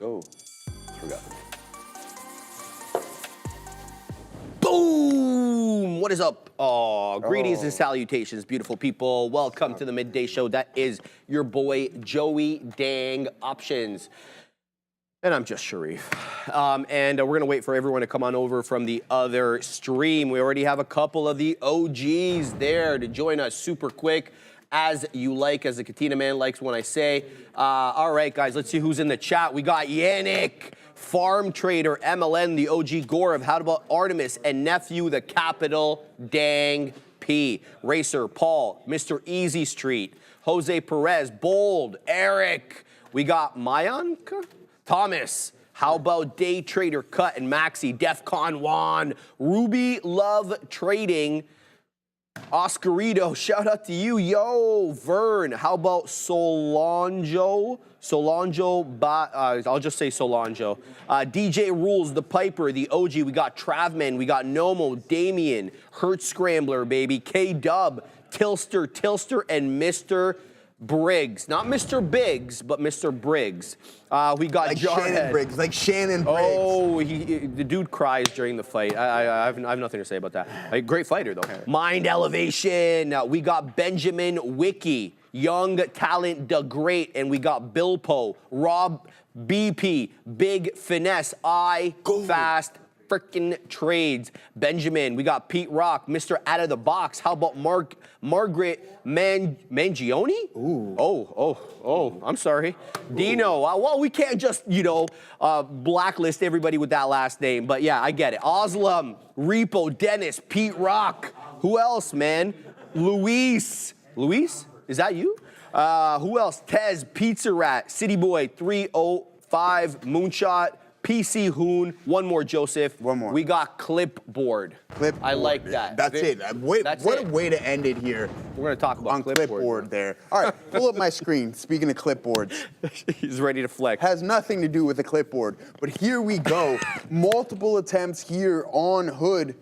Oh, forgot. Boom! What is up? Oh, greetings and salutations, beautiful people. Welcome to the midday show. That is your boy, Joey Dang Options. And I'm just Sharif. And we're going to wait for everyone to come on over from the other stream. We already have a couple of the OGs there to join us super quick, as you like, as the Katina man likes when I say. All right, guys, let's see who's in the chat. We got Yannick, Farm Trader, MLN, the OG Gorev, How About Artemis, and Nephew, the Capital Dang P. Racer, Paul, Mr. Easy Street, Jose Perez, Bold, Eric. We got Mayanka, Thomas. How about Day Trader Cut and Maxi, Defcon Juan, Ruby Love Trading, Oscarito, shout out to you. Yo, Vern, how about Solanjo? I'll just say Solanjo. DJ Rules, The Piper, the OG. We got Travman, we got Nomo, Damien, Hurt Scrambler, baby, K-Dub, Tilster, and Mr. Briggs. Not Mr. Biggs, but Mr. Briggs. We got like Shannon Briggs, like Shannon Briggs. Oh, the dude cries during the fight. I have nothing to say about that. A great fighter, though. Mind Elevation. We got Benjamin Wiki, Young Talent the Great, and we got Bilpo, Rob BP, Big Finesse, Fast Frickin' Trades, Benjamin. We got Pete Rock, Mr. Out of the Box. How about Margaret Mangione? Ooh. Oh, I'm sorry. Dino. Well, we can't just, blacklist everybody with that last name. But yeah, I get it. Oslam, Repo, Dennis, Pete Rock. Who else, man? Luis? Is that you? Who else? Tez, Pizza Rat, City Boy, 305, Moonshot, PC Hoon, one more, Joseph. One more. We got Clipboard. I like that. That's it. What a way to end it here. We're going to talk about Clipboard there. All right, pull up my screen. Speaking of clipboards. He's ready to flex. Has nothing to do with the clipboard. But here we go. Multiple attempts here on Hood.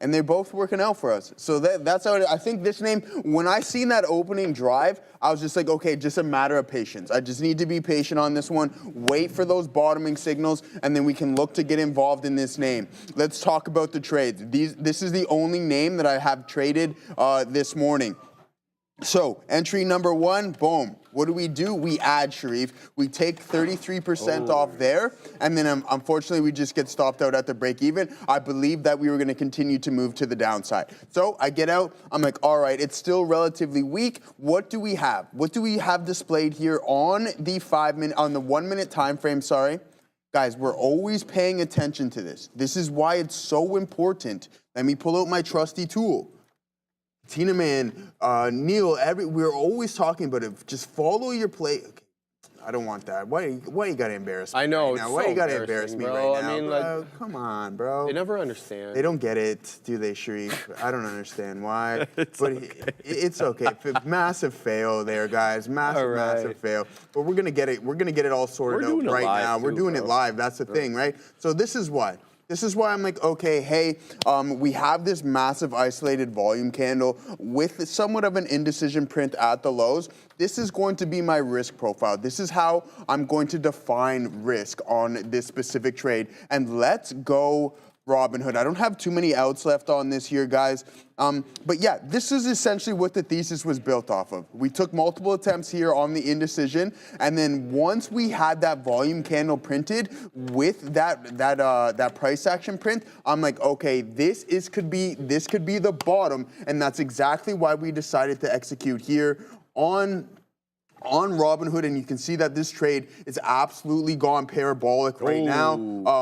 And they're both working out for us. So that's how I think this name, when I seen that opening drive, I was just like, okay, just a matter of patience. I just need to be patient on this one, wait for those bottoming signals, and then we can look to get involved in this name. Let's talk about the trades. This is the only name that I have traded this morning. So entry number one, boom. What do? We add, Sharif. We take 33% off there, and then unfortunately we just get stopped out at the break even. I believe that we were going to continue to move to the downside. So I get out. I'm like, all right, it's still relatively weak. What do we have? What do we have displayed here on the 1 minute time frame? Sorry. Guys, we're always paying attention to this. This is why it's so important. Let me pull out my trusty tool. Tina Man, Neil, we're always talking about it. Just follow your play. Okay. I don't want that. Why you gotta embarrass me? I know. Right now? Why you gotta embarrass me bro. right now? I mean, bro? Come on, bro. They never understand. They don't get it, do they, Sharif? I don't understand why. It's okay. Massive fail there, guys. Massive fail. But we're gonna get it. We're gonna get it all sorted out right now. We're doing it live. That's the thing, right? So this is why. This is why I'm like, okay, hey, we have this massive isolated volume candle with somewhat of an indecision print at the lows. This is going to be my risk profile. This is how I'm going to define risk on this specific trade. And let's go Robinhood. I don't have too many outs left on this here, guys. But yeah, this is essentially what the thesis was built off of. We took multiple attempts here on the indecision, and then once we had that volume candle printed with that price action print, I'm like, okay, this could be the bottom, and that's exactly why we decided to execute here on Robinhood, and you can see that this trade is absolutely gone parabolic right now.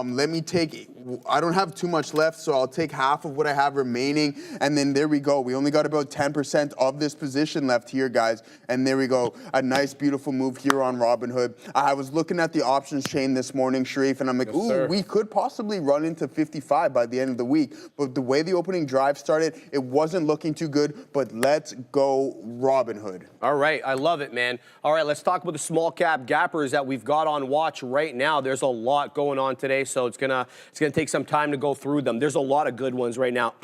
Let me take, I don't have too much left, so I'll take half of what I have remaining, and then there we go. We only got about 10% of this position left here, guys, and there we go. A nice, beautiful move here on Robinhood. I was looking at the options chain this morning, Sharif, and I'm like, we could possibly run into 55 by the end of the week, but the way the opening drive started, it wasn't looking too good, but let's go Robinhood. All right, I love it, man. All right, let's talk about the small cap gappers that we've got on watch right now. There's a lot going on today, so it's gonna take some time to go through them. There's a lot of good ones right now,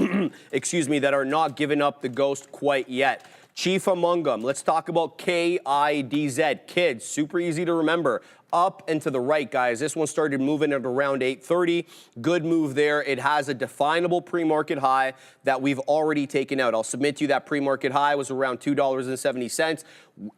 excuse me, that are not giving up the ghost quite yet. Chief among them, let's talk about KIDZ. Kids, super easy to remember. up and to the right, guys. This one started moving at around 8:30. Good move there. It has a definable pre-market high that we've already taken out. I'll submit to you that pre-market high was around $2.70.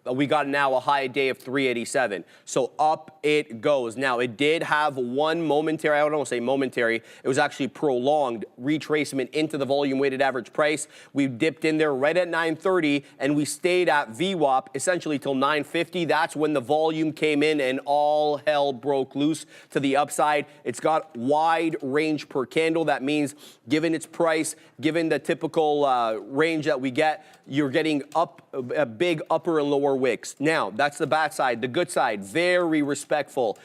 We got now a high day of 387. So up it goes. Now, it did have one momentary, I don't want to say momentary, it was actually prolonged retracement into the volume weighted average price. We dipped in there right at 9:30 and we stayed at VWAP essentially till 9:50. That's when the volume came in and all hell broke loose to the upside. It's got wide range per candle. That means given its price, given the typical range that we get, you're getting up a big upper and lower wicks. Now, that's the bad side. The good side, very respectful.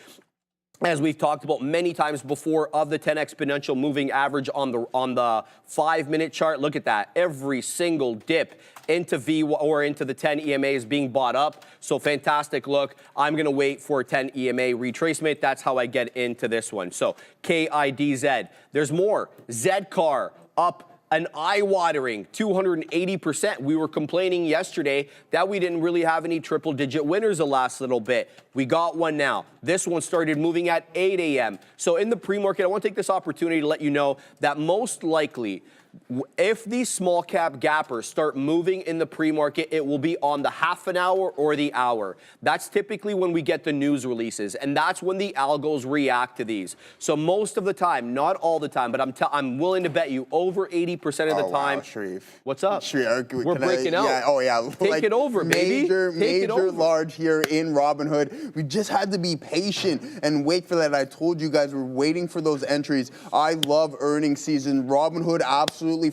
As we've talked about many times before, of the 10 exponential moving average on the 5-minute chart. Look at that. Every single dip into V or into the 10 EMA is being bought up. So fantastic look. I'm going to wait for a 10 EMA retracement. That's how I get into this one. So KIDZ. There's more. ZCAR up an eye-watering 280%. We were complaining yesterday that we didn't really have any triple-digit winners the last little bit. We got one now. This one started moving at 8 a.m. So in the pre-market, I want to take this opportunity to let you know that most likely, if these small cap gappers start moving in the pre-market, it will be on the half an hour or the hour. That's typically when we get the news releases, and that's when the algos react to these. So most of the time, not all the time, but I'm willing to bet you over 80% of the time. Wow, Sharif. What's up? Sharif, We're breaking out. Yeah, oh yeah. Take it over, baby. Major large here in Robinhood. We just had to be patient and wait for that. I told you guys we're waiting for those entries. I love earnings season. Robinhood absolutely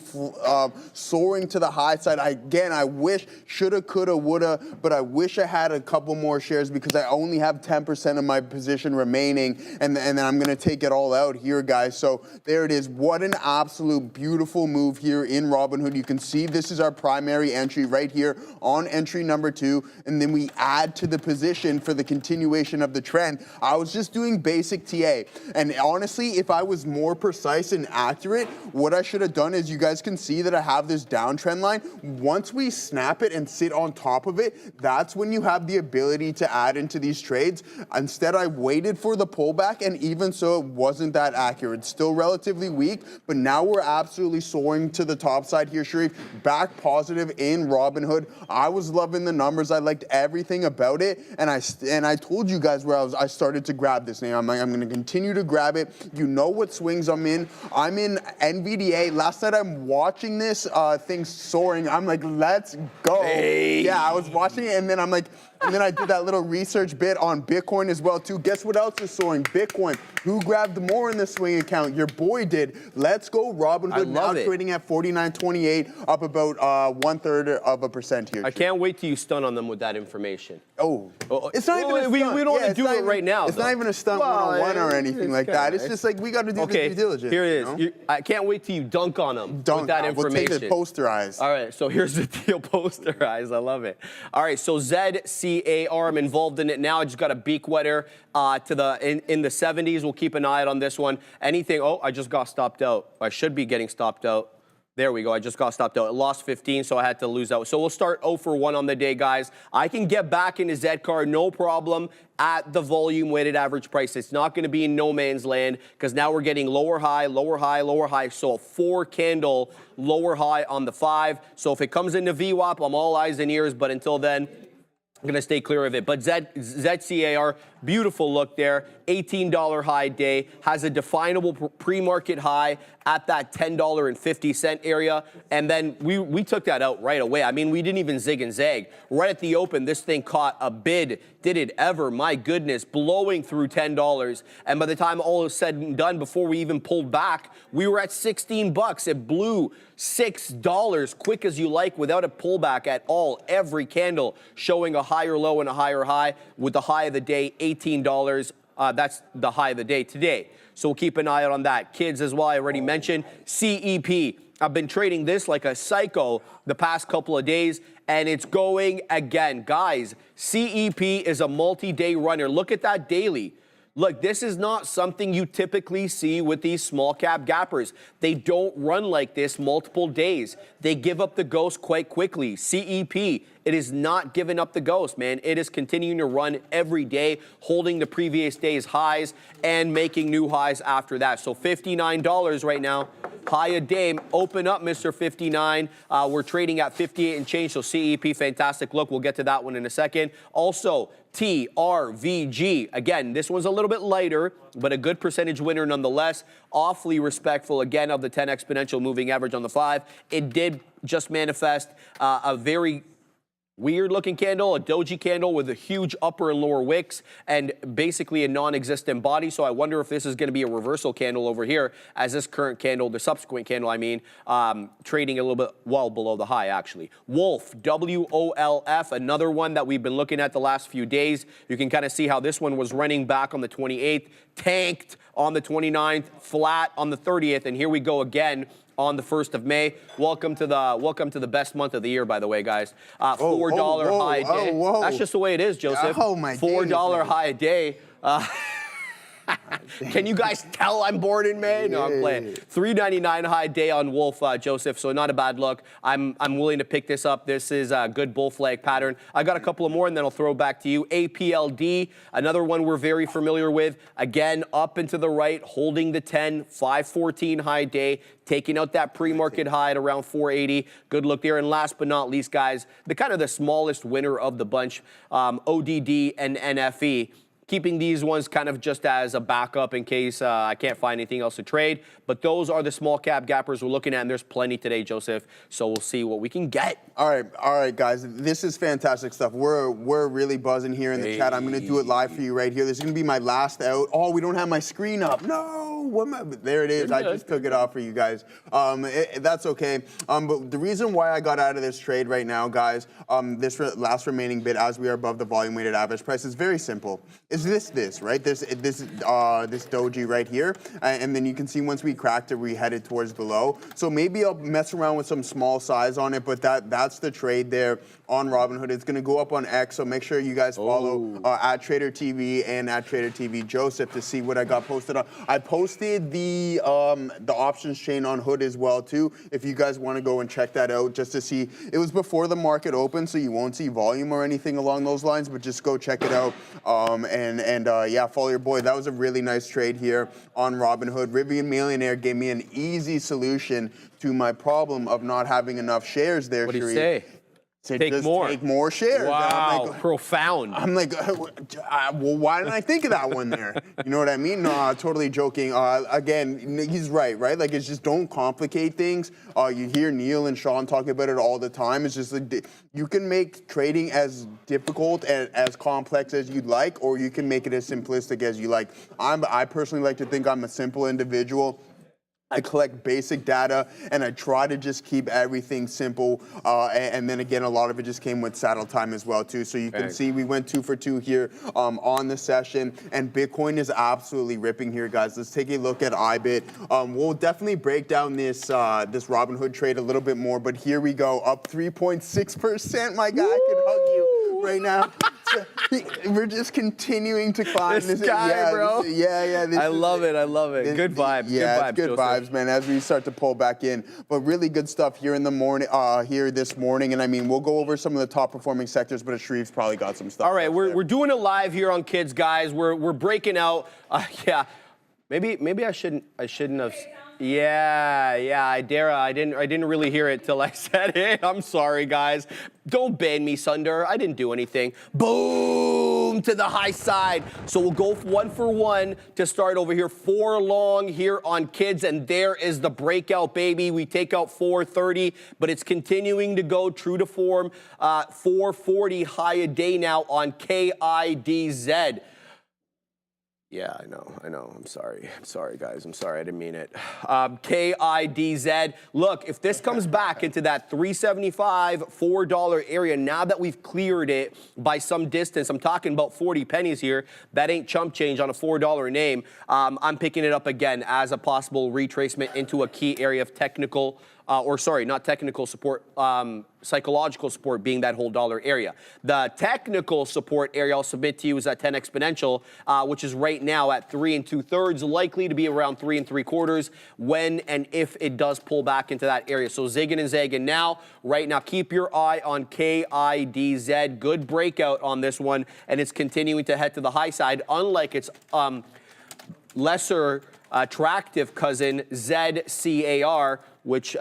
soaring to the high side. I wish, shoulda, coulda, woulda, but I wish I had a couple more shares because I only have 10% of my position remaining, and then I'm going to take it all out here, guys. So there it is. What an absolute beautiful move here in Robinhood. You can see this is our primary entry right here on entry number 2, and then we add to the position for the continuation of the trend. I was just doing basic TA, and honestly, if I was more precise and accurate, what I should have done is you guys can see that I have this downtrend line. Once we snap it and sit on top of it, that's when you have the ability to add into these trades. Instead, I waited for the pullback, and even so, it wasn't that accurate. It's still relatively weak, but now we're absolutely soaring to the top side here, Sharif. Back positive in Robinhood. I was loving the numbers. I liked everything about it, and I told you guys where I started to grab this name. I'm going to continue to grab it. You know what swings I'm in. I'm in NVDA. Last night I'm watching this thing soaring. I'm like, let's go. Hey. Yeah, I was watching it, and then I'm like, and then I did that little research bit on Bitcoin as well, too. Guess what else is soaring? Bitcoin. Who grabbed more in the swing account? Your boy did. Let's go, Robinhood. Now trading at 49.28, up about 1/3% here. I can't wait till you stun on them with that information. Oh, it's not even a stunt. We don't want to do it right now. It's not even a stunt 101 or anything like that. It's just like we got to do the due diligence. Here it is. I can't wait till you dunk on them with that information. We'll take the posterize. All right, so here's the deal, posterize. I love it. All right, so ZCAR, I'm involved in it now. I just got a beak wetter in the 70s. We'll keep an eye out on this one. Anything, I just got stopped out. I should be getting stopped out. There we go. I just got stopped out. It lost 15, so I had to lose out. So we'll start 0 for 1 on the day, guys. I can get back into ZCAR, no problem, at the volume weighted average price. It's not going to be in no man's land because now we're getting lower high, lower high, lower high. So a 4-candle lower high on the 5. So if it comes into VWAP, I'm all eyes and ears. But until then, I'm going to stay clear of it. But ZCAR, beautiful look there. $18 high day, has a definable pre-market high at that $10.50 area. And then we took that out right away. I mean, we didn't even zig and zag. Right at the open, this thing caught a bid. Did it ever? My goodness, blowing through $10. And by the time all is said and done, before we even pulled back, we were at 16 bucks. It blew $6 quick as you like without a pullback at all. Every candle showing a higher low and a higher high, with the high of the day, $18. That's the high of the day today. So we'll keep an eye out on that. Kids as well, I already mentioned. CEP. I've been trading this like a psycho the past couple of days, and it's going again. Guys, CEP is a multi-day runner. Look at that daily. Look, this is not something you typically see with these small cap gappers. They don't run like this multiple days. They give up the ghost quite quickly. CEP, it is not giving up the ghost, man. It is continuing to run every day, holding the previous day's highs and making new highs after that. So $59 right now. High a day. Open up, Mr. 59. We're trading at 58 and change, so CEP, fantastic look. We'll get to that one in a second. Also, TRVG. Again, this one's a little bit lighter, but a good percentage winner nonetheless. Awfully respectful, again, of the 10 exponential moving average on the 5. It did just manifest a very weird looking candle, a doji candle with a huge upper and lower wicks and basically a non-existent body. So I wonder if this is going to be a reversal candle over here as this current candle, the subsequent candle, I mean, trading a little bit well below the high actually. Wolf, WOLF, another one that we've been looking at the last few days. You can kind of see how this one was running back on the 28th, tanked on the 29th, flat on the 30th, and here we go again on the 1st of May. Welcome to the best month of the year, by the way, guys. $4 high a day. That's just the way it is, Joseph. Oh my $4 high a day. Can you guys tell I'm bored in May? No, I'm playing. $3.99 high day on Wolf, Joseph, so not a bad look. I'm willing to pick this up. This is a good bull flag pattern. I got a couple of more, and then I'll throw back to you. APLD, another one we're very familiar with. Again, up and to the right, holding the 10, 514 high day, taking out that pre-market high at around 480. Good look there. And last but not least, guys, the kind of the smallest winner of the bunch, ODD and NFE. Keeping these ones kind of just as a backup in case I can't find anything else to trade. But those are the small cap gappers we're looking at, and there's plenty today, Joseph. So we'll see what we can get. All right, guys. This is fantastic stuff. We're really buzzing here in the chat. I'm going to do it live for you right here. This is going to be my last out. Oh, we don't have my screen up. No. There it is. I just took it off for you guys. That's okay. But the reason why I got out of this trade right now, guys, this last remaining bit as we are above the volume weighted average price is very simple. Is this right? This doji right here, and then you can see once we cracked it, we headed towards the low. So maybe I'll mess around with some small size on it, but that's the trade there on Robinhood. It's going to go up on X, so make sure you guys follow at TraderTV and at TraderTV Joseph to see what I got posted on. I posted the options chain on Hood as well too. If you guys want to go and check that out, just to see, it was before the market opened, so you won't see volume or anything along those lines, but just go check it out. Yeah, follow your boy. That was a really nice trade here on Robinhood. Rivian Millionaire gave me an easy solution to my problem of not having enough shares there. What did he say? Take more shares. Wow, I'm like, profound. I'm like, well, why didn't I think of that one there? You know what I mean? No, totally joking. Again, he's right? Like, it's just don't complicate things. You hear Neil and Sean talking about it all the time. It's just like, you can make trading as difficult and as complex as you'd like, or you can make it as simplistic as you like. I personally like to think I'm a simple individual. I collect basic data, and I try to just keep everything simple. And then again, a lot of it just came with saddle time as well too. So you can see we went 2 for 2 here on the session, and Bitcoin is absolutely ripping here, guys. Let's take a look at IBIT. We'll definitely break down this Robinhood trade a little bit more, but here we go, up 3.6%. My guy, I can hug you right now. We're just continuing to climb. This guy, bro. I love it. Good vibes. Yeah, good vibes, man, as we start to pull back in. But really good stuff here in the morning, here this morning. And I mean, we'll go over some of the top performing sectors, but Sharif's probably got some stuff. All right, we're doing it live here on Kids, guys. We're breaking out. Yeah, maybe I shouldn't have. Yeah, I didn't really hear it till I said it. I'm sorry, guys. Don't ban me, Sunder. I didn't do anything. Boom to the high side. So we'll go 1 for 1 to start over here. 4 long here on Kids, and there is the breakout, baby. We take out 430, but it's continuing to go true to form. 440 high a day now on KIDZ. Yeah, I know. I'm sorry, guys. I'm sorry. I didn't mean it. KIDZ. Look, if this comes back into that $3.75, $4 area, now that we've cleared it by some distance, I'm talking about 40 pennies here. That ain't chump change on a $4 name. I'm picking it up again as a possible retracement into a key area of technical or sorry, not technical support, psychological support being that whole dollar area. The technical support area I'll submit to you is at 10 exponential, which is right now at 3 2/3, likely to be around 3 3/4 when and if it does pull back into that area. So zigging and zagging now. Right now, keep your eye on KIDZ. Good breakout on this one, and it's continuing to head to the high side, unlike its lesser attractive cousin ZCAR, which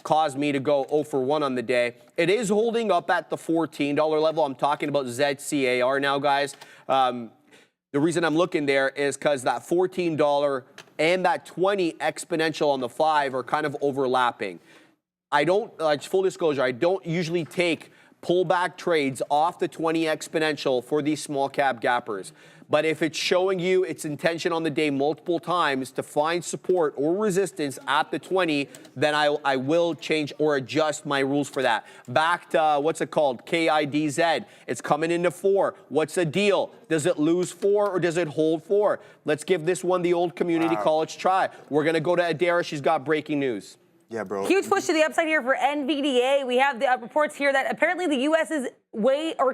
caused me to go 0 for 1 on the day. It is holding up at the $14 level. I'm talking about ZCAR now, guys. The reason I'm looking there is because that $14 and that 20 exponential on the 5 are kind of overlapping. I don't, full disclosure, I don't usually take pullback trades off the 20 exponential for these small cap gappers. But if it's showing you its intention on the day multiple times to find support or resistance at the 20, then I will change or adjust my rules for that. Back to, what's it called? KIDZ. It's coming into 4. What's the deal? Does it lose 4 or does it hold 4? Let's give this one the old community college try. We're going to go to Adara. She's got breaking news. Yeah, bro. Huge push to the upside here for NVDA. We have the reports here that apparently the U.S. is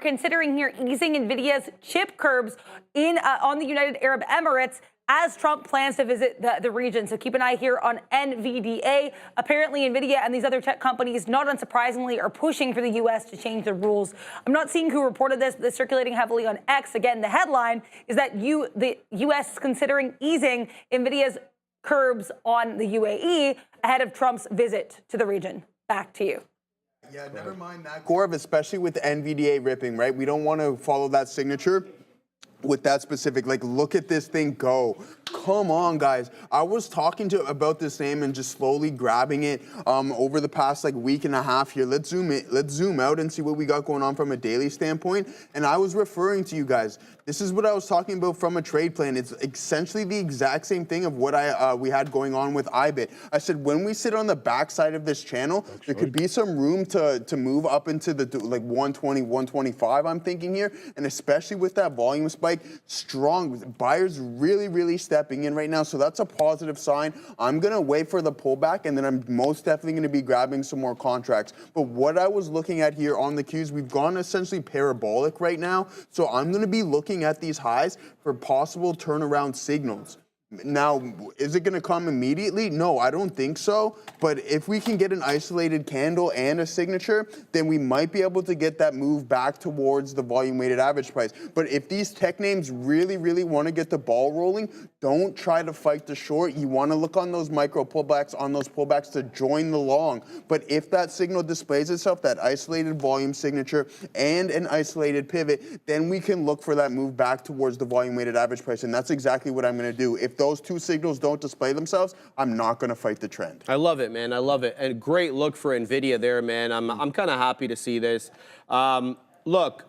considering here easing Nvidia's chip curbs on the United Arab Emirates as Trump plans to visit the region. So keep an eye here on NVDA. Apparently, Nvidia and these other tech companies, not unsurprisingly, are pushing for the U.S. to change the rules. I'm not seeing who reported this, but it's circulating heavily on X. Again, the headline is that the U.S. is considering easing Nvidia's curbs on the UAE ahead of Trump's visit to the region. Back to you. Yeah, never mind that, Corv, especially with NVDA ripping, right? We don't want to follow that signature with that specific, like, look at this thing go. Come on, guys. I was talking about this name and just slowly grabbing it over the past week and a half here. Let's zoom out and see what we got going on from a daily standpoint. And I was referring to you guys. This is what I was talking about from a trade plan. It's essentially the exact same thing of what we had going on with IBIT. I said when we sit on the backside of this channel, there could be some room to move up into the 120, 125. I'm thinking here, and especially with that volume spike, strong buyers really stepping in right now. So that's a positive sign. I'm gonna wait for the pullback, and then I'm most definitely gonna be grabbing some more contracts. But what I was looking at here on the Qs, we've gone essentially parabolic right now. So I'm gonna be looking at these highs for possible turnaround signals. Now, is it going to come immediately? No, I don't think so. But if we can get an isolated candle and a signature, then we might be able to get that move back towards the volume weighted average price. But if these tech names really want to get the ball rolling, don't try to fight the short. You want to look on those micro pullbacks, to join the long. But if that signal displays itself, that isolated volume signature and an isolated pivot, then we can look for that move back towards the volume weighted average price. And that's exactly what I'm going to do. If those two signals don't display themselves, I'm not going to fight the trend. I love it, man. I love it. And great look for Nvidia there, man. I'm kind of happy to see this. Look,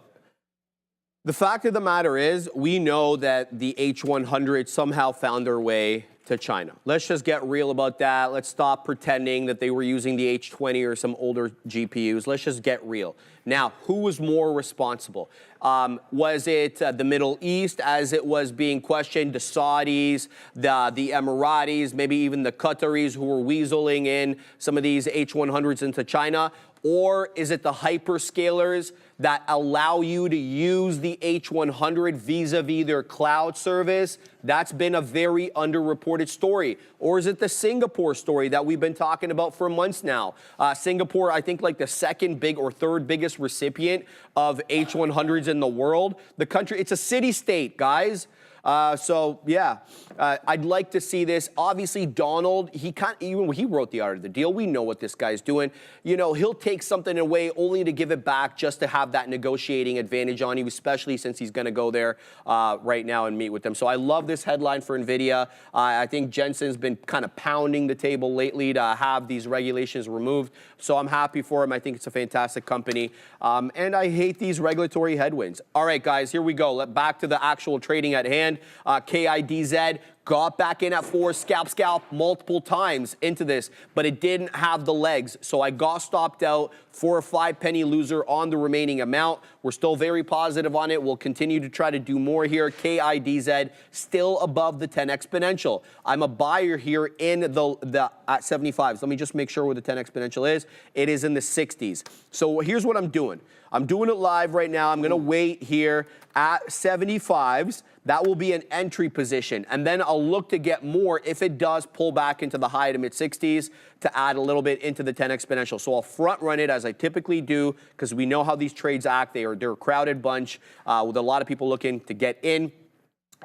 the fact of the matter is we know that the H100 somehow found their way to China. Let's just get real about that. Let's stop pretending that they were using the H20 or some older GPUs. Let's just get real. Now, who was more responsible? Was it the Middle East as it was being questioned, the Saudis, the Emiratis, maybe even the Qataris who were weaseling in some of these H100s into China? Or is it the hyperscalers that allow you to use the H100 vis-a-vis their cloud service? That's been a very underreported story. Or is it the Singapore story that we've been talking about for months now? Singapore, I think the second big or third biggest recipient of H100s in the world. The country, it's a city-state, guys. So yeah, I'd like to see this. Obviously, Donald, even when he wrote the art of the deal, we know what this guy's doing. You know, he'll take something away only to give it back just to have that negotiating advantage on you, especially since he's going to go there right now and meet with them. So I love this headline for Nvidia. I think Jensen's been kind of pounding the table lately to have these regulations removed. So I'm happy for him. I think it's a fantastic company. And I hate these regulatory headwinds. All right, guys, here we go. Back to the actual trading at hand. KIDZ, got back in at 4, scalp multiple times into this, but it didn't have the legs. So I got stopped out for a 5-penny loser on the remaining amount. We're still very positive on it. We'll continue to try to do more here. KIDZ still above the 10 exponential. I'm a buyer here in the at 75s. Let me just make sure where the 10 exponential is. It is in the 60s. So here's what I'm doing. I'm doing it live right now. I'm going to wait here at 75s. That will be an entry position. And then I'll look to get more if it does pull back into the high to mid 60s to add a little bit into the 10 exponential. So I'll front run it as I typically do because we know how these trades act. They're a crowded bunch with a lot of people looking to get in.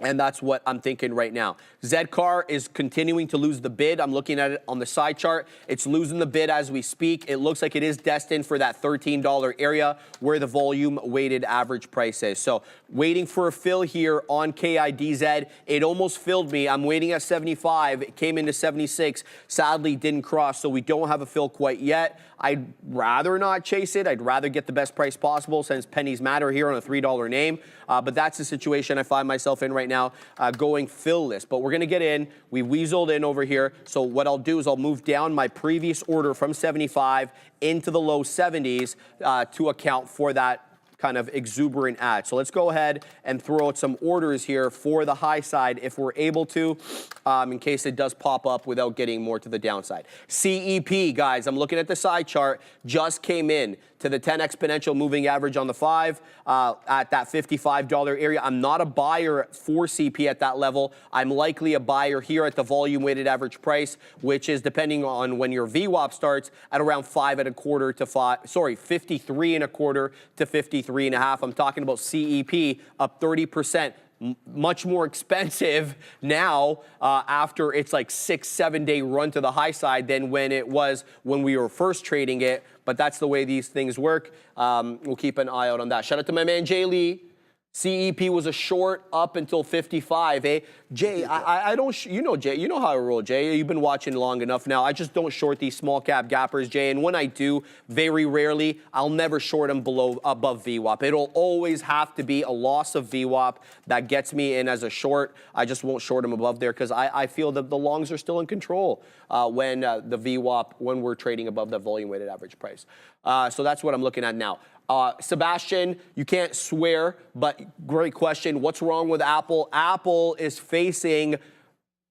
And that's what I'm thinking right now. Zcar is continuing to lose the bid. I'm looking at it on the side chart. It's losing the bid as we speak. It looks like it is destined for that $13 area where the volume weighted average price is. So waiting for a fill here on KIDZ. It almost filled me. I'm waiting at 75. It came into 76. Sadly, didn't cross, so we don't have a fill quite yet. I'd rather not chase it. I'd rather get the best price possible since pennies matter here on a $3 name. But that's the situation I find myself in right now, going fill list. But we're going to get in. We weaseled in over here. So what I'll do is I'll move down my previous order from 75 into the low 70s to account for that kind of exuberant ad. So let's go ahead and throw out some orders here for the high side if we're able to, in case it does pop up without getting more to the downside. CEP, guys, I'm looking at the side chart, just came in to the 10 exponential moving average on the 5 at that $55 area. I'm not a buyer for CP at that level. I'm likely a buyer here at the volume weighted average price, which is depending on when your VWAP starts at around 5.25 to 5. Sorry, 53.25 to 53.5. I'm talking about CEP up 30%. Much more expensive now after its like 6-7 day run to the high side than when it was when we were first trading it. But that's the way these things work. We'll keep an eye out on that. Shout out to my man Jay Lee. CEP was a short up until 55, eh? Jay, I don't, you know, Jay, you know how I roll, Jay. You've been watching long enough now. I just don't short these small cap gappers, Jay. And when I do, very rarely, I'll never short them above VWAP. It'll always have to be a loss of VWAP that gets me in as a short. I just won't short them above there because I feel that the longs are still in control when the VWAP, when we're trading above the volume weighted average price. So that's what I'm looking at now. Sebastian, you can't swear, but great question. What's wrong with Apple? Apple is facing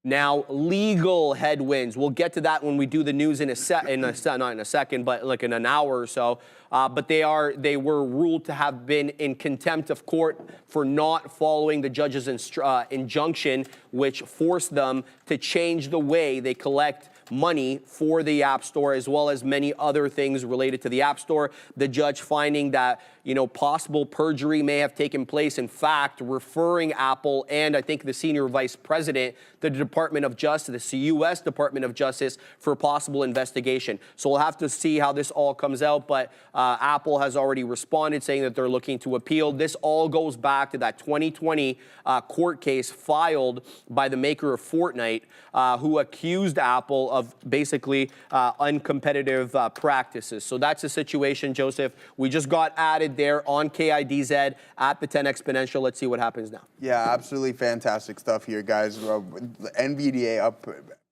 now legal headwinds. We'll get to that when we do the news not in a second, but like in an hour or so. But they were ruled to have been in contempt of court for not following the judge's injunction, which forced them to change the way they collect money for the App Store, as well as many other things related to the App Store. The judge finding that, you know, possible perjury may have taken place. In fact, referring Apple and I think the senior vice president to the Department of Justice, the U.S. Department of Justice, for possible investigation. So we'll have to see how this all comes out. But Apple has already responded, saying that they're looking to appeal. This all goes back to that 2020 court case filed by the maker of Fortnite, who accused Apple of basically uncompetitive practices. So that's the situation, Joseph. We just got added there on KIDZ at the 10 exponential. Let's see what happens now. Yeah, absolutely fantastic stuff here, guys. NVDA up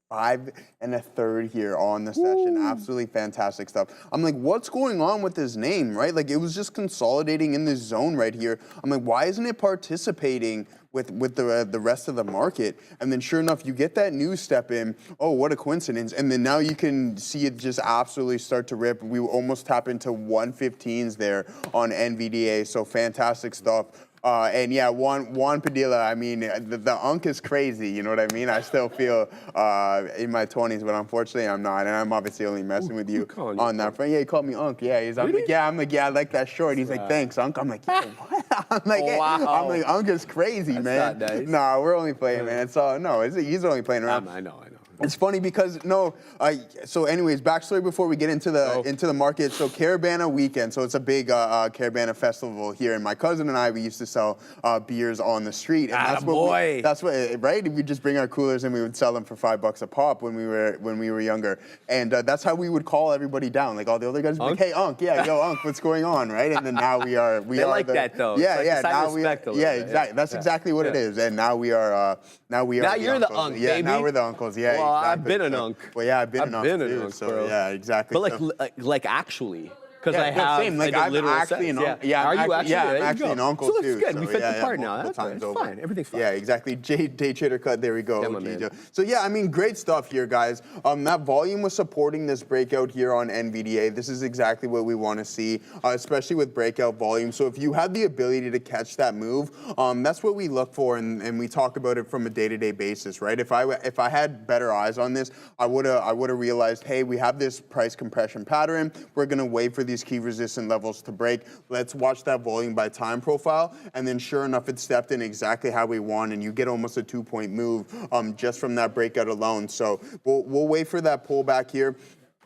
5 1/3 here on the session. Absolutely fantastic stuff. I'm like, what's going on with this name, right? Like, it was just consolidating in this zone right here. I'm like, why isn't it participating with the rest of the market? And then sure enough, you get that news step in. Oh, what a coincidence. And then now you can see it just absolutely start to rip. We almost tap into 115s there on NVDA. So fantastic stuff. And yeah, Juan Padilla, I mean, the unk is crazy, you know what I mean? I still feel in my 20s, but unfortunately I'm not. And I'm obviously only messing with you on that front. Yeah, he called me unk. Yeah, I'm like, yeah, I like that short. He's like, thanks, unk. I'm like, yeah, what? I'm like, wow. I'm like, unk is crazy, man. Not nice. Nah, we're only playing, man. So no, he's only playing around. I know. It's funny because so anyways, backstory before we get into the market. So Caravana weekend, so it's a big Caravana festival here, and my cousin and I, we used to sell beers on the street, and that's what right. We just bring our coolers and we would sell them for $5 a pop when we were younger, and that's how we would call everybody down. Like all the other guys would be like, hey, Unk, yeah, yo, Unk, what's going on, right? And then now we are like that though. Yeah, like yeah. now exactly. That's exactly what it is. And now we are. Now you're the uncle, Yeah, baby. now we're the uncles. Yeah, well, exactly. I've been an uncle. Well, yeah, I've been an uncle too. Bro. Yeah, exactly. But like actually. Because I have same. Like I'm actually an uncle. Yeah, are you actually? Yeah, I'm actually an uncle so too. That's good. So we fit the part now. That's times over. fine. Everything's fine. Yeah, exactly. Day trader cut. There we go. Yeah, my man. So yeah, I mean, great stuff here, guys. That volume was supporting this breakout here on NVDA. This is exactly what we want to see, especially with breakout volume. So if you have the ability to catch that move, that's what we look for, and we talk about it from a day-to-day basis, right? If I had better eyes on this, I would have realized, hey, we have this price compression pattern. We're gonna wait for these key resistance levels to break. Let's watch that volume by time profile, and then sure enough, it stepped in exactly how we want, and you get almost a 2-point move just from that breakout alone. So we'll wait for that pullback here.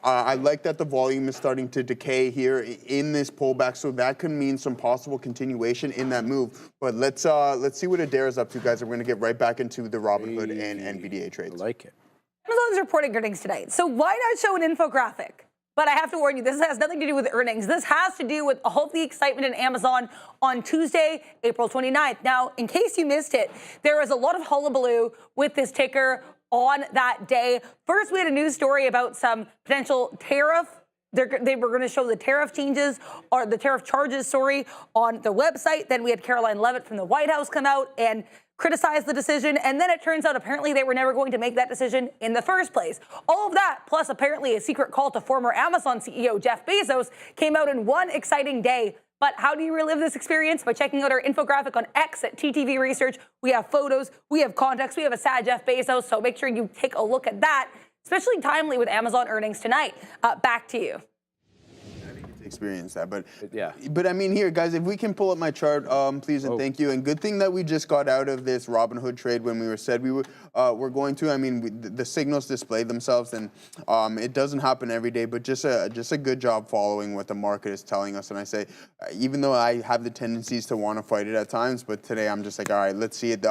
I like that the volume is starting to decay here in this pullback, so that could mean some possible continuation in that move. But let's see what Adair is up to, guys. We're going to get right back into the Robinhood and NVDA trades. I like it. Amazon's reporting earnings tonight, so why not show an infographic? But I have to warn you, this has nothing to do with earnings. This has to do with all of the excitement in Amazon on Tuesday, April 29th. Now, in case you missed it, there was a lot of hullabaloo with this ticker on that day. First, we had a news story about some potential tariff. They were going to show the tariff changes, or the tariff charges, on the website. Then we had Caroline Leavitt from the White House come out and criticize the decision, and then it turns out apparently they were never going to make that decision in the first place. All of that, plus apparently a secret call to former Amazon CEO Jeff Bezos, came out in one exciting day. But how do you relive this experience? By checking out our infographic on X at TTV Research. We have photos, we have context, we have a sad Jeff Bezos, so make sure you take a look at that, especially timely with Amazon earnings tonight. Back to you. Experience that, but yeah. But I mean, here, guys, if we can pull up my chart, please and thank you. And good thing that we just got out of this Robinhood trade when we said we were going to. I mean, the signals displayed themselves, and it doesn't happen every day. But just a good job following what the market is telling us. And I say, even though I have the tendencies to want to fight it at times, but today I'm just like, all right, let's see it.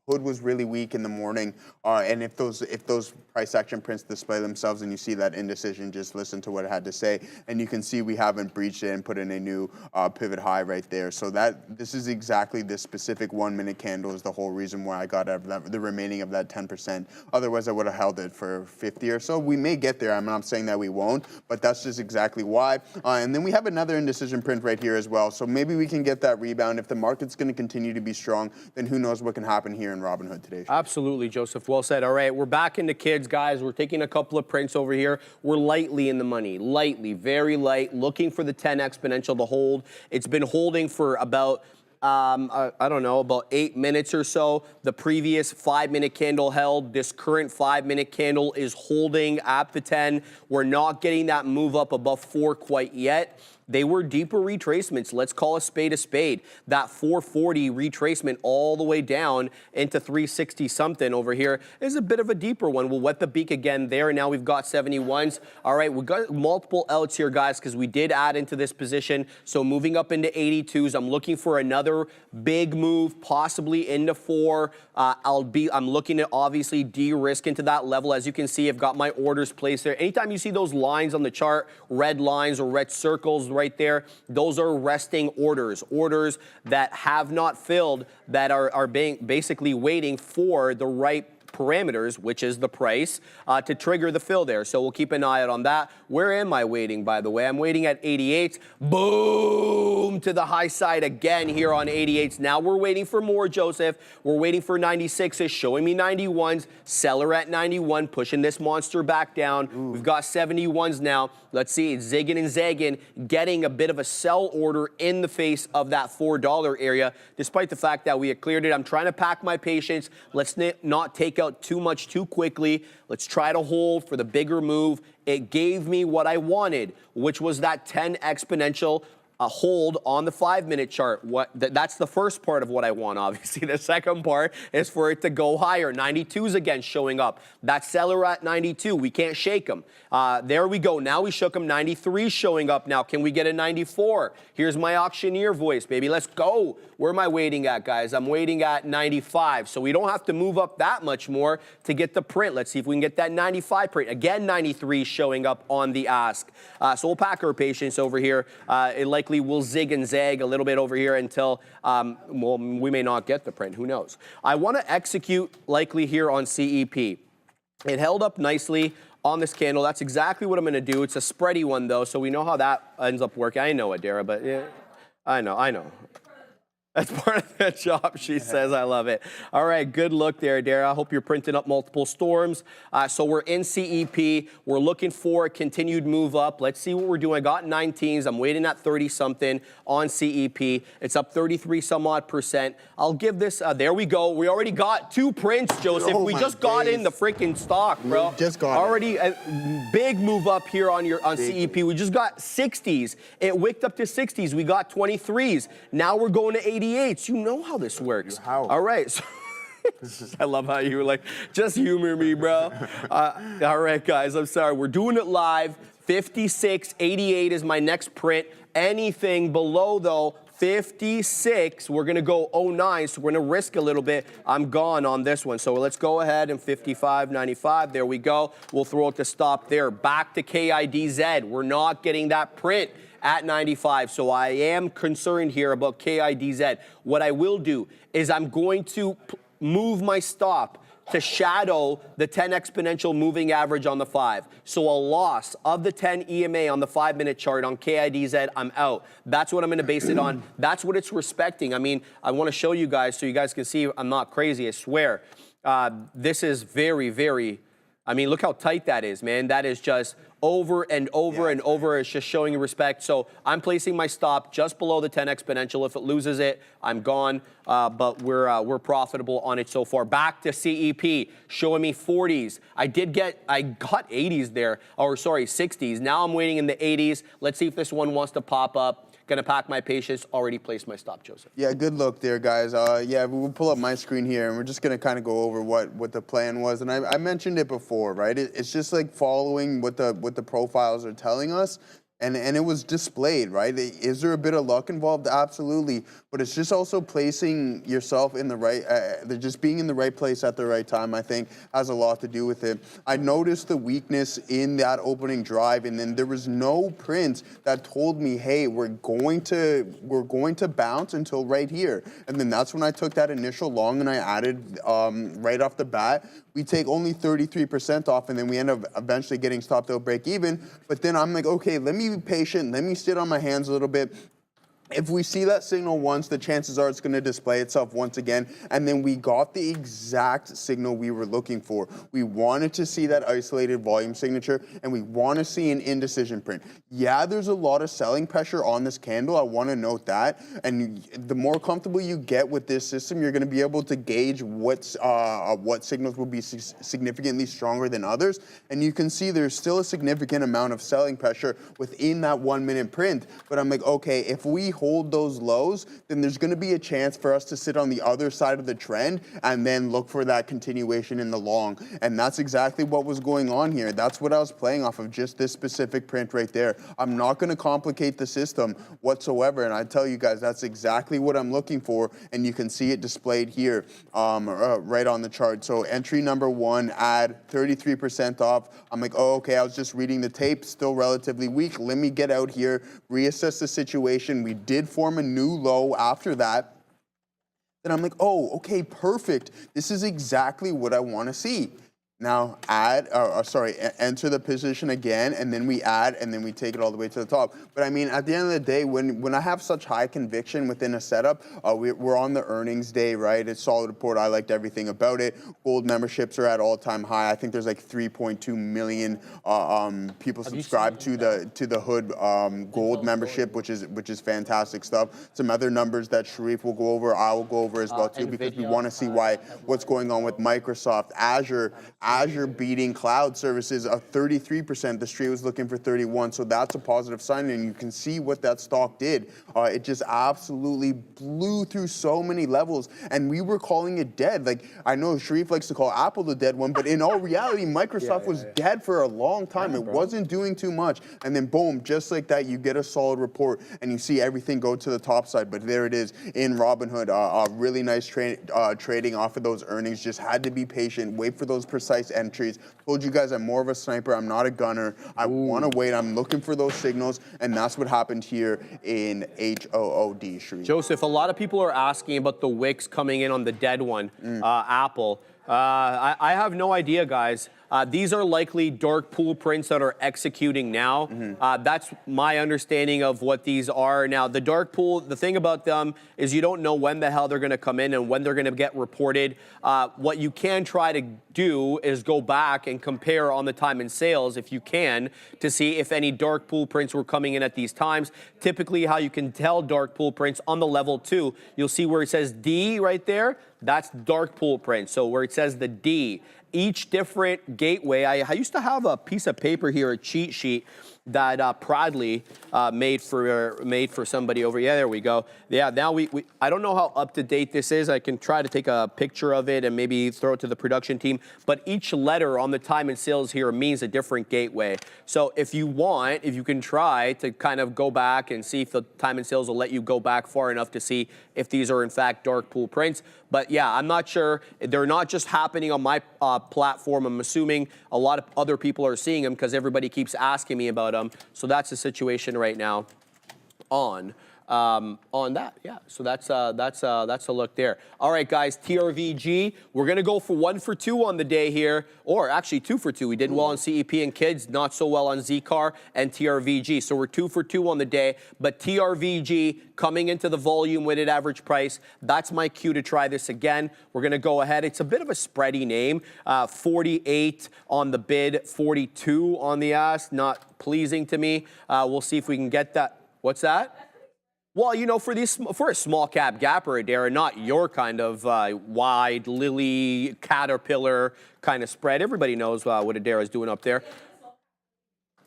Hood was really weak in the morning, and if those price action prints display themselves and you see that indecision, just listen to what it had to say, and you can see we haven't breached it and put in a new pivot high right there. So this is exactly this specific 1-minute candle is the whole reason why I got out of the remaining of that 10%. Otherwise, I would have held it for 50 or so. We may get there. I'm not saying that we won't, but that's just exactly why. And then we have another indecision print right here as well. So maybe we can get that rebound. If the market's going to continue to be strong, then who knows what can happen here in Robinhood today. Absolutely, Joseph. Well said. All right, we're back into kids, guys. We're taking a couple of prints over here. We're lightly in the money, lightly, very light, looking for the 10 exponential to hold. It's been holding for about, I don't know, about 8 minutes or so. The previous 5-minute candle held. This current 5-minute candle is holding at the 10. We're not getting that move up above 4 quite yet. They were deeper retracements. Let's call a spade a spade. That 440 retracement all the way down into 360 something over here is a bit of a deeper one. We'll wet the beak again there. Now we've got 71s. All right, we've got multiple outs here, guys, because we did add into this position. So moving up into 82s, I'm looking for another big move, possibly into 4. I'm looking to obviously de-risk into that level. As you can see, I've got my orders placed there. Anytime you see those lines on the chart, red lines or red circles right there, those are resting orders that have not filled, that are being basically waiting for the right parameters, which is the price, to trigger the fill there. So we'll keep an eye out on that. Where am I waiting, by the way? I'm waiting at 88. Boom! To the high side again here on 88s. Now we're waiting for more, Joseph. We're waiting for 96s, showing me 91s. Seller at 91, pushing this monster back down. Ooh. We've got 71s now. Let's see, zigging and zagging, getting a bit of a sell order in the face of that $4 area, despite the fact that we had cleared it. I'm trying to pack my patience. Let's not take out too much too quickly. Let's try to hold for the bigger move. It gave me what I wanted, which was that 10 exponential hold on the 5-minute chart. That's the first part of what I want, obviously. The second part is for it to go higher. 92s again showing up. That seller at 92, we can't shake them. There we go. Now we shook them. 93 showing up now. Can we get a 94? Here's my auctioneer voice, baby. Let's go. Where am I waiting at, guys? I'm waiting at 95. So we don't have to move up that much more to get the print. Let's see if we can get that 95 print. Again, 93 showing up on the ask. So we'll pack our patience over here. It likely will zig and zag a little bit over here until, well, we may not get the print. Who knows? I want to execute likely here on CEP. It held up nicely on this candle. That's exactly what I'm going to do. It's a spready one, though, so we know how that ends up working. I know it, Dara, but yeah, I know. That's part of the job, she says. I love it. All right, good look there, Dara. I hope you're printing up multiple storms. So we're in CEP. We're looking for a continued move up. Let's see what we're doing. I got 19s. I'm waiting at 30-something on CEP. It's up 33-some-odd%. I'll give this, there we go. We already got 2 prints, Joseph. We just got in the freaking stock, bro. Just got already a big move up here on CEP. We just got 60s. It wicked up to 60s. We got 23s. Now we're going to 88s. You know how this works. How? All right. So I love how you were like, just humor me, bro. All right, guys, I'm sorry. We're doing it live. 56, 88 is my next print. Anything below, though, 56, we're going to go 09, so we're going to risk a little bit. I'm gone on this one. So let's go ahead and 55, 95. There we go. We'll throw it to stop there. Back to KIDZ. We're not getting that print at 95, so I am concerned here about KIDZ. What I will do is I'm going to move my stop to shadow the 10 exponential moving average on the 5. So a loss of the 10 EMA on the 5-minute chart on KIDZ, I'm out. That's what I'm gonna base it on. That's what it's respecting. I mean, I wanna show you guys so you guys can see I'm not crazy, I swear. This is very, very, I mean, look how tight that is, man. That is just over and over and over. It's just showing you respect. So I'm placing my stop just below the 10 exponential. If it loses it, I'm gone. But we're profitable on it so far. Back to CEP, showing me 40s. I got 80s there, or sorry, 60s. Now I'm waiting in the 80s. Let's see if this one wants to pop up. Gonna pack my patience, already placed my stop, Joseph. Yeah, good look there, guys. Yeah, we'll pull up my screen here, and we're just gonna kind of go over what the plan was. And I mentioned it before, right? It's just like following what the profiles are telling us. And it was displayed, right? Is there a bit of luck involved? Absolutely. But it's just also placing yourself in the right, just being in the right place at the right time, I think, has a lot to do with it. I noticed the weakness in that opening drive, and then there was no print that told me, hey, we're going to bounce until right here. And then that's when I took that initial long and I added right off the bat. We take only 33% off, and then we end up eventually getting stopped out break even. But then I'm like, okay, let me be patient. Let me sit on my hands a little bit. If we see that signal once, the chances are it's going to display itself once again. And then we got the exact signal we were looking for. We wanted to see that isolated volume signature, and we want to see an indecision print. Yeah, there's a lot of selling pressure on this candle. I want to note that. And the more comfortable you get with this system, you're going to be able to gauge what signals will be significantly stronger than others. And you can see there's still a significant amount of selling pressure within that 1-minute print. But I'm like, okay, if we hold those lows, then there's going to be a chance for us to sit on the other side of the trend and then look for that continuation in the long. And that's exactly what was going on here. That's what I was playing off of, just this specific print right there. I'm not going to complicate the system whatsoever, and I tell you guys, that's exactly what I'm looking for, and you can see it displayed here right on the chart. So entry number 1, add 33% off. I'm like, oh, okay, I was just reading the tape, still relatively weak. Let me get out here, reassess the situation. We did form a new low after that. Then I'm like, oh, okay, perfect. This is exactly what I want to see. Now enter the position again, and then we add, and then we take it all the way to the top. But I mean, at the end of the day, when I have such high conviction within a setup, we're on the earnings day, right? It's solid report. I liked everything about it. Gold memberships are at all-time high. I think there's like 3.2 million people subscribed to the Hood Gold membership, which is fantastic stuff. Some other numbers that Sharif will go over, I will go over as well too, because we want to see what's going on with Microsoft, Azure Azure beating cloud services of 33%. The street was looking for 31, so that's a positive sign, and you can see what that stock did. It just absolutely blew through so many levels, and we were calling it dead. Like, I know Sharif likes to call Apple the dead one, but in all reality, Microsoft was dead for a long time. It wasn't doing too much, and then boom, just like that, you get a solid report, and you see everything go to the top side. But there it is in Robinhood, really nice trading off of those earnings. Just had to be patient, wait for those precise entries. Told you guys I'm more of a sniper. I'm not a gunner. I want to wait. I'm looking for those signals, and that's what happened here in HOOD, Sharif. Joseph, a lot of people are asking about the wicks coming in on the dead one, Apple. I have no idea, guys. These are likely dark pool prints that are executing now. That's my understanding of what these are. Now, the dark pool, the thing about them is you don't know when the hell they're going to come in and when they're going to get reported. What you can try to do is go back and compare on the time and sales, if you can, to see if any dark pool prints were coming in at these times. Typically, how you can tell dark pool prints on the level 2, you'll see where it says D right there. That's dark pool print. So where it says the D, each different gateway. I used to have a piece of paper here, a cheat sheet that Pradley made for somebody over. Yeah, there we go. Yeah, now I don't know how up to date this is. I can try to take a picture of it and maybe throw it to the production team. But each letter on the time and sales here means a different gateway. So if you want, if you can try to kind of go back and see if the time and sales will let you go back far enough to see if these are in fact dark pool prints. But yeah, I'm not sure. They're not just happening on my platform. I'm assuming a lot of other people are seeing them because everybody keeps asking me about them. So that's the situation right now on that. Yeah, so that's a look there. All right, guys, TRVG, we're going to go for 1 for 2 on the day here, or actually 2 for 2. We did well on CEP and kids, not so well on Zcar and TRVG. So we're 2 for 2 on the day, but TRVG coming into the volume weighted average price, that's my cue to try this again. We're going to go ahead. It's a bit of a spready name, 48 on the bid, 42 on the ask, not pleasing to me. We'll see if we can get that. What's that? Well, you know, for a small cap gapper, Adara, not your kind of wide lily caterpillar kind of spread. Everybody knows what Adara is doing up there.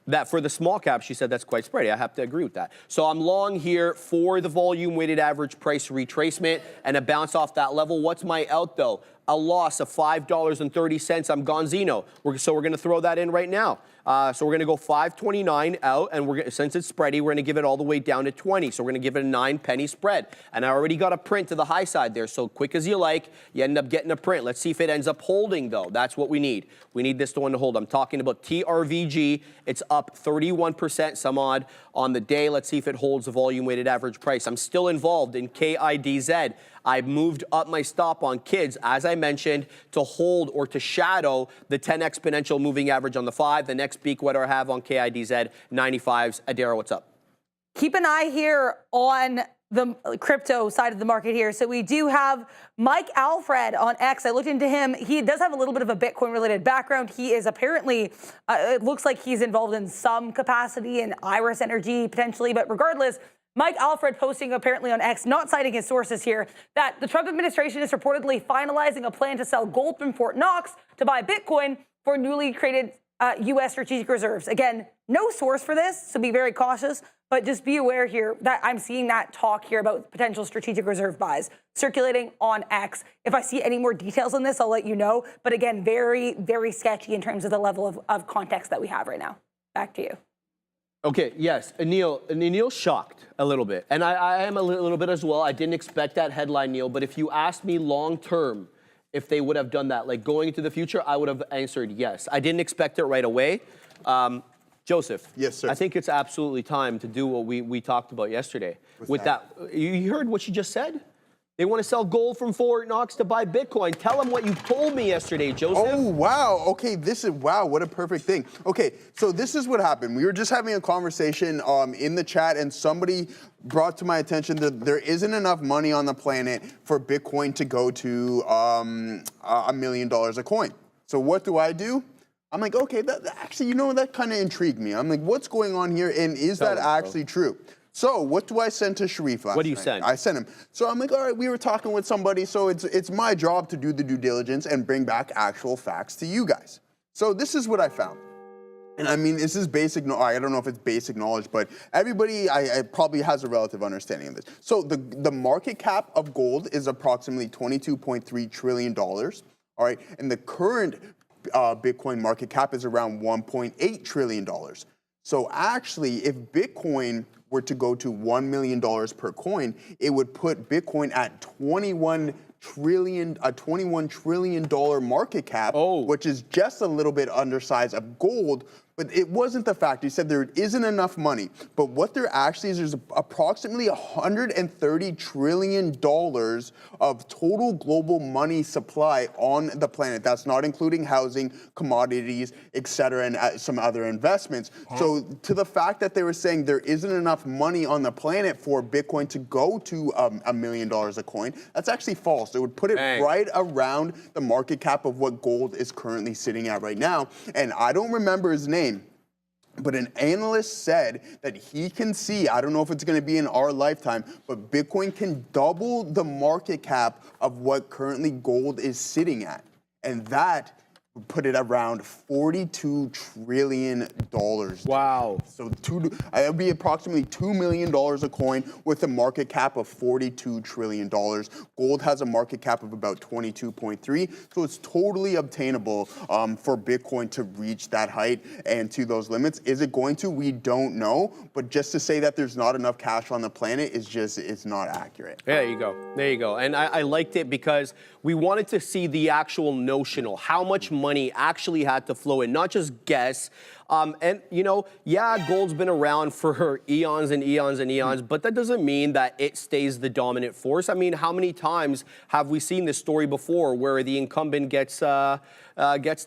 That for the small cap, she said that's quite spready. I have to agree with that. So I'm long here for the volume weighted average price retracement and a bounce off that level. What's my out though? A loss of $5.30. I'm gonzino. So we're going to throw that in right now. So we're going to go 5.29 out, and since it's spready, we're going to give it all the way down to 20. So we're going to give it a 9-penny spread. And I already got a print to the high side there. So quick as you like, you end up getting a print. Let's see if it ends up holding, though. That's what we need. We need this one to hold. I'm talking about TRVG. It's up 31%, some odd on the day. Let's see if it holds the volume weighted average price. I'm still involved in KIDZ. I moved up my stop on kids, as I mentioned, to hold or to shadow the 10 exponential moving average on the 5. The next peak, what do I have on KIDZ? 95s. Adara, what's up? Keep an eye here on the crypto side of the market here. So we do have Mike Alfred on X. I looked into him. He does have a little bit of a Bitcoin-related background. He is apparently, it looks like he's involved in some capacity in Iris Energy potentially, but regardless, Mike Alfred posting apparently on X, not citing his sources here, that the Trump administration is reportedly finalizing a plan to sell gold from Fort Knox to buy Bitcoin for newly created U.S. strategic reserves. Again, no source for this, so be very cautious, but just be aware here that I'm seeing that talk here about potential strategic reserve buys circulating on X. If I see any more details on this, I'll let you know. But again, very, very sketchy in terms of the level of context that we have right now. Back to you. Okay, yes, Neil's shocked a little bit. And I am a little bit as well. I didn't expect that headline, Neil, but if you asked me long term if they would have done that, like going into the future, I would have answered yes. I didn't expect it right away. Joseph. Yes, sir. I think it's absolutely time to do what we talked about yesterday. With that, you heard what she just said? They want to sell gold from Fort Knox to buy Bitcoin. Tell them what you told me yesterday, Joseph. Oh, wow. Okay, wow, what a perfect thing. Okay, so this is what happened. We were just having a conversation in the chat, and somebody brought to my attention that there isn't enough money on the planet for Bitcoin to go to $1 million a coin. So what do? I'm like, okay, actually, you know, that kind of intrigued me. I'm like, what's going on here, and is that actually true? So what do I send to Sharif last night? What do you send? I sent him. So I'm like, all right, we were talking with somebody, so it's my job to do the due diligence and bring back actual facts to you guys. So this is what I found. And I mean, this is basic, I don't know if it's basic knowledge, but everybody I probably has a relative understanding of this. So the market cap of gold is approximately $22.3 trillion, all right? And the current Bitcoin market cap is around $1.8 trillion. So actually, if Bitcoin were to go to $1 million per coin, it would put Bitcoin at $21 trillion market cap, which is just a little bit undersized of gold. But it wasn't the fact. He said there isn't enough money. But what there actually is, there's approximately $130 trillion of total global money supply on the planet. That's not including housing, commodities, et cetera, and some other investments. So to the fact that they were saying there isn't enough money on the planet for Bitcoin to go to $1 million a coin, that's actually false. It would put it right around the market cap of what gold is currently sitting at right now. And I don't remember his name, but an analyst said that he can see, I don't know if it's going to be in our lifetime, but Bitcoin can double the market cap of what currently gold is sitting at. And that would put it around $42 trillion. Wow. So it would be approximately $2 million a coin with a market cap of $42 trillion. Gold has a market cap of about 22.3, so it's totally obtainable for Bitcoin to reach that height and to those limits. Is it going to? We don't know, but just to say that there's not enough cash on the planet is just, it's not accurate. There you go. There you go. And I liked it because we wanted to see the actual notional, how much money actually had to flow in, not just guess. And, you know, yeah, gold's been around for eons and eons and eons, but that doesn't mean that it stays the dominant force. I mean, how many times have we seen this story before where the incumbent gets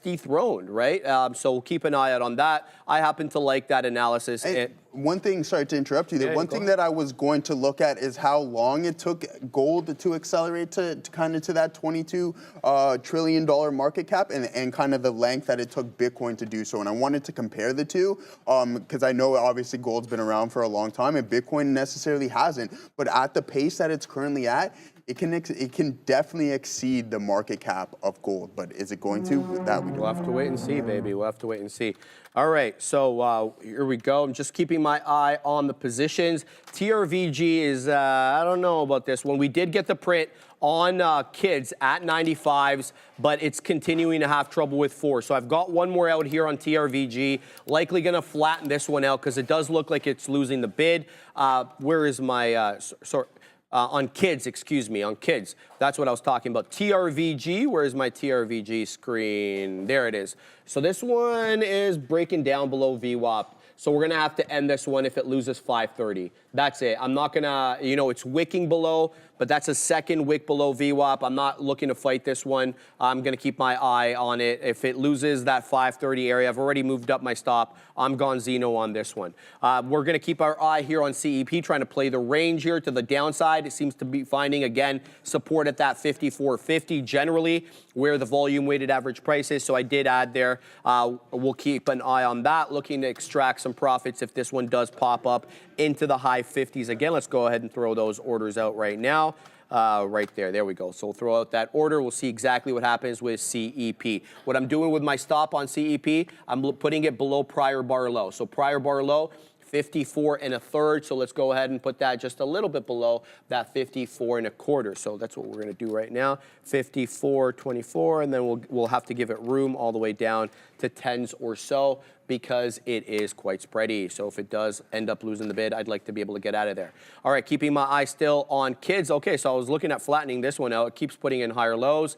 dethroned, right? So keep an eye out on that. I happen to like that analysis. Hey, one thing, sorry to interrupt you there, one thing that I was going to look at is how long it took gold to accelerate to kind of to that $22 trillion market cap and kind of the length that it took Bitcoin to do so. And I wanted to compare the two because I know obviously gold's been around for a long time and Bitcoin necessarily hasn't. But at the pace that it's currently at, it can definitely exceed the market cap of gold, but is it going to? We'll have to wait and see, baby. We'll have to wait and see. All right, so here we go. I'm just keeping my eye on the positions. TRVG is, I don't know about this one. We did get the print on kids at 95s, but it's continuing to have trouble with 4. So I've got one more out here on TRVG. Likely going to flatten this one out because it does look like it's losing the bid. Where is my, on kids, excuse me, on kids. That's what I was talking about. TRVG, where's my TRVG screen? There it is. So this one is breaking down below VWAP. So we're gonna have to end this one if it loses 530. That's it. I'm not gonna, you know, it's wicking below, but that's a second wick below VWAP. I'm not looking to fight this one. I'm gonna keep my eye on it. If it loses that 530 area, I've already moved up my stop. I'm gonzino on this one. We're gonna keep our eye here on CEP, trying to play the range here to the downside. It seems to be finding, again, support at that 54.50 generally, where the volume weighted average price is. So I did add there. We'll keep an eye on that, looking to extract some profits if this one does pop up into the high 50s. Again, let's go ahead and throw those orders out right now. Right there we go. So we'll throw out that order. We'll see exactly what happens with CEP. What I'm doing with my stop on CEP, I'm putting it below prior bar low. So prior bar low, 54 1/3. So let's go ahead and put that just a little bit below that 54 1/4. So that's what we're going to do right now. 54.24, and then we'll have to give it room all the way down to 10s or so because it is quite spready. So if it does end up losing the bid, I'd like to be able to get out of there. All right, keeping my eye still on kids. Okay, so I was looking at flattening this one out. It keeps putting in higher lows.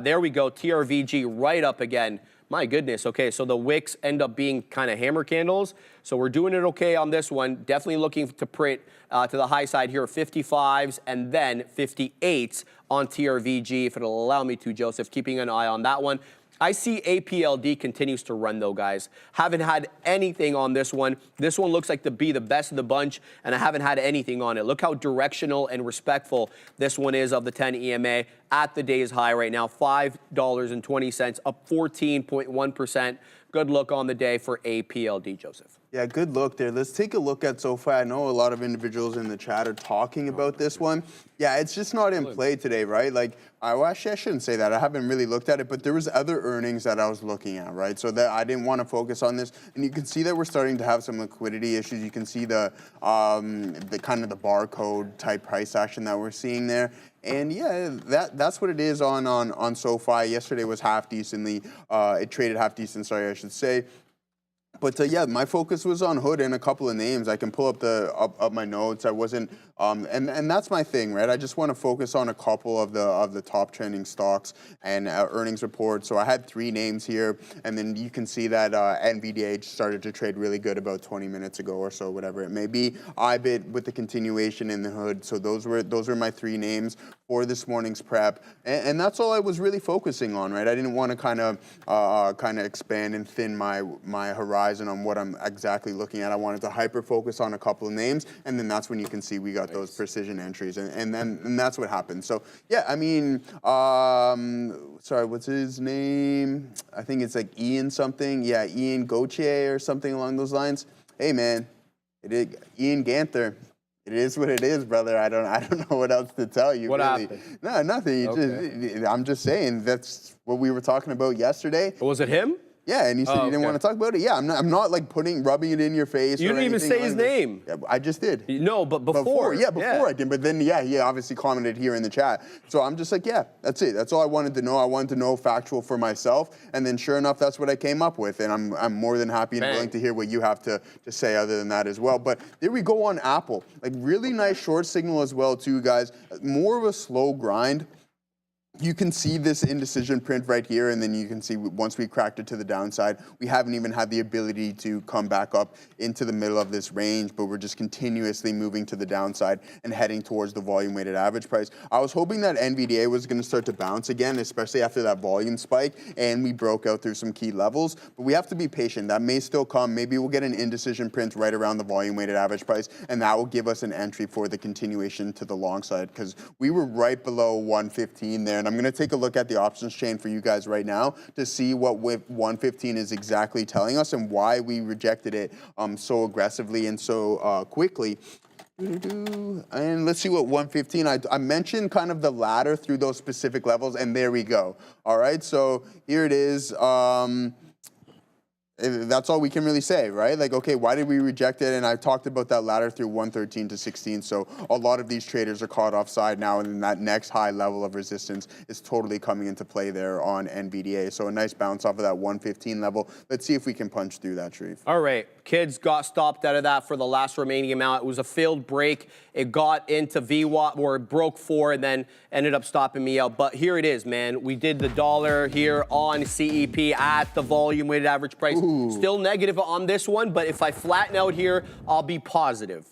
There we go, TRVG right up again. My goodness, okay, so the wicks end up being kind of hammer candles. So we're doing it okay on this one. Definitely looking to print to the high side here, 55s and then 58s on TRVG, if it'll allow me to, Joseph, keeping an eye on that one. I see APLD continues to run though, guys. Haven't had anything on this one. This one looks like to be the best of the bunch, and I haven't had anything on it. Look how directional and respectful this one is of the 10 EMA. at the day's high right now, $5.20, up 14.1%. Good look on the day for APLD, Joseph. Yeah, good look there. Let's take a look at SoFi. I know a lot of individuals in the chat are talking about this one. Yeah, it's just not in play today, right? Like, actually, I shouldn't say that. I haven't really looked at it, but there was other earnings that I was looking at, right? So that I didn't want to focus on this. And you can see that we're starting to have some liquidity issues. You can see the kind of the barcode type price action that we're seeing there. And yeah, that's what it is on SoFi. Yesterday was half decently. It traded half decent, sorry, I should say. But yeah, my focus was on Hood and a couple of names. I can pull up up my notes. I wasn't, and that's my thing, right? I just want to focus on a couple of the top trending stocks and earnings reports. So I had 3 names here, and then you can see that NVDA started to trade really good about 20 minutes ago or so, whatever it may be. IBIT with the continuation in the Hood. So those were my 3 names for this morning's prep, and that's all I was really focusing on, right? I didn't want to kind of expand and thin my horizon on what I'm exactly looking at. I wanted to hyper focus on a couple of names, and then that's when you can see we got those precision entries, and that's what happened. So yeah, I mean, sorry, what's his name? I think it's like Ian something. Yeah, Ian Gauthier or something along those lines. Hey man, it is Ian Ganther. It is what it is, brother. I don't know what else to tell you. What really. happened? No, nothing. Okay. I'm just saying that's what we were talking about yesterday. Was it him? Yeah, and you said you didn't want to talk about it. Yeah, I'm not like rubbing it in your face. You didn't even say his name. Yeah, I just did. No, but before. Before I did. But then, yeah, he obviously commented here in the chat. So I'm just like, yeah, that's it. That's all I wanted to know. I wanted to know factual for myself. And then sure enough, that's what I came up with. And I'm more than happy and willing to hear what you have to say other than that as well. But there we go on Apple. Like really nice short signal as well too, guys. More of a slow grind. You can see this indecision print right here, and then you can see once we cracked it to the downside, we haven't even had the ability to come back up into the middle of this range, but we're just continuously moving to the downside and heading towards the volume-weighted average price. I was hoping that NVDA was going to start to bounce again, especially after that volume spike, and we broke out through some key levels, but we have to be patient. That may still come. Maybe we'll get an indecision print right around the volume-weighted average price, and that will give us an entry for the continuation to the long side, because we were right below 115 there. And I'm going to take a look at the options chain for you guys right now to see what 115 is exactly telling us and why we rejected it so aggressively and so quickly. And let's see what 115, I mentioned kind of the ladder through those specific levels, and there we go. All right, so here it is. That's all we can really say, right? Like, okay, why did we reject it? And I talked about that ladder through 113 to 16. So a lot of these traders are caught offside now, and then that next high level of resistance is totally coming into play there on NVDA. So a nice bounce off of that 115 level. Let's see if we can punch through that, Sharif. All right, kids got stopped out of that for the last remaining amount. It was a failed break. It got into VWAP, or it broke 4 and then ended up stopping me out. But here it is, man. We did the dollar here on CEP at the volume weighted average price. Ooh. Still negative on this one, but if I flatten out here, I'll be positive.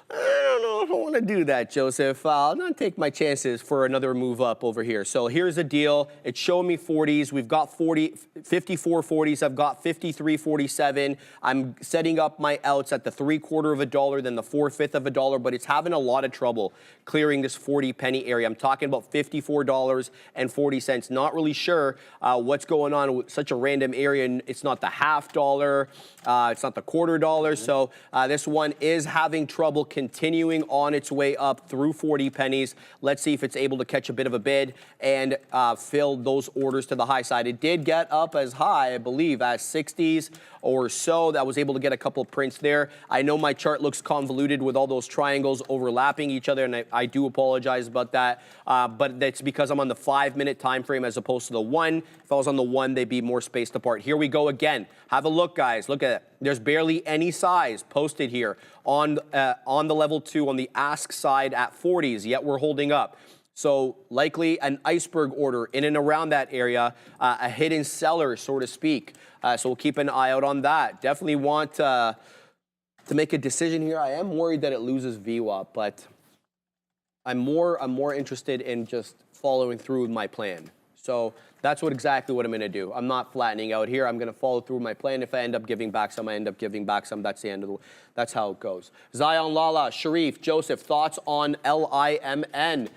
I don't know if I want to do that, Joseph. I'll not take my chances for another move up over here. So here's the deal. It's showing me 40s. We've got 54 40s. I've got 53.47. I'm setting up my outs at the $0.75, then the 4/5 of a dollar, but it's having a lot of trouble clearing this 40 penny area. I'm talking about $54.40. Not really sure what's going on with such a random area. It's not the $0.50. It's not the $0.25. So this one is having trouble continuing on its way up through 40 pennies. Let's see if it's able to catch a bit of a bid and fill those orders to the high side. It did get up as high, I believe, as 60s or so. That was able to get a couple of prints there. I know my chart looks convoluted with all those triangles overlapping each other, and I do apologize about that. But that's because I'm on the 5-minute time frame as opposed to the 1. If I was on the 1, they'd be more spaced apart. Here we go again. Have a look, guys. Look at it. There's barely any size posted here on the level 2 on the ask side at 40s, yet we're holding up. So likely an iceberg order in and around that area, a hidden seller, so to speak. So we'll keep an eye out on that. Definitely want to make a decision here. I am worried that it loses VWAP, but I'm more interested in just following through with my plan. So that's exactly what I'm going to do. I'm not flattening out here. I'm going to follow through my plan. If I end up giving back some, I end up giving back some. That's the end of the. That's how it goes. Zion, Lala, Sharif, Joseph, thoughts on LIMN?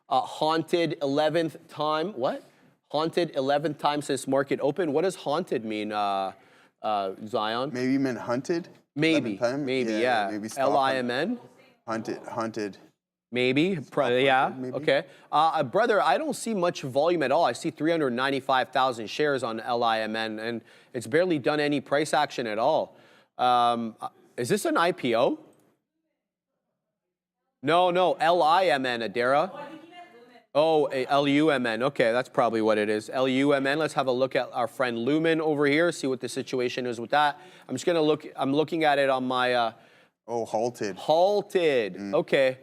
Haunted 11th time. What? Haunted 11th time since market open. What does haunted mean, Zion? Maybe you meant hunted? Maybe. 11th time? Maybe, yeah. Maybe L-I-M-N? Hunted. Maybe, yeah, maybe. okay. Brother, I don't see much volume at all. I see 395,000 shares on LIMN, and it's barely done any price action at all. Is this an IPO? No, LIMN, Adara. Oh, L-U-M-N, okay, that's probably what it is. L-U-M-N, let's have a look at our friend Lumen over here, see what the situation is with that. I'm just gonna look, I'm looking at it on my... Oh, halted. Halted, okay.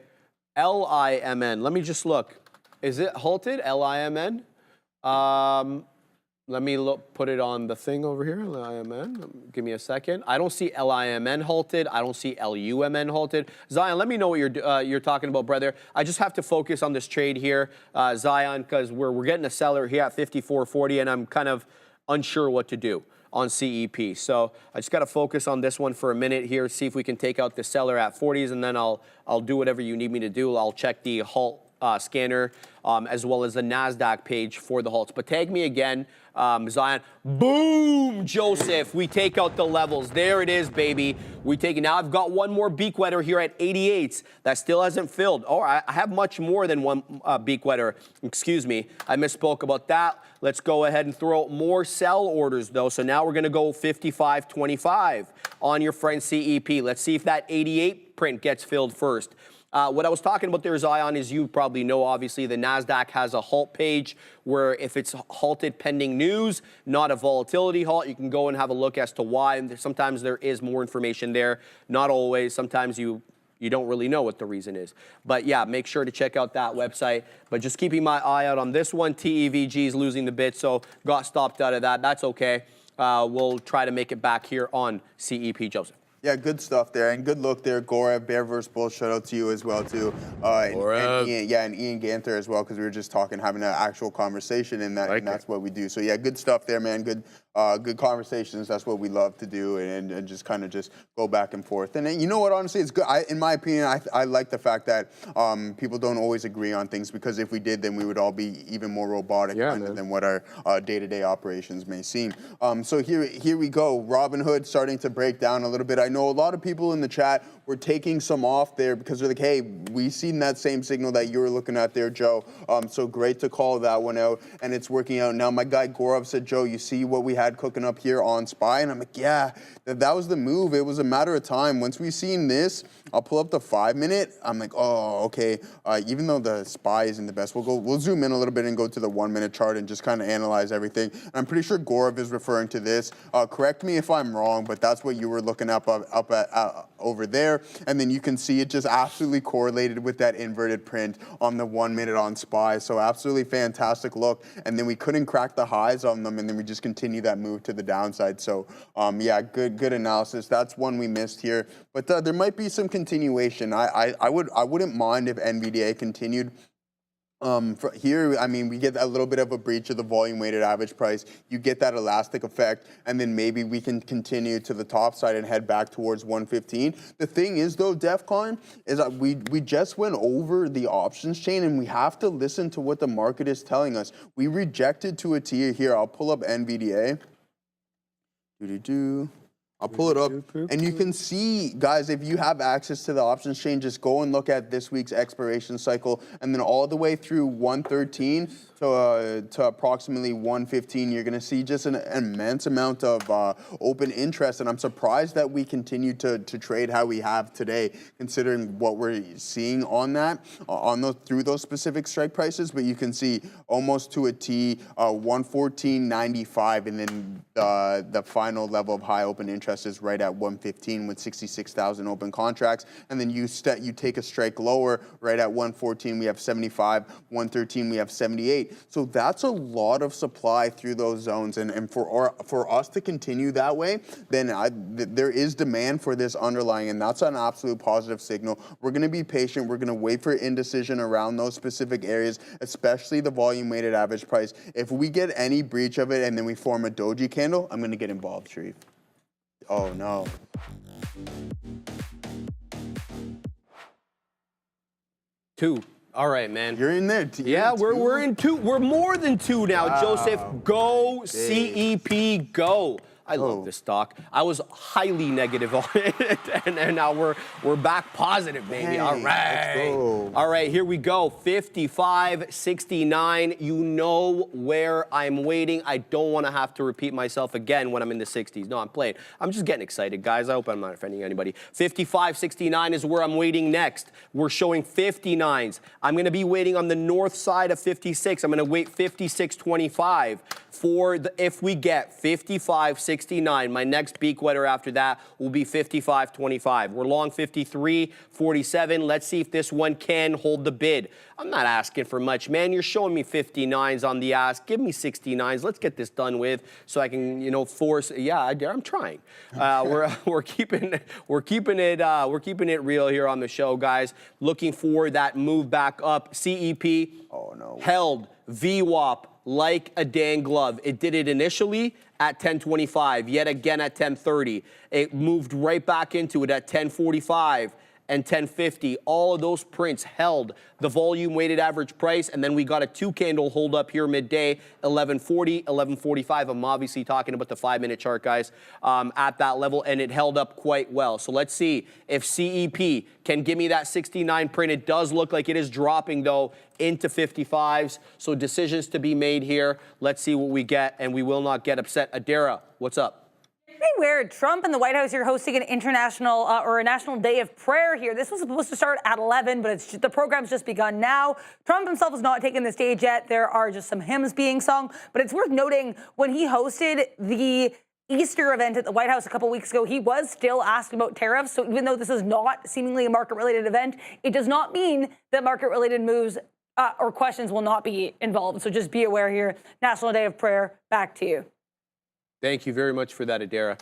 L-I-M-N. Let me just look. Is it halted? L-I-M-N? Let me put it on the thing over here. L-I-M-N. Give me a second. I don't see L-I-M-N halted. I don't see L-U-M-N halted. Zion, let me know what you're talking about, brother. I just have to focus on this trade here, Zion, because we're getting a seller here at 54.40, and I'm kind of unsure what to do on CEP. So I just got to focus on this one for a minute here, see if we can take out the seller at 40s, and then I'll do whatever you need me to do. I'll check the halt scanner as well as the NASDAQ page for the halts. But tag me again, Zion. Boom, Joseph. We take out the levels. There it is, baby. We take it. Now I've got one more beak wetter here at 88s that still hasn't filled. Oh, I have much more than one beak wetter. Excuse me. I misspoke about that. Let's go ahead and throw out more sell orders, though. So now we're going to go 55.25 on your friend CEP. Let's see if that 88 print gets filled first. What I was talking about there, Zion, is you probably know, obviously, the NASDAQ has a halt page where if it's halted pending news, not a volatility halt, you can go and have a look as to why. And sometimes there is more information there. Not always. Sometimes you don't really know what the reason is. But yeah, make sure to check out that website. But just keeping my eye out on this one. TEVG is losing the bid, so got stopped out of that. That's okay. We'll try to make it back here on CEP, Joseph. Yeah, good stuff there, and good look there, Gaurav. Bear vs. Bull, shout out to you as well too, and Ian Ganter as well, because we were just talking, having an actual conversation, and that's what we do. So yeah, good stuff there, man. Good conversations. That's what we love to do, and just kind of just go back and forth. And you know what? Honestly, it's good. In my opinion, I like the fact that people don't always agree on things, because if we did, then we would all be even more robotic than what our day-to-day operations may seem. So here we go. Robinhood starting to break down a little bit. I know a lot of people in the chat were taking some off there because they're like, hey, we seen that same signal that you were looking at there, Joe. So great to call that one out, and it's working out now. My guy Gaurav said, Joe, you see what we had cooking up here on SPY? And I'm like, yeah, that was the move. It was a matter of time. Once we seen this, I'll pull up the 5-minute. I'm like, oh, okay. Even though the SPY isn't the best, we'll zoom in a little bit and go to the 1-minute chart and just kind of analyze everything. And I'm pretty sure Gaurav is referring to this. Correct me if I'm wrong, but that's what you were looking up at over there. And then you can see it just absolutely correlated with that inverted print on the 1-minute on SPY. So absolutely fantastic look. And then we couldn't crack the highs on them, and then we just continue that move to the downside. So yeah, good analysis. That's one we missed here, but there might be some continuation. I wouldn't mind if NVDA continued. Here, I mean, we get a little bit of a breach of the volume-weighted average price. You get that elastic effect, and then maybe we can continue to the top side and head back towards 115. The thing is, though, DEFCON, is that we just went over the options chain, and we have to listen to what the market is telling us. We rejected to a tier here. I'll pull up NVDA. I'll pull it up, and you can see, guys, if you have access to the options chain, just go and look at this week's expiration cycle, and then all the way through 113 to approximately 115, you're going to see just an immense amount of open interest, and I'm surprised that we continue to trade how we have today, considering what we're seeing on that, through those specific strike prices. But you can see almost to a T, 114.95, and then the final level of high open interest is right at 115 with 66,000 open contracts, and then you take a strike lower right at 114. We have 75, 113. We have 78. So that's a lot of supply through those zones, and for us to continue that way, then there is demand for this underlying, and that's an absolute positive signal. We're going to be patient. We're going to wait for indecision around those specific areas, especially the volume-weighted average price. If we get any breach of it and then we form a doji candle, I'm going to get involved, Sharif. Oh, no. Two. All right, man. You're in there. Yeah, we're in two. We're more than two now. Wow. Joseph, go CEP, go. I love this stock. I was highly negative on it, and now we're back positive, baby. Hey, all right. let's go. All right, here we go. 55.69. You know where I'm waiting. I don't want to have to repeat myself again when I'm in the 60s. No, I'm playing. I'm just getting excited, guys. I hope I'm not offending anybody. 55.69 is where I'm waiting next. We're showing 59s. I'm going to be waiting on the north side of 56. I'm going to wait 56.25 for if we get 55.69. My next beak wetter after that will be 55.25. We're long 53.47. Let's see if this one can hold the bid. I'm not asking for much, man. You're showing me 59s on the ask. Give me 69s. Let's get this done with so I can, you know, force. Yeah, I'm trying. We're keeping it real here on the show, guys. Looking for that move back up. CEP held VWAP like a dang glove. It did it initially at 10.25, yet again at 10.30. It moved right back into it at 10.45 and 10.50. All of those prints held the volume weighted average price, and then we got a 2-candle hold up here midday, 11.40, 11.45. I'm obviously talking about the 5-minute chart, guys, at that level, and it held up quite well. So let's see if CEP can give me that 69 print. It does look like it is dropping, though, into 55s. So decisions to be made here. Let's see what we get, and we will not get upset. Adara, what's up? Pretty weird. Trump and the White House here hosting an international or a national day of prayer here. This was supposed to start at 11, but the program's just begun now. Trump himself has not taken the stage yet. There are just some hymns being sung, but it's worth noting when he hosted the Easter event at the White House a couple weeks ago, he was still asked about tariffs. So even though this is not seemingly a market-related event, it does not mean that market-related moves or questions will not be involved. So just be aware here. National Day of Prayer, back to you. Thank you very much for that, Adara.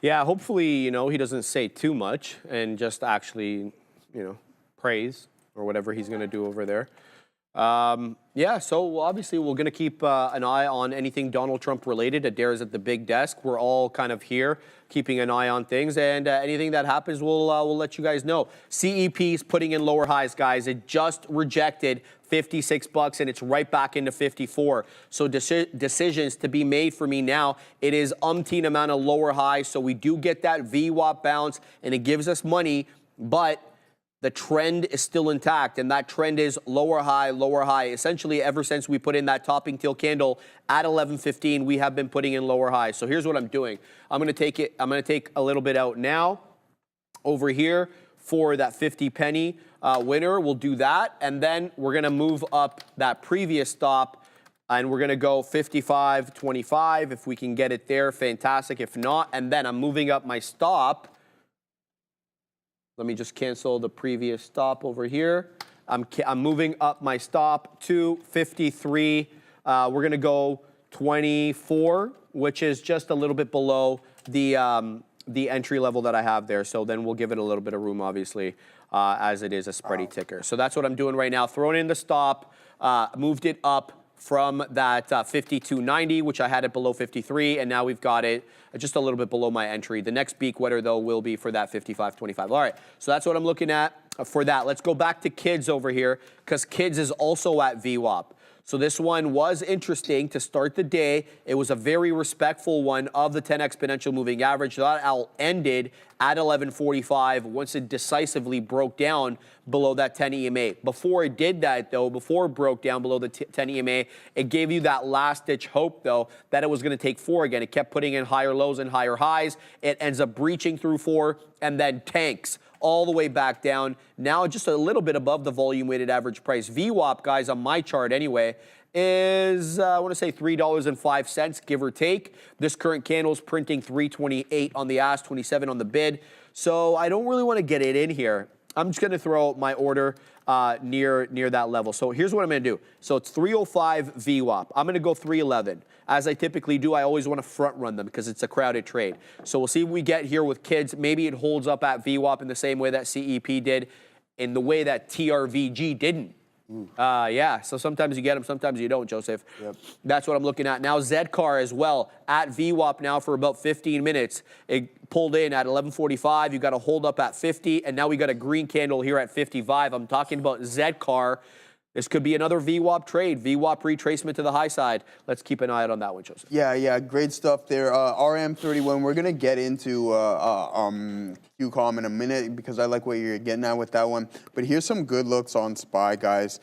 Yeah, hopefully, you know, he doesn't say too much and just actually, you know, praise or whatever he's going to do over there. Yeah, so obviously we're going to keep an eye on anything Donald Trump related. Adara's at the big desk. We're all kind of here keeping an eye on things, and anything that happens, we'll let you guys know. CEP is putting in lower highs, guys. It just rejected 56 bucks, and it's right back into 54. So decisions to be made for me now. It is umpteen amount of lower highs, so we do get that VWAP bounce, and it gives us money, but the trend is still intact, and that trend is lower high, lower high. Essentially, ever since we put in that topping tail candle at 11.15, we have been putting in lower highs. So here's what I'm doing. I'm going to take a little bit out now over here for that 50 penny winner. We'll do that, and then we're going to move up that previous stop, and we're going to go 55.25. If we can get it there, fantastic. If not, and then I'm moving up my stop. Let me just cancel the previous stop over here. I'm moving up my stop to 53. We're going to go 24, which is just a little bit below the entry level that I have there. So then we'll give it a little bit of room, obviously, as it is a spready ticker. So that's what I'm doing right now. Throwing in the stop, moved it up from that 52.90, which I had it below 53, and now we've got it just a little bit below my entry. The next beak wetter, though, will be for that 55.25. All right, so that's what I'm looking at for that. Let's go back to kids over here, because kids is also at VWAP. So this one was interesting to start the day. It was a very respectful one of the 10 exponential moving average. That all ended at 11.45 once it decisively broke down below that 10 EMA. Before it did that, though, before it broke down below the 10 EMA, it gave you that last-ditch hope, though, that it was going to take 4 again. It kept putting in higher lows and higher highs. It ends up breaching through 4 and then tanks all the way back down. Now just a little bit above the volume-weighted average price. VWAP, guys, on my chart anyway, is, I want to say $3.05, give or take. This current candle is printing 328 on the ask, 27 on the bid. So I don't really want to get it in here. I'm just going to throw my order near that level. So here's what I'm going to do. So it's 305 VWAP. I'm going to go 311. As I typically do, I always want to front run them because it's a crowded trade. So we'll see what we get here with kids. Maybe it holds up at VWAP in the same way that CEP did, in the way that TRVG didn't. Yeah, so sometimes you get them, sometimes you don't, Joseph. Yep. That's what I'm looking at. Now Zcar as well, at VWAP now for about 15 minutes. It pulled in at 11.45. You got to hold up at 50, and now we got a green candle here at 55. I'm talking about Zcar. This could be another VWAP trade, VWAP retracement to the high side. Let's keep an eye out on that one, Joseph. Yeah, great stuff there. RM31, we're going to get into QCOM in a minute because I like what you're getting at with that one. But here's some good looks on SPY, guys.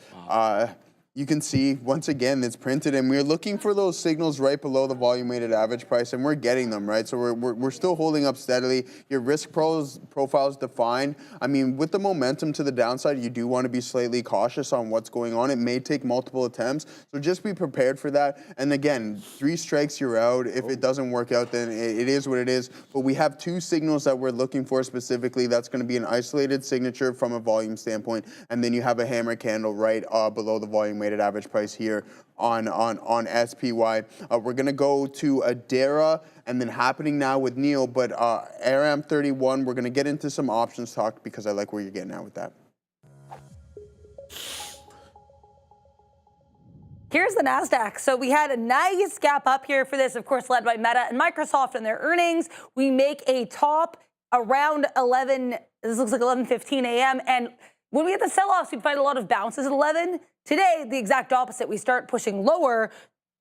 You can see, once again, it's printed, and we're looking for those signals right below the volume-weighted average price, and we're getting them, right? So we're still holding up steadily. Your risk profile is defined. I mean, with the momentum to the downside, you do want to be slightly cautious on what's going on. It may take multiple attempts, so just be prepared for that. And again, 3 strikes, you're out. If it doesn't work out, then it is what it is. But we have 2 signals that we're looking for specifically. That's going to be an isolated signature from a volume standpoint, and then you have a hammer candle right below the volume-weighted average price here on SPY. We're going to go to Adara and then happening now with Neil, but RM31, we're going to get into some options talk because I like where you're getting at with that. Here's the NASDAQ. So we had a nice gap up here for this, of course, led by Meta and Microsoft and their earnings. We make a top around 11, this looks like 11:15 a.m. And when we get the sell-offs, we find a lot of bounces at 11. Today, the exact opposite. We start pushing lower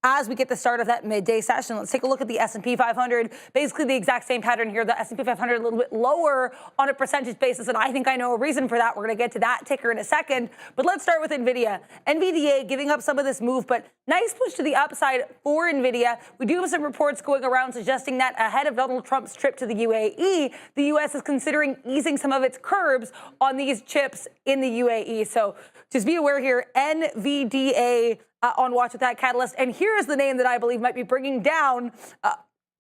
as we get the start of that midday session. Let's take a look at the S&P 500. Basically the exact same pattern here. The S&P 500 a little bit lower on a percentage basis, and I think I know a reason for that. We're going to get to that ticker in a second. But let's start with Nvidia. NVDA giving up some of this move, but nice push to the upside for Nvidia. We do have some reports going around suggesting that ahead of Donald Trump's trip to the UAE, the U.S. is considering easing some of its curbs on these chips in the UAE. So just be aware here, NVDA on watch with that catalyst. And here is the name that I believe might be bringing down,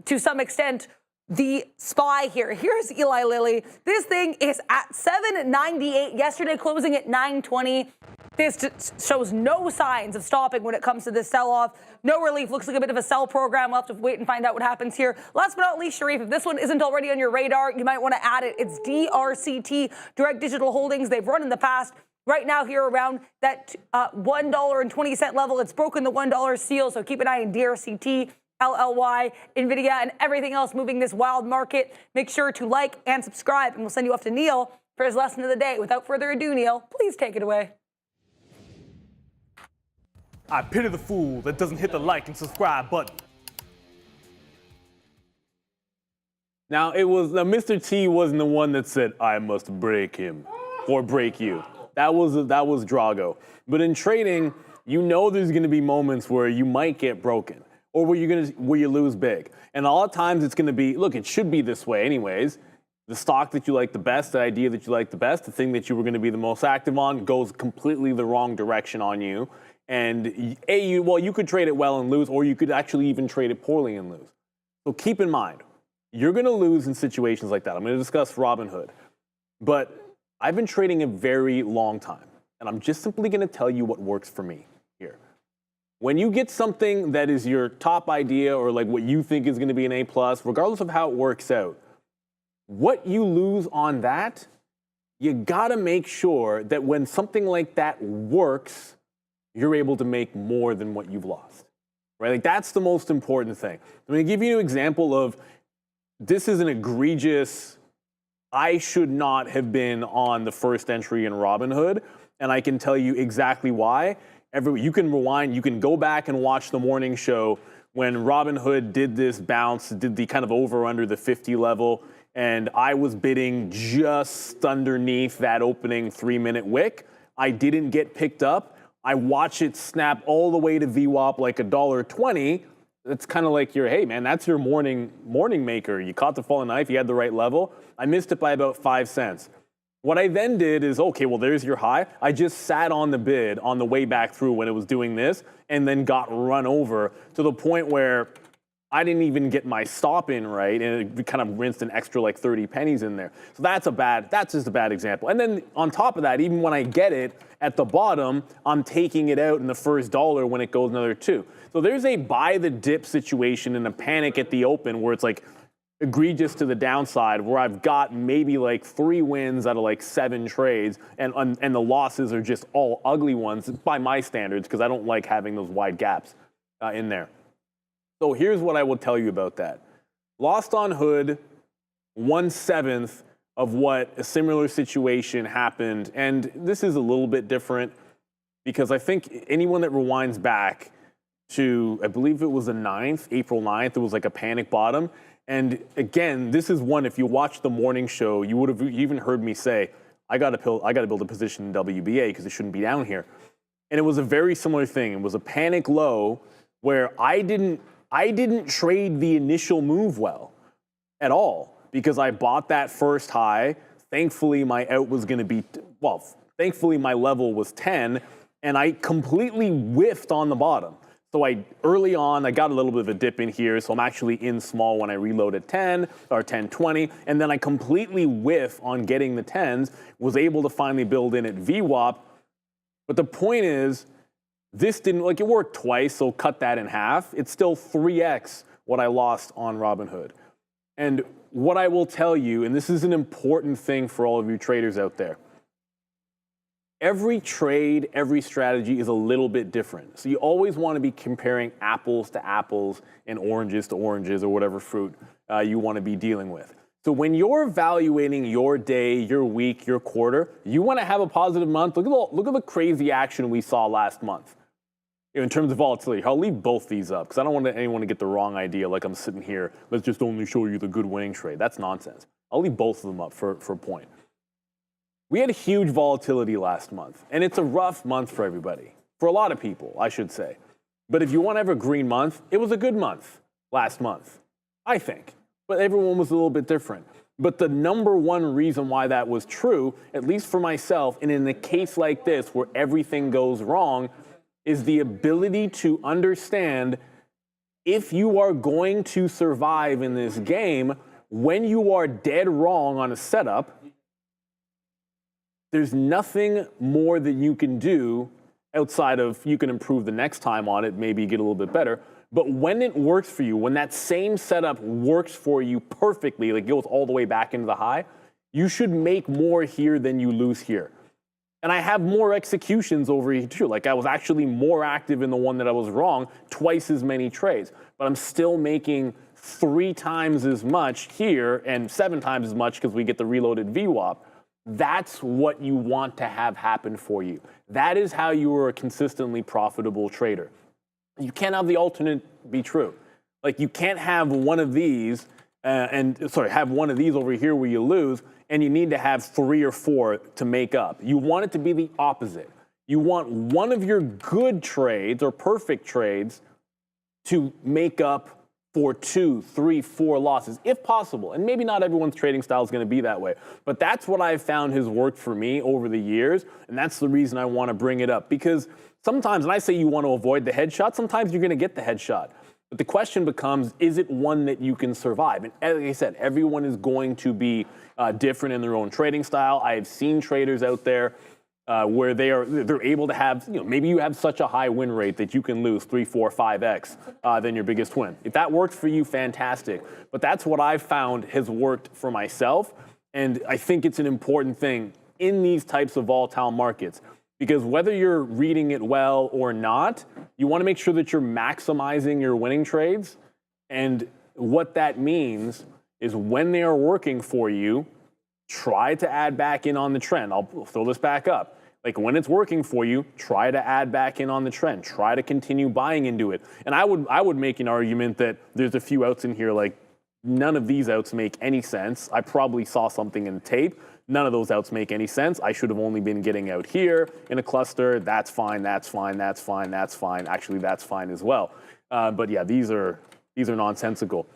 to some extent, the SPY here. Here's Eli Lilly. This thing is at 798, yesterday closing at 920. This shows no signs of stopping when it comes to this sell-off. No relief. Looks like a bit of a sell program. We'll have to wait and find out what happens here. Last but not least, Sharif, if this one isn't already on your radar, you might want to add it. It's DRCT, Direct Digital Holdings. They've run in the past. Right now here around that $1.20 level. It's broken the $1 seal, so keep an eye on DRCT, LLY, Nvidia, and everything else moving this wild market. Make sure to like and subscribe, and we'll send you off to Neil for his lesson of the day. Without further ado, Neil, please take it away. I pity the fool that doesn't hit the like and subscribe button. Now, Mr. T wasn't the one that said, I must break him or break you. That was Drago. But in trading, you know there's going to be moments where you might get broken or where you lose big. And a lot of times it's going to be, look, it should be this way anyways. The stock that you like the best, the idea that you like the best, the thing that you were going to be the most active on goes completely the wrong direction on you. And you could trade it well and lose, or you could actually even trade it poorly and lose. So keep in mind, you're going to lose in situations like that. I'm going to discuss Robinhood. But I've been trading a very long time, and I'm just simply going to tell you what works for me here. When you get something that is your top idea or like what you think is going to be an A+, regardless of how it works out, what you lose on that, you got to make sure that when something like that works, you're able to make more than what you've lost, right? Like that's the most important thing. I'm going to give you an example of this is an egregious, I should not have been on the first entry in Robinhood, and I can tell you exactly why. You can rewind, you can go back and watch the morning show when Robinhood did this bounce, did the kind of over under the 50 level, and I was bidding just underneath that opening 3-minute wick. I didn't get picked up. I watch it snap all the way to VWAP like $1.20. It's kind of like hey man, that's your morning maker. You caught the falling knife, you had the right level. I missed it by about 5 cents. What I then did is, okay, well, there's your high. I just sat on the bid on the way back through when it was doing this and then got run over to the point where I didn't even get my stop in right, and it kind of rinsed an extra like 30 pennies in there. So that's just a bad example. And then on top of that, even when I get it at the bottom, I'm taking it out in the first dollar when it goes another 2. So there's a buy the dip situation and a panic at the open where it's like egregious to the downside, where I've got maybe like 3 wins out of like 7 trades, and the losses are just all ugly ones by my standards because I don't like having those wide gaps in there. So here's what I will tell you about that. Lost on Hood, 1/7 of what a similar situation happened, and this is a little bit different. because I think anyone that rewinds back to, I believe it was the 9th, April 9th, it was like a panic bottom. And again, this is one, if you watch the morning show, you would have even heard me say, I got to build a position in WBA because it shouldn't be down here. And it was a very similar thing. It was a panic low where I didn't trade the initial move well at all because I bought that first high. Thankfully, my out was going to be, well, thankfully my level was 10, and I completely whiffed on the bottom. So early on, I got a little bit of a dip in here, so I'm actually in small when I reload at 10 or 10.20, and then I completely whiff on getting the 10s, was able to finally build in at VWAP. But the point is, this didn't, like, it worked twice, so cut that in half. It's still 3x what I lost on Robinhood. And what I will tell you, and this is an important thing for all of you traders out there, every trade, every strategy is a little bit different. So you always want to be comparing apples to apples and oranges to oranges or whatever fruit you want to be dealing with. So when you're evaluating your day, your week, your quarter, you want to have a positive month. Look at the crazy action we saw last month in terms of volatility. I'll leave both these up because I don't want anyone to get the wrong idea like I'm sitting here, let's just only show you the good winning trade. That's nonsense. I'll leave both of them up for a point. We had huge volatility last month, and it's a rough month for everybody. For a lot of people, I should say. But if you want to have a green month, it was a good month last month, I think. But everyone was a little bit different. But the number one reason why that was true, at least for myself, and in a case like this where everything goes wrong, is the ability to understand if you are going to survive in this game, when you are dead wrong on a setup, there's nothing more that you can do outside of you can improve the next time on it, maybe get a little bit better. But when it works for you, when that same setup works for you perfectly, like goes all the way back into the high, you should make more here than you lose here. And I have more executions over here too. Like I was actually more active in the one that I was wrong, twice as many trades. But I'm still making 3 times as much here and 7 times as much because we get the reloaded VWAP. That's what you want to have happen for you. That is how you are a consistently profitable trader. You can't have the alternate be true. Like you can't have one of these have one of these over here where you lose and you need to have 3 or 4 to make up. You want it to be the opposite. You want one of your good trades or perfect trades to make up for 2, 3, 4 losses, if possible. And maybe not everyone's trading style is going to be that way. But that's what I've found has worked for me over the years. And that's the reason I want to bring it up. Because sometimes, and I say you want to avoid the headshot, sometimes you're going to get the headshot. But the question becomes, is it one that you can survive? And as I said, everyone is going to be different in their own trading style. I have seen traders out there where they're able to have, maybe you have such a high win rate that you can lose 3, 4, 5x than your biggest win. If that works for you, fantastic. But that's what I've found has worked for myself. And I think it's an important thing in these types of volatile markets. Because whether you're reading it well or not, you want to make sure that you're maximizing your winning trades. And what that means is when they are working for you, try to add back in on the trend. I'll throw this back up. Like when it's working for you, try to add back in on the trend. Try to continue buying into it. And I would make an argument that there's a few outs in here, like none of these outs make any sense. I probably saw something in the tape. None of those outs make any sense. I should have only been getting out here in a cluster. That's fine, that's fine, that's fine, that's fine. Actually, that's fine as well. But yeah, these are nonsensical.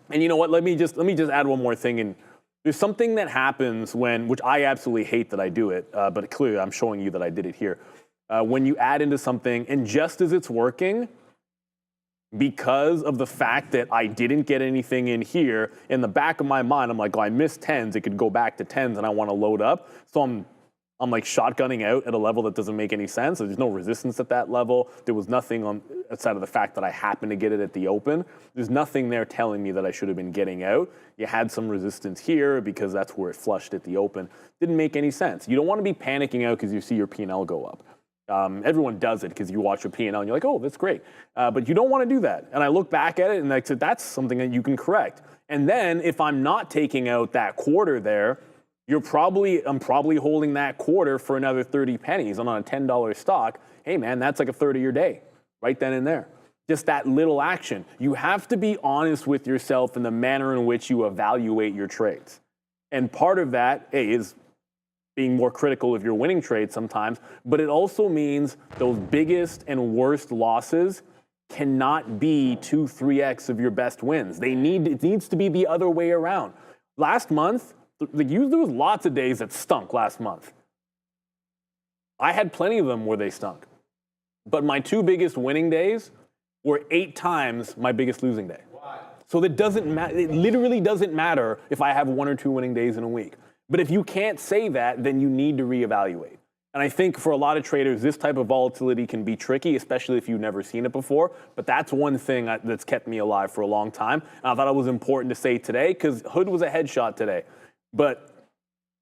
And you know what? Let me just add one more thing. And there's something that happens which I absolutely hate that I do it, but clearly I'm showing you that I did it here. When you add into something, and just as it's working, because of the fact that I didn't get anything in here, in the back of my mind, I'm like, I missed 10s. It could go back to 10s, and I want to load up. So I'm like shotgunning out at a level that doesn't make any sense. There's no resistance at that level. There was nothing outside of the fact that I happened to get it at the open. There's nothing there telling me that I should have been getting out. You had some resistance here because that's where it flushed at the open. Didn't make any sense. You don't want to be panicking out because you see your P&L go up. Everyone does it because you watch your P&L and you're like, oh, that's great. But you don't want to do that. And I look back at it and I said, that's something that you can correct. And then if I'm not taking out that quarter there, I'm probably holding that quarter for another 30 pennies on a $10 stock. Hey man, that's like a third of your day, right then and there. Just that little action. You have to be honest with yourself in the manner in which you evaluate your trades. And part of that is being more critical of your winning trades sometimes, but it also means those biggest and worst losses cannot be 2-3x of your best wins. It needs to be the other way around. Last month, there was lots of days that stunk last month. I had plenty of them where they stunk. But my 2 biggest winning days were 8 times my biggest losing day. Why? So it literally doesn't matter if I have 1 or 2 winning days in a week. But if you can't say that, then you need to reevaluate. And I think for a lot of traders, this type of volatility can be tricky, especially if you've never seen it before. But that's one thing that's kept me alive for a long time. And I thought it was important to say today because Hood was a headshot today. But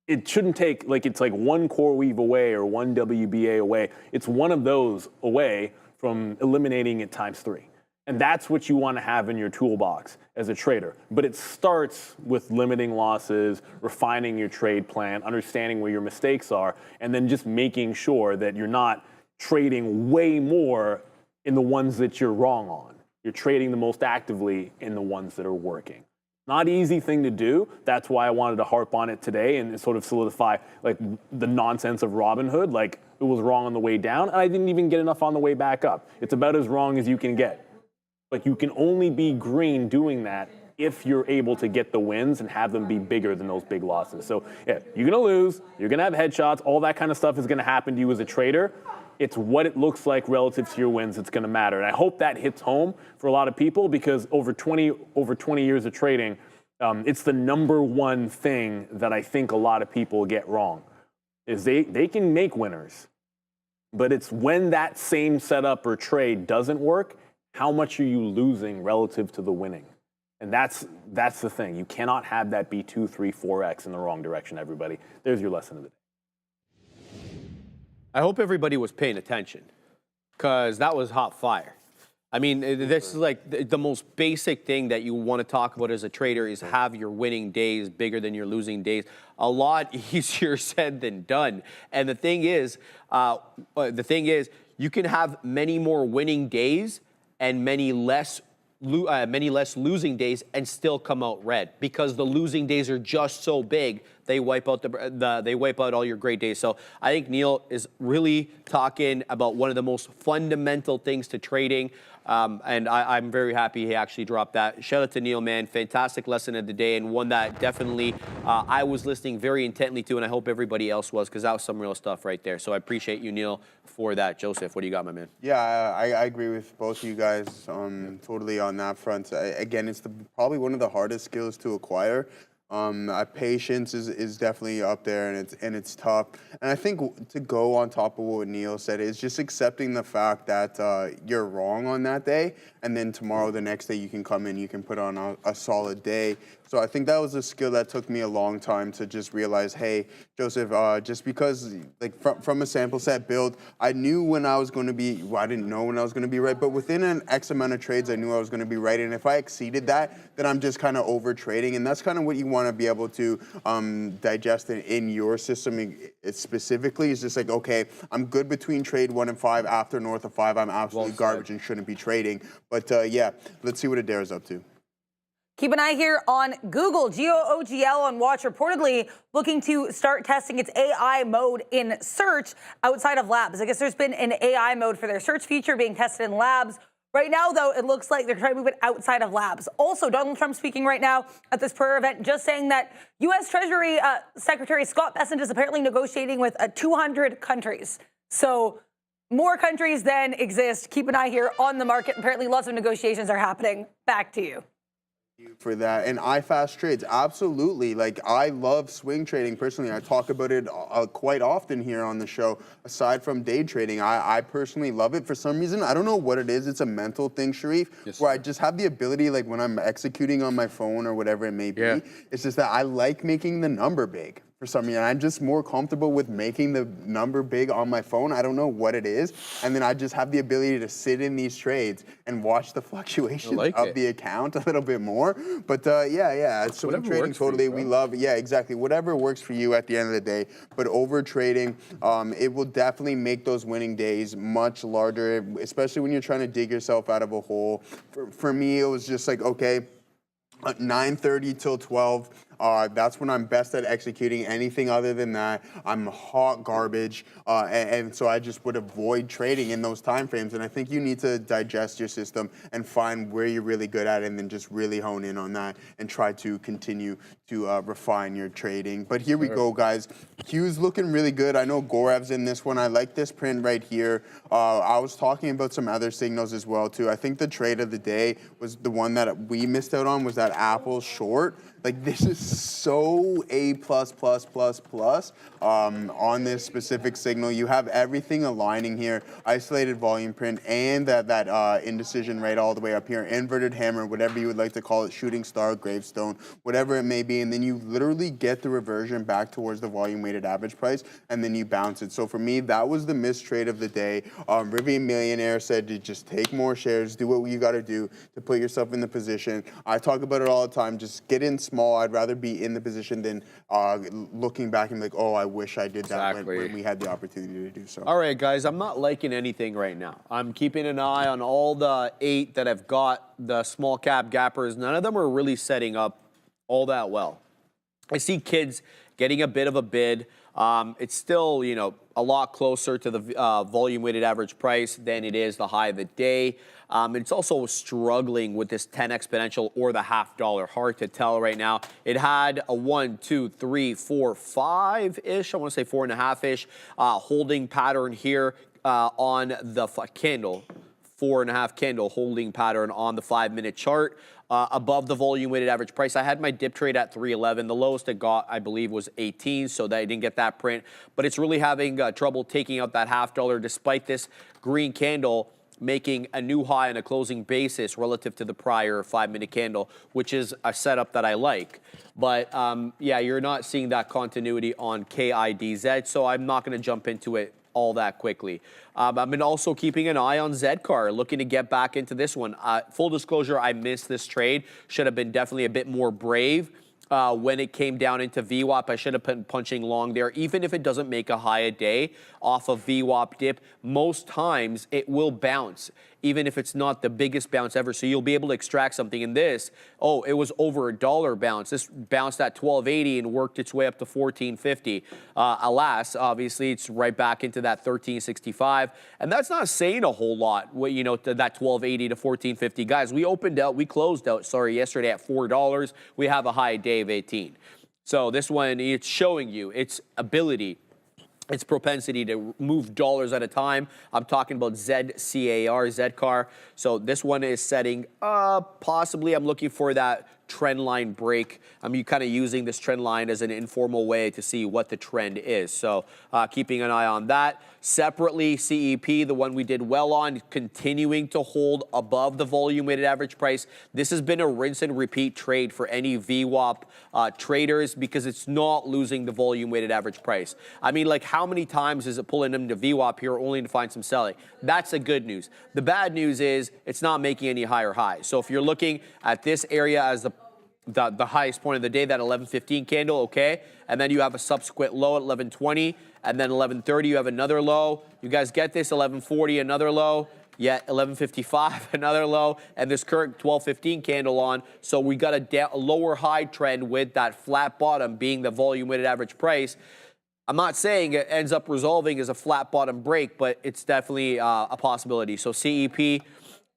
it shouldn't take, it's like 1 core weave away or 1 WBA away. It's one of those away from eliminating it times 3. And that's what you want to have in your toolbox as a trader. But it starts with limiting losses, refining your trade plan, understanding where your mistakes are, and then just making sure that you're not trading way more in the ones that you're wrong on. You're trading the most actively in the ones that are working. Not an easy thing to do. That's why I wanted to harp on it today and sort of solidify the nonsense of Robinhood. It was wrong on the way down, and I didn't even get enough on the way back up. It's about as wrong as you can get. But you can only be green doing that if you're able to get the wins and have them be bigger than those big losses. So yeah, you're gonna lose, you're gonna have headshots, all that kind of stuff is gonna happen to you as a trader. It's what it looks like relative to your wins that's gonna matter. And I hope that hits home for a lot of people because over 20 years of trading, it's the #1 thing that I think a lot of people get wrong, is they can make winners. But it's when that same setup or trade doesn't work, how much are you losing relative to the winning? And that's the thing. You cannot have that be 2, 3, 4x in the wrong direction, everybody. There's your lesson of the day. I hope everybody was paying attention because that was hot fire. I mean, this is like the most basic thing that you want to talk about as a trader is have your winning days bigger than your losing days. A lot easier said than done. And the thing is, you can have many more winning days and many less losing days and still come out red because the losing days are just so big they wipe out they wipe out all your great days. So I think Neil is really talking about one of the most fundamental things to trading. And I'm very happy he actually dropped that. Shout out to Neil, man. Fantastic lesson of the day and one that definitely I was listening very intently to, and I hope everybody else was because that was some real stuff right there. So I appreciate you, Neil, for that. Joseph, what do you got, my man? Yeah, I agree with both of you guys totally on that front. Again, it's probably one of the hardest skills to acquire. Patience is definitely up there, and it's tough. And I think to go on top of what Neil said is just accepting the fact that you're wrong on that day, and then tomorrow, the next day, you can come in, you can put on a solid day. So I think that was a skill that took me a long time to just realize, hey, Joseph, just because from a sample set build, I knew when I was going to be, well, I didn't know when I was going to be right, but within an X amount of trades, I knew I was going to be right. And if I exceeded that, then I'm just kind of over trading. And that's kind of what you want to be able to digest in your system specifically. Is just like, okay, I'm good between trade 1 and 5. After north of 5, I'm absolutely garbage and shouldn't be trading. But yeah, let's see what Adair's up to. Keep an eye here on Google. GOOGL on watch, reportedly looking to start testing its AI mode in search outside of labs. I guess there's been an AI mode for their search feature being tested in labs. Right now, though, it looks like they're trying to move it outside of labs. Also, Donald Trump speaking right now at this prayer event, just saying that U.S. Treasury Secretary Scott Bessent is apparently negotiating with 200 countries. So more countries than exist. Keep an eye here on the market. Apparently, lots of negotiations are happening. Back to you. For that. And fast trades, absolutely. I love swing trading personally. I talk about it quite often here on the show. Aside from day trading, I personally love it for some reason. I don't know what it is. It's a mental thing, Sharif, where I just have the ability, when I'm executing on my phone or whatever it may be, it's just that I like making the number big. for some reason. I'm just more comfortable with making the number big on my phone. I don't know what it is. And then I just have the ability to sit in these trades and watch the fluctuations of the account a little bit more. But yeah. So trading totally, we love it. Yeah, exactly. Whatever works for you at the end of the day. But over trading, it will definitely make those winning days much larger, especially when you're trying to dig yourself out of a hole. For me, it was just like, okay, 9:30 till 12. That's when I'm best at executing. Anything other than that, I'm hot garbage. And so I just would avoid trading in those time frames. And I think you need to digest your system and find where you're really good at it, and then just really hone in on that and try to continue to refine your trading. But here we go, guys. Q's looking really good. I know Gorev's in this one. I like this print right here. I was talking about some other signals as well, too. I think the trade of the day was the one that we missed out on, was that Apple short. Like, this is so A++++ on this specific signal. You have everything aligning here, isolated volume print, and that indecision rate all the way up here, inverted hammer, whatever you would like to call it, shooting star, gravestone, whatever it may be, and then you literally get the reversion back towards the volume-weighted average price, and then you bounce it. So for me, that was the missed trade of the day. Rivian Millionaire said to just take more shares, do what you got to do to put yourself in the position. I talk about it all the time, just get in small. I'd rather be in the position than looking back and like, oh, I wish I did that when we had the opportunity to do so. All right, guys, I'm not liking anything right now. I'm keeping an eye on all the 8 that have got the small cap gappers. None of them are really setting up all that well. I see kids getting a bit of a bid. It's still, you know, a lot closer to the volume-weighted average price than it is the high of the day. It's also struggling with this 10 exponential or the $half. Hard to tell right now. It had a 1, 2, 3, 4, 5-ish. I want to say 4.5-ish holding pattern here on the candle. 4.5 candle holding pattern on the 5-minute chart. Above the volume-weighted average price. I had my dip trade at 311. The lowest it got, I believe, was 18, so that I didn't get that print. But it's really having trouble taking out that $half despite this green candle making a new high on a closing basis relative to the prior 5-minute candle, which is a setup that I like. But yeah, you're not seeing that continuity on KIDZ, so I'm not going to jump into it all that quickly. I've been also keeping an eye on Zcar, looking to get back into this one. Full disclosure, I missed this trade. Should have been definitely a bit more brave. When it came down into VWAP, I should have been punching long there. Even if it doesn't make a high a day off of VWAP dip, most times it will bounce, even if it's not the biggest bounce ever. So you'll be able to extract something in this. Oh, it was over $1 bounce. This bounced at 1280 and worked its way up to 1450. Alas, obviously, it's right back into that 1365. And that's not saying a whole lot, you know, to that 1280 to 1450. Guys, we closed out, yesterday at $4. We have a high day of 18. So this one, it's showing you its ability, its propensity to move dollars at a time. I'm talking about Zcar. So this one is setting possibly, I'm looking for that trend line break. I'm kind of using this trend line as an informal way to see what the trend is. So keeping an eye on that. Separately, CEP, the one we did well on, continuing to hold above the volume-weighted average price. This has been a rinse and repeat trade for any VWAP traders because it's not losing the volume-weighted average price. I mean, like, how many times is it pulling them to VWAP here only to find some selling? That's the good news. The bad news is it's not making any higher highs. So if you're looking at this area as the highest point of the day, that 1115 candle, okay, and then you have a subsequent low at 1120, and then 1130 you have another low. You guys get this? 1140 another low, yet 1155 another low, and this current 1215 candle on. So we got a lower high trend with that flat bottom being the volume weighted average price. I'm not saying it ends up resolving as a flat bottom break, but it's definitely a possibility. So CEP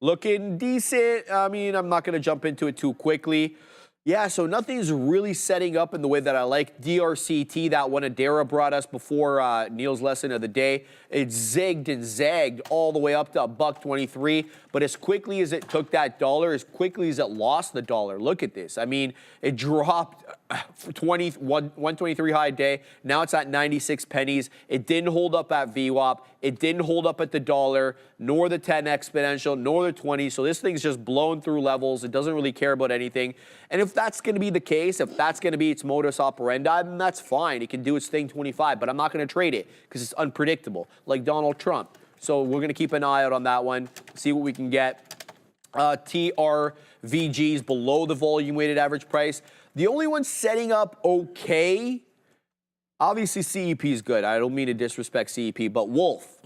looking decent. I mean, I'm not going to jump into it too quickly. Yeah, so nothing's really setting up in the way that I like. DRCT, that one Adara brought us before Neil's lesson of the day. It zigged and zagged all the way up to $1.23, but as quickly as it took that dollar, as quickly as it lost the dollar. Look at this. I mean, it dropped 123 high day. Now it's at 96 pennies. It didn't hold up at VWAP. It didn't hold up at the dollar, nor the 10 exponential, nor the 20. So this thing's just blown through levels. It doesn't really care about anything. And if that's going to be the case, if that's going to be its modus operandi, then that's fine. It can do its thing 25, but I'm not going to trade it because it's unpredictable, like Donald Trump. So we're going to keep an eye out on that one, see what we can get. TRVG's below the volume weighted average price. The only one setting up okay, obviously CEP is good. I don't mean to disrespect CEP, but Wolf.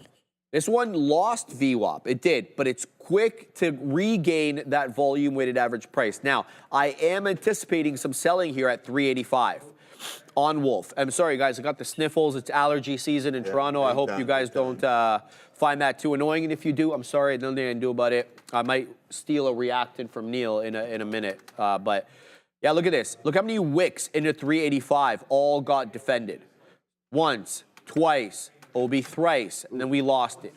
This one lost VWAP. It did, but it's quick to regain that volume weighted average price. Now, I am anticipating some selling here at 385 on Wolf. I'm sorry, guys. I got the sniffles. It's allergy season in Toronto. I hope you guys don't find that too annoying. And if you do, I'm sorry. Nothing I can do about it. I might steal a reactant from Neil in a minute. But yeah, look at this. Look how many wicks into 385 all got defended. Once, twice, OB thrice, and then we lost it.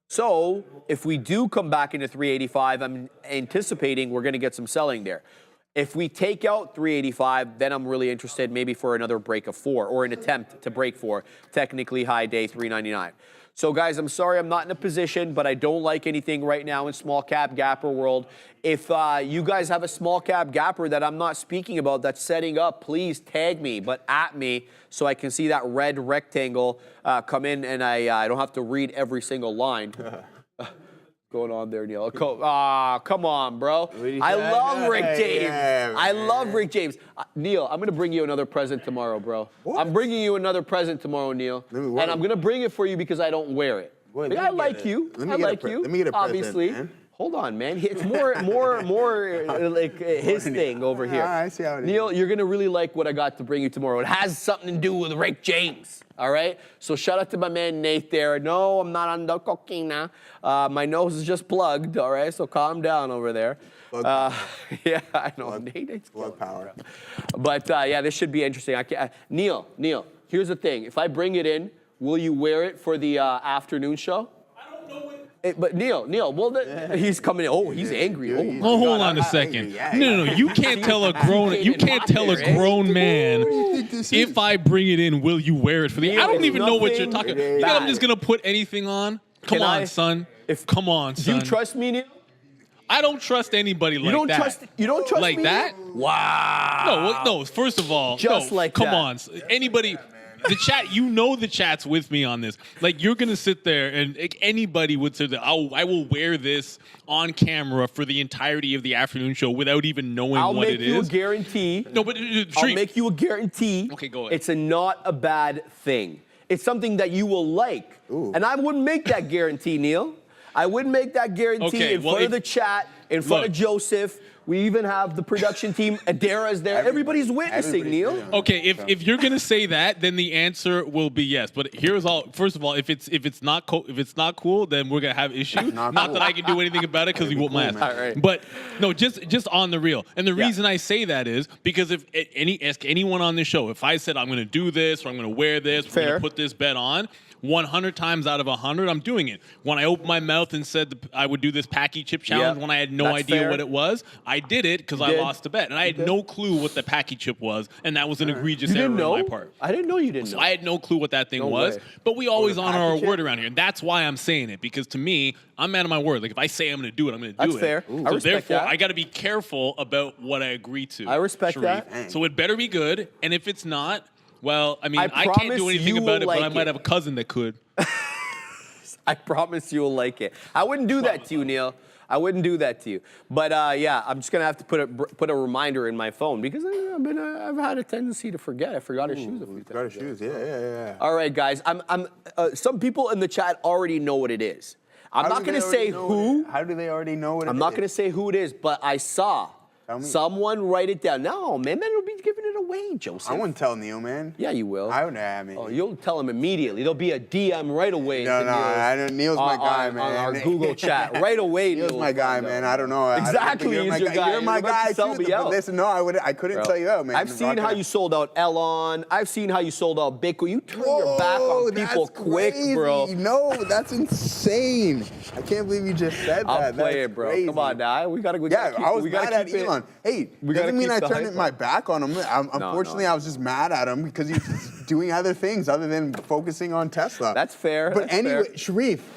So if we do come back into 385, I'm anticipating we're going to get some selling there. If we take out 385, then I'm really interested maybe for another break of 4 or an attempt to break 4. Technically high day 399. So guys, I'm sorry I'm not in a position, but I don't like anything right now in small cap gapper world. If you guys have a small cap gapper that I'm not speaking about that's setting up, please tag me, but at me so I can see that red rectangle come in and I don't have to read every single line. Going on there, Neil. Come on, bro. I love Rick James. I love Rick James. Neil, I'm going to bring you another present tomorrow, bro. What? I'm bringing you another present tomorrow, Neil. And I'm going to bring it for you because I don't wear it. Wait, I like you. I like you. Let me get a present, obviously. man. Hold on, man. It's more like his thing over here. I see how it is. Neil, you're going to really like what I got to bring you tomorrow. It has something to do with Rick James. All right? So shout out to my man Nate there. No, I'm not on the cocaine now. My nose is just plugged, all right? So calm down over there. Yeah, I know. Nate, it's Plug power. But yeah, this should be interesting. Neil, here's the thing. If I bring it in, will you wear it for the afternoon show? I don't know it. But Neil, well, he's coming in. Oh, he's angry. Oh, Oh, hold on a second. No. You can't tell a grown man if I bring it in, will you wear it for the? I don't even know what you're talking about. You think I'm just gonna put anything on? Come on, son. Come on, son. Do you trust me, Neil? I don't trust anybody like that. You don't trust like me, that? Neil? Wow. No. First of all, Just no, like come that. on. Anybody. The chat, the chat's with me on this. Like, you're going to sit there and anybody would say that I will wear this on camera for the entirety of the afternoon show without even knowing what it is. I'll make you a guarantee. No, but I'll make you a guarantee. Okay, go ahead. It's not a bad thing. It's something that you will like. Ooh. And I wouldn't make that guarantee, Neil. I wouldn't make that guarantee in front of the chat, in front of Joseph. We even have the production team. Adara's there. Everybody's witnessing, Neil. Okay, if you're gonna say that, then the answer will be yes. But here's all. First of all, if it's not cool, then we're gonna have issues. Not that I can do anything about it because we whoop my ass. All right. But no, just on the real. And the reason I say that is because if ask anyone on this show, if I said I'm gonna do this or I'm gonna wear this, we're gonna put this bet on. 100 times out of 100, I'm doing it. When I opened my mouth and said I would do this Packy Chip challenge when I had no idea what it was, I did it because I lost the bet. And I had no clue what the Packy Chip was, and that was an egregious error on my part. I didn't know you didn't know. I had no clue what that thing was, but we always honor our word around here. And that's why I'm saying it, because to me, I'm man of my word. Like, if I say I'm going to do it, I'm going to do it. That's fair. So I respect therefore, that. I got to be careful about what I agree to. I respect Sharif. that. So it better be good, and if it's not, well, I mean, I I can't do anything promise about it, you but will I might like have a cousin that could. I promise you'll like it. I wouldn't do that to you, Neil. I wouldn't do that to you. But yeah, I'm just gonna have to put a reminder in my phone because I've had a tendency to forget. I forgot his shoes a few times. Got his shoes, yeah. All right, guys. Some people in the chat already know what it is. I'm not gonna say who. How do they already know what it is? I'm not gonna say who it is, but I saw someone write it down. No, man, then it'll be giving it away, Joseph. I wouldn't tell Neil, man. Yeah, you will. I mean. Oh, you'll tell him immediately. There'll be a DM right away. No, I don't. Neil's my guy, man. On our Google chat, right away. Neil's my guy, man. I don't know. Exactly, he's your guy. You're my guy too. But listen, no, I couldn't tell you out, man. I've seen how you sold out Elon. I've seen how you sold out Bitcoin. You turn your back on people quick, bro. No, that's insane. I can't believe you just said that. I'll play it, bro. Crazy. Come on, now. We gotta I was mad at Elon. on. Hey, doesn't mean I turned my back on him. Unfortunately, I was just mad at him because he's just doing other things other than focusing on Tesla. That's fair. But anyway, Sharif,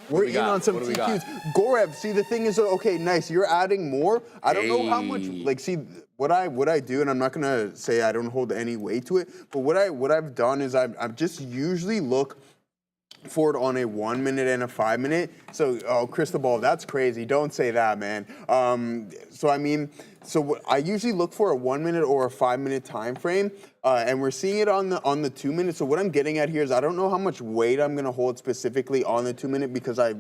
we're in on some TQs. Gorev, see, the thing is, okay, nice. You're adding more. I don't know how much. Like, see, what I do, and I'm not gonna say I don't hold any weight to it, but what I've done is I've just usually look for it on a 1 minute and a 5 minute. So, crystal ball, that's crazy. Don't say that, man. So I usually look for a 1 minute or a 5 minute time frame, and we're seeing it on the 2 minutes. So what I'm getting at here is I don't know how much weight I'm gonna hold specifically on the 2 minute because I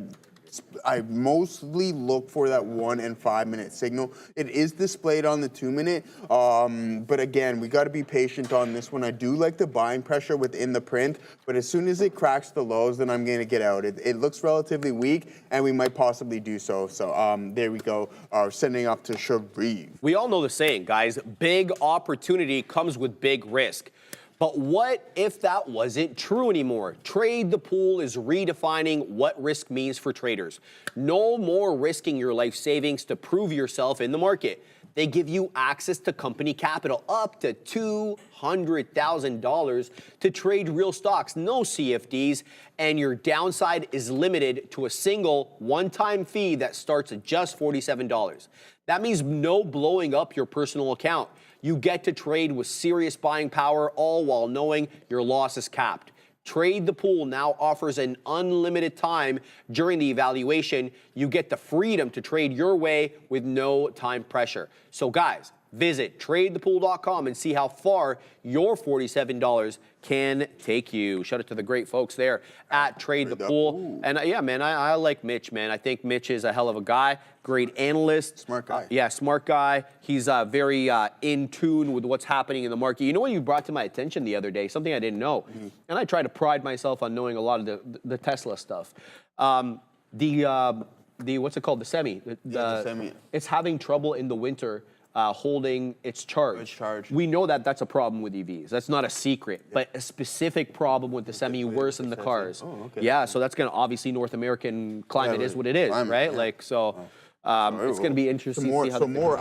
mostly look for that 1 and 5 minute signal. It is displayed on the 2 minute, but again, we got to be patient on this one. I do like the buying pressure within the print, but as soon as it cracks the lows, then I'm going to get out. It looks relatively weak, and we might possibly do so. So there we go, sending up to Sharif. We all know the saying, guys, big opportunity comes with big risk. But what if that wasn't true anymore? Trade the Pool is redefining what risk means for traders. No more risking your life savings to prove yourself in the market. They give you access to company capital up to $200,000 to trade real stocks, no CFDs, and your downside is limited to a single one-time fee that starts at just $47. That means no blowing up your personal account. You get to trade with serious buying power, all while knowing your loss is capped. Trade the Pool now offers an unlimited time during the evaluation. You get the freedom to trade your way with no time pressure. So guys, visit tradethepool.com and see how far your $47 can take you. Shout out to the great folks there at Trade the Pool. And yeah, man, I like Mitch, man. I think Mitch is a hell of a guy. Great analyst. Smart guy. Yeah, smart guy. He's very in tune with what's happening in the market. You know what you brought to my attention the other day? Something I didn't know. And I try to pride myself on knowing a lot of the Tesla stuff. What's it called? The semi. The semi. It's having trouble in the winter holding its charge. We know that that's a problem with EVs. That's not a secret, but a specific problem with the semi worse than the cars. Oh, okay. Yeah, so that's going to obviously North American climate is what it is, right? Yeah. Like, so it's going to be interesting to see how more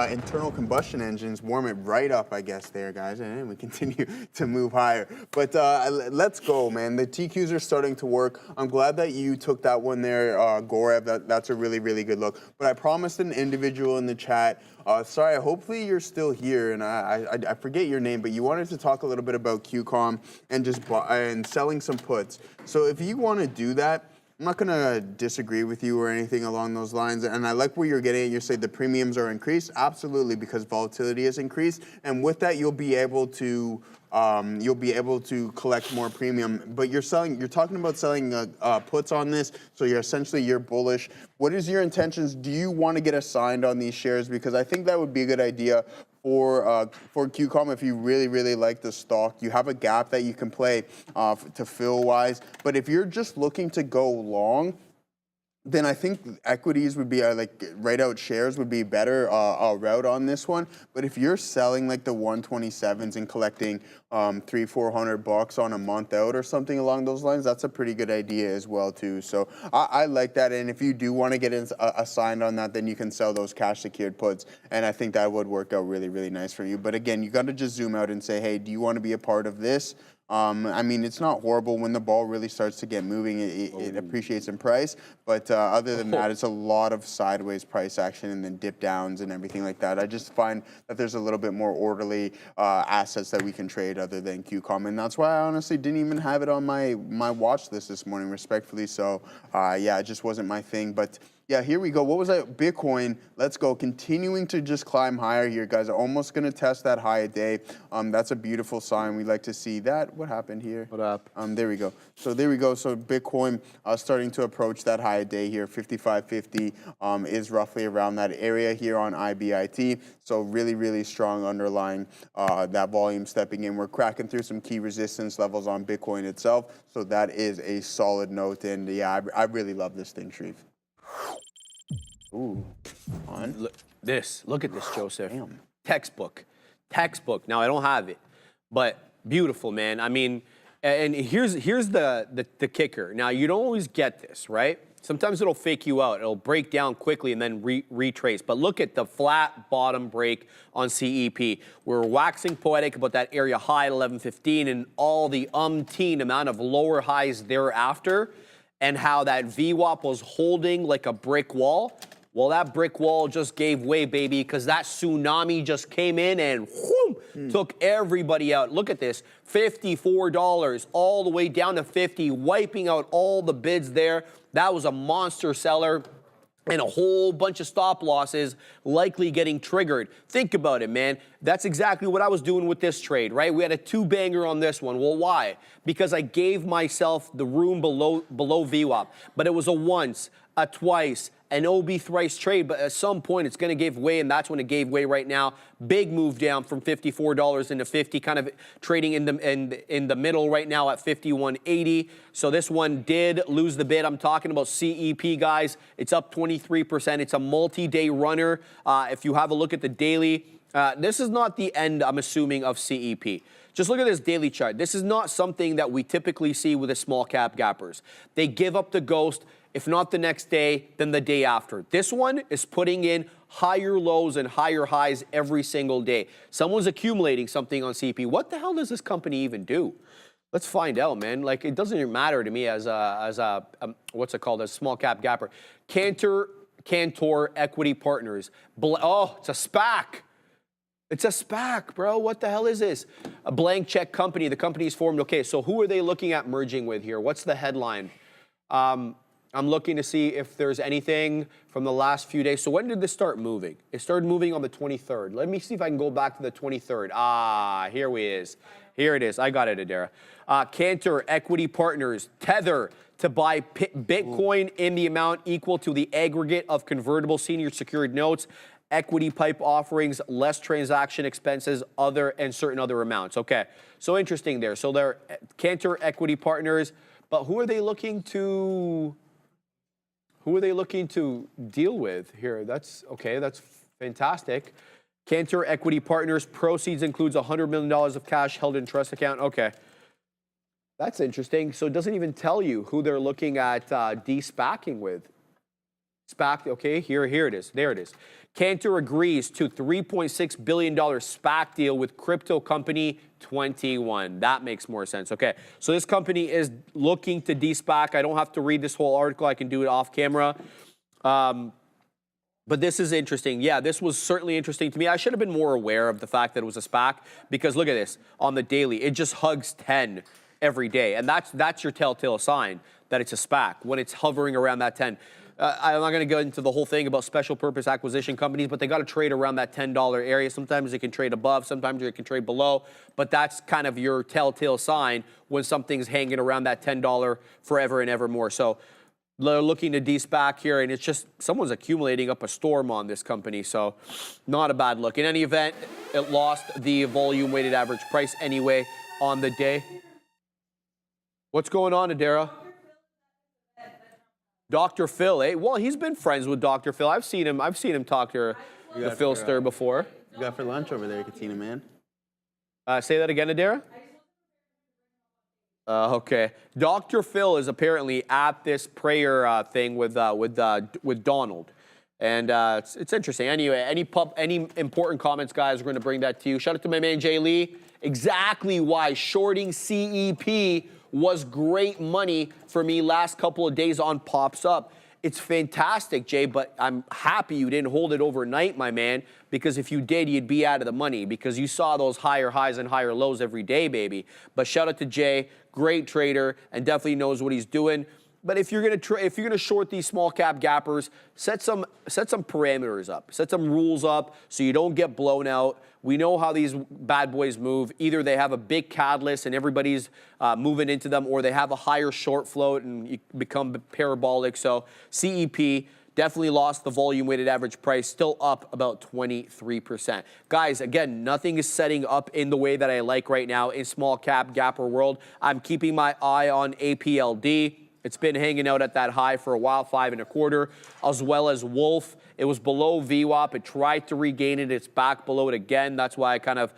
internal combustion engines warm it right up, I guess, there, guys, and we continue to move higher. But let's go, man. The TQs are starting to work. I'm glad that you took that one there, Gorev. That's a really, really good look. But I promised an individual in the chat, sorry, hopefully you're still here, and I forget your name, but you wanted to talk a little bit about QCOM and just selling some puts. So if you want to do that, I'm not going to disagree with you or anything along those lines. And I like where you're getting at. You say the premiums are increased. Absolutely, because volatility has increased. And with that, you'll be able to collect more premium. But you're talking about selling puts on this. So you're bullish. What is your intentions? Do you want to get assigned on these shares? Because I think that would be a good idea for QCOM if you really, really like the stock. You have a gap that you can play to fill wise. But if you're just looking to go long, then I think equities would be like right out shares would be better route on this one. But if you're selling like the 127s and collecting $300-400 on a month out or something along those lines, that's a pretty good idea as well too. So I like that. And if you do want to get assigned on that, then you can sell those cash secured puts. And I think that would work out really, really nice for you. But again, you got to just zoom out and say, hey, do you want to be a part of this? I mean, it's not horrible when the ball really starts to get moving. It appreciates in price. But other than that, it's a lot of sideways price action and then dip downs and everything like that. I just find that there's a little bit more orderly assets that we can trade other than QCOM. And that's why I honestly didn't even have it on my watch list this morning, respectfully. So, yeah, it just wasn't my thing. But yeah, here we go. What was that? Bitcoin. Let's go. Continuing to just climb higher here, guys. Almost going to test that high a day. That's a beautiful sign. We like to see that. What happened here? What up? There we go. So there we go. So Bitcoin starting to approach that high a day here. 5550 is roughly around that area here on IBIT. So really, really strong underlying that volume stepping in. We're cracking through some key resistance levels on Bitcoin itself. So that is a solid note. And yeah, I really love this thing, Sharif. Ooh, Look at this, Joseph. Damn. Textbook. Now I don't have it, but beautiful, man. I mean, and here's the kicker. Now you don't always get this, right? Sometimes it'll fake you out. It'll break down quickly and then retrace. But look at the flat bottom break on CEP. We're waxing poetic about that area high at 1115 and all the umpteen amount of lower highs thereafter, and how that VWAP was holding like a brick wall. Well, that brick wall just gave way, baby, because that tsunami just came in and whoom, took everybody out. Look at this, $54 all the way down to 50, wiping out all the bids there. That was a monster seller and a whole bunch of stop losses likely getting triggered. Think about it, man. That's exactly what I was doing with this trade, right? We had a two-banger on this one. Well, why? Because I gave myself the room below VWAP, but it was a once, a twice, an OB thrice trade, but at some point it's going to give way, and that's when it gave way right now. Big move down from $54 into 50, kind of trading in the middle right now at 51.80. So this one did lose the bid. I'm talking about CEP, guys. It's up 23%. It's a multi-day runner. If you have a look at the daily, this is not the end, I'm assuming, of CEP. Just look at this daily chart. This is not something that we typically see with the small cap gappers. They give up the ghost, if not the next day, then the day after. This one is putting in higher lows and higher highs every single day. Someone's accumulating something on CP. What the hell does this company even do? Let's find out, man. Like, it doesn't even matter to me as a what's it called, a small cap gapper. Cantor Equity Partners. Oh, it's a SPAC. It's a SPAC, bro. What the hell is this? A blank check company. The company's formed. Okay, so who are they looking at merging with here? What's the headline? I'm looking to see if there's anything from the last few days. So when did this start moving? It started moving on the 23rd. Let me see if I can go back to the 23rd. Ah, here it is. Here it is. I got it, Adara. Cantor Equity Partners, Tether to buy Bitcoin in the amount equal to the aggregate of convertible senior secured notes, equity pipe offerings, less transaction expenses, and certain other amounts. Okay, so interesting there. So they're Cantor Equity Partners, but who are they looking to deal with here? That's okay, that's fantastic. Cantor Equity Partners, proceeds includes $100 million of cash held in trust account. Okay, that's interesting. So it doesn't even tell you who they're looking at de-SPACing with. SPAC, okay, here it is. There it is. Cantor agrees to $3.6 billion SPAC deal with crypto company 21. That makes more sense. Okay, so this company is looking to de-SPAC. I don't have to read this whole article. I can do it off camera. But this is interesting. Yeah, this was certainly interesting to me. I should have been more aware of the fact that it was a SPAC, because look at this. On the daily, it just hugs 10 every day. And that's your telltale sign that it's a SPAC, when it's hovering around that 10. I'm not going to go into the whole thing about special purpose acquisition companies, but they got to trade around that $10 area. Sometimes they can trade above, sometimes they can trade below, but that's kind of your telltale sign when something's hanging around that $10 forever and ever more. So they're looking to de-SPAC here, and it's just someone's accumulating up a storm on this company, so not a bad look. In any event, it lost the volume weighted average price anyway on the day. What's going on, Adara? Dr. Phil, eh? Well, he's been friends with Dr. Phil. I've seen him talk to the Philster before. You got for lunch over there, Katina, man. Say that again, Adara? Okay. Dr. Phil is apparently at this prayer thing with Donald. And it's interesting. Anyway, any important comments, guys, we're going to bring that to you. Shout out to my man, Jay Lee. Exactly why shorting CEP was great money for me last couple of days on Pops Up. It's fantastic, Jay, but I'm happy you didn't hold it overnight, my man, because if you did, you'd be out of the money, because you saw those higher highs and higher lows every day, baby. But shout out to Jay, great trader, and definitely knows what he's doing. But if you're gonna short these small cap gappers, set some parameters up, set some rules up so you don't get blown out. We know how these bad boys move. Either they have a big catalyst and everybody's moving into them, or they have a higher short float and you become parabolic. So CEP definitely lost the volume weighted average price, still up about 23%. Guys, again, nothing is setting up in the way that I like right now in small cap gapper world. I'm keeping my eye on APLD. It's been hanging out at that high for a while, 5.25, as well as Wolf. It was below VWAP. It tried to regain it. It's back below it again. That's why I kind of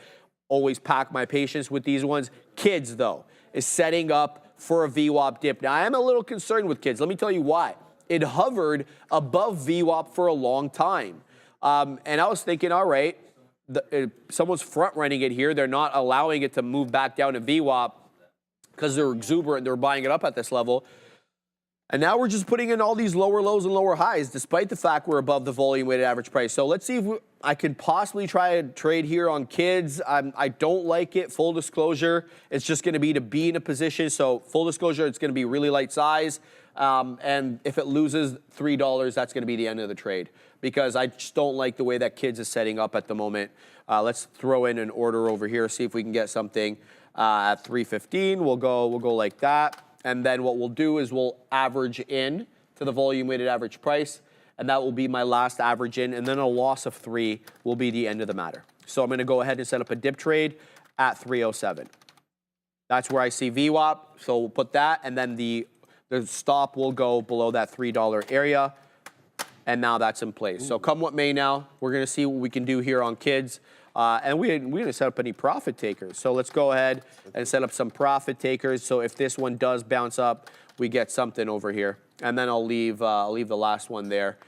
always pack my patience with these ones. Kids, though, is setting up for a VWAP dip. Now, I am a little concerned with kids. Let me tell you why. it hovered above VWAP for a long time. And I was thinking, all right, someone's front running it here. They're not allowing it to move back down to VWAP because they're exuberant. They're buying it up at this level. And now we're just putting in all these lower lows and lower highs, despite the fact we're above the volume weighted average price. So let's see if I could possibly try a trade here on kids. I don't like it. Full disclosure, it's just going to be in a position. So full disclosure, it's going to be really light size. And if it loses $3, that's going to be the end of the trade, because I just don't like the way that kids is setting up at the moment. Let's throw in an order over here, see if we can get something at 315. We'll go like that. And then what we'll do is we'll average in to the volume weighted average price, and that will be my last average in, and then a loss of 3 will be the end of the matter. So I'm going to go ahead and set up a dip trade at 307. That's where I see VWAP, so we'll put that, and then the stop will go below that $3 area, and now that's in place. So come what may now, we're going to see what we can do here on kids. And we didn't set up any profit takers. So let's go ahead and set up some profit takers. So if this one does bounce up, we get something over here. And then I'll leave the last one there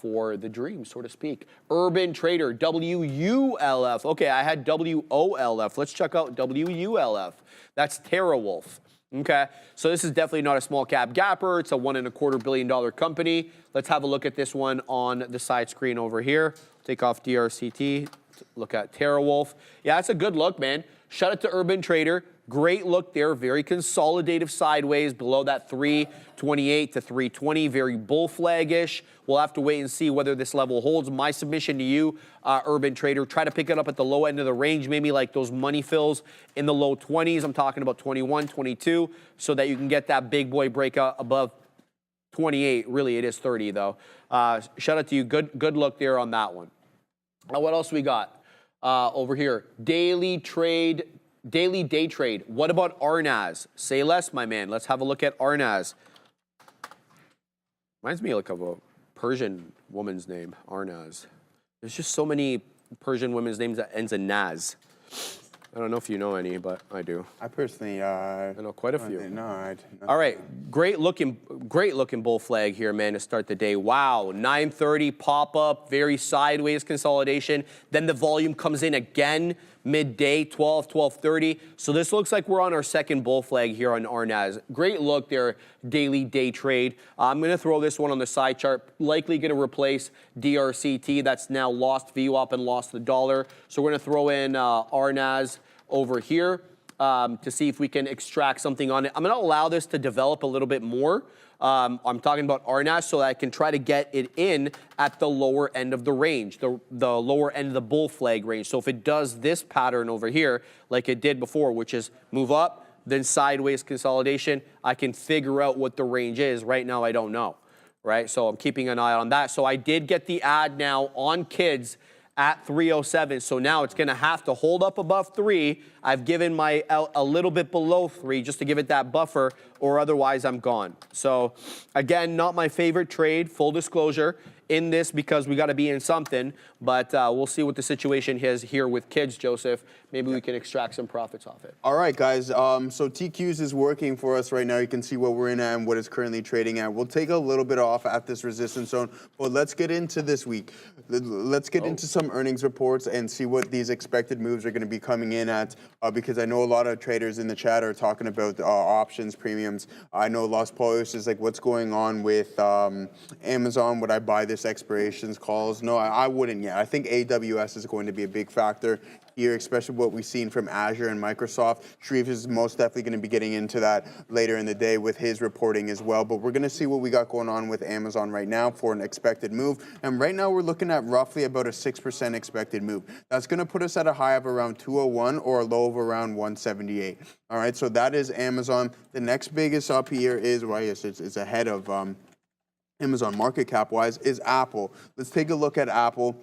for the dream, so to speak. Urban Trader, WULF. Okay, I had WOLF. Let's check out WULF. That's TeraWulf. Okay, so this is definitely not a small cap gapper. It's a $1.25 billion company. Let's have a look at this one on the side screen over here. Take off DRCT. Look at TeraWulf. Yeah, that's a good look, man. Shout out to Urban Trader. Great look there. Very consolidative sideways below that 328 to 320. Very bull flag-ish. We'll have to wait and see whether this level holds. My submission to you, Urban Trader, try to pick it up at the low end of the range, maybe like those money fills in the low 20s. I'm talking about 21, 22, so that you can get that big boy breakout above 28. Really, it is 30, though. Shout out to you. Good look there on that one. What else we got over here? Daily day trade. What about RNAS? Say less, my man. Let's have a look at RNAS. Reminds me like of a Persian woman's name, Arnaz. There's just so many Persian women's names that ends in Naz. I don't know if you know any, but I do. I personally, I know quite a few. No, all right, great looking bull flag here, man, to start the day. Wow, 930 pop up, very sideways consolidation. Then the volume comes in again midday, 12:30. So this looks like we're on our second bull flag here on RNAS. Great look there, daily day trade. I'm going to throw this one on the side chart. Likely going to replace DRCT. That's now lost VWAP and lost the dollar. So we're going to throw in RNAS over here to see if we can extract something on it. I'm going to allow this to develop a little bit more. I'm talking about RNAS so that I can try to get it in at the lower end of the range, the lower end of the bull flag range. So if it does this pattern over here, like it did before, which is move up, then sideways consolidation, I can figure out what the range is. Right now, I don't know, right? So I'm keeping an eye on that. So I did get the ad now on kids at 307. So now it's going to have to hold up above 3. I've given my a little bit below 3 just to give it that buffer, or otherwise I'm gone. So again, not my favorite trade, full disclosure, in this because we got to be in something, but we'll see what the situation is here with kids, Joseph. Maybe we can extract some profits off it. All right, guys. So TQs is working for us right now. You can see what we're in at and what it's currently trading at. We'll take a little bit off at this resistance zone, but let's get into this week. Let's get into some earnings reports and see what these expected moves are going to be coming in at, because I know a lot of traders in the chat are talking about options, premiums. I know Los Pollos is like, what's going on with Amazon? Would I buy this expirations calls? No, I wouldn't yet. I think AWS is going to be a big factor here, especially what we've seen from Azure and Microsoft. Sharif is most definitely going to be getting into that later in the day with his reporting as well. But we're going to see what we got going on with Amazon right now for an expected move. And right now we're looking at roughly about a 6% expected move. That's going to put us at a high of around 201 or a low of around 178. All right, so that is Amazon. The next biggest up here is, well, yes, it's ahead of Amazon market cap wise, is Apple. Let's take a look at Apple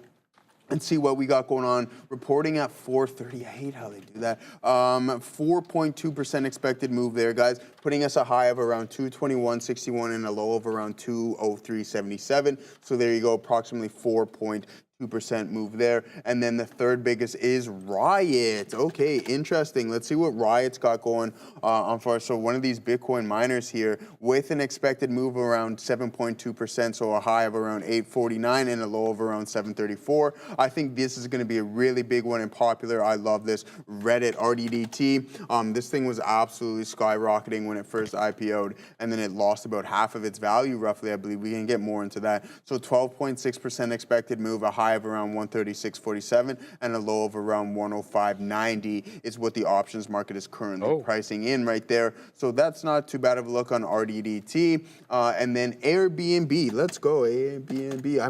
and see what we got going on. Reporting at 4:30. I hate how they do that. 4.2% expected move there, guys, putting us a high of around 221.61 and a low of around 203.77. So there you go, approximately 4.2% 2% move there. And then the third biggest is Riot. Okay, interesting. Let's see what Riot's got going on for us. So one of these Bitcoin miners here with an expected move around 7.2%, so a high of around 849 and a low of around 734. I think this is going to be a really big one and popular. I love this. Reddit RDDT. This thing was absolutely skyrocketing when it first IPO'd, and then it lost about half of its value, roughly. I believe we can get more into that. So 12.6% expected move, a high of around 136.47 and a low of around 105.90 is what the options market is currently pricing in right there. So that's not too bad of a look on RDDT. And then Airbnb. Let's go, Airbnb.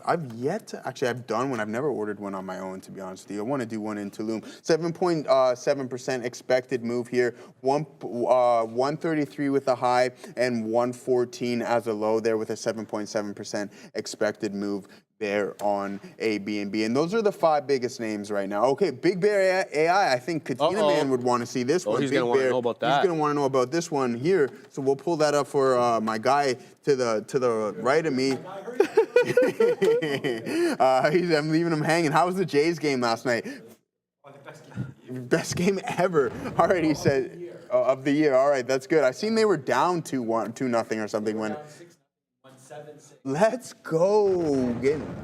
I've done one. I've never ordered one on my own, to be honest with you. I want to do one in Tulum. 7.7% expected move here. 133 with a high and 114 as a low there with a 7.7% expected move there on Airbnb. And those are the 5 biggest names right now. Okay, Big Bear AI, I think Katina Man would want to see this one. He's going to want to know about that. He's going to want to know about this one here. So we'll pull that up for my guy to the right of me. I'm leaving him hanging. How was the Jays game last night? Oh, the best game. Best game ever. All right, he said, of the year. All right, that's good. I seen they were down 2-0 or something when. Let's go.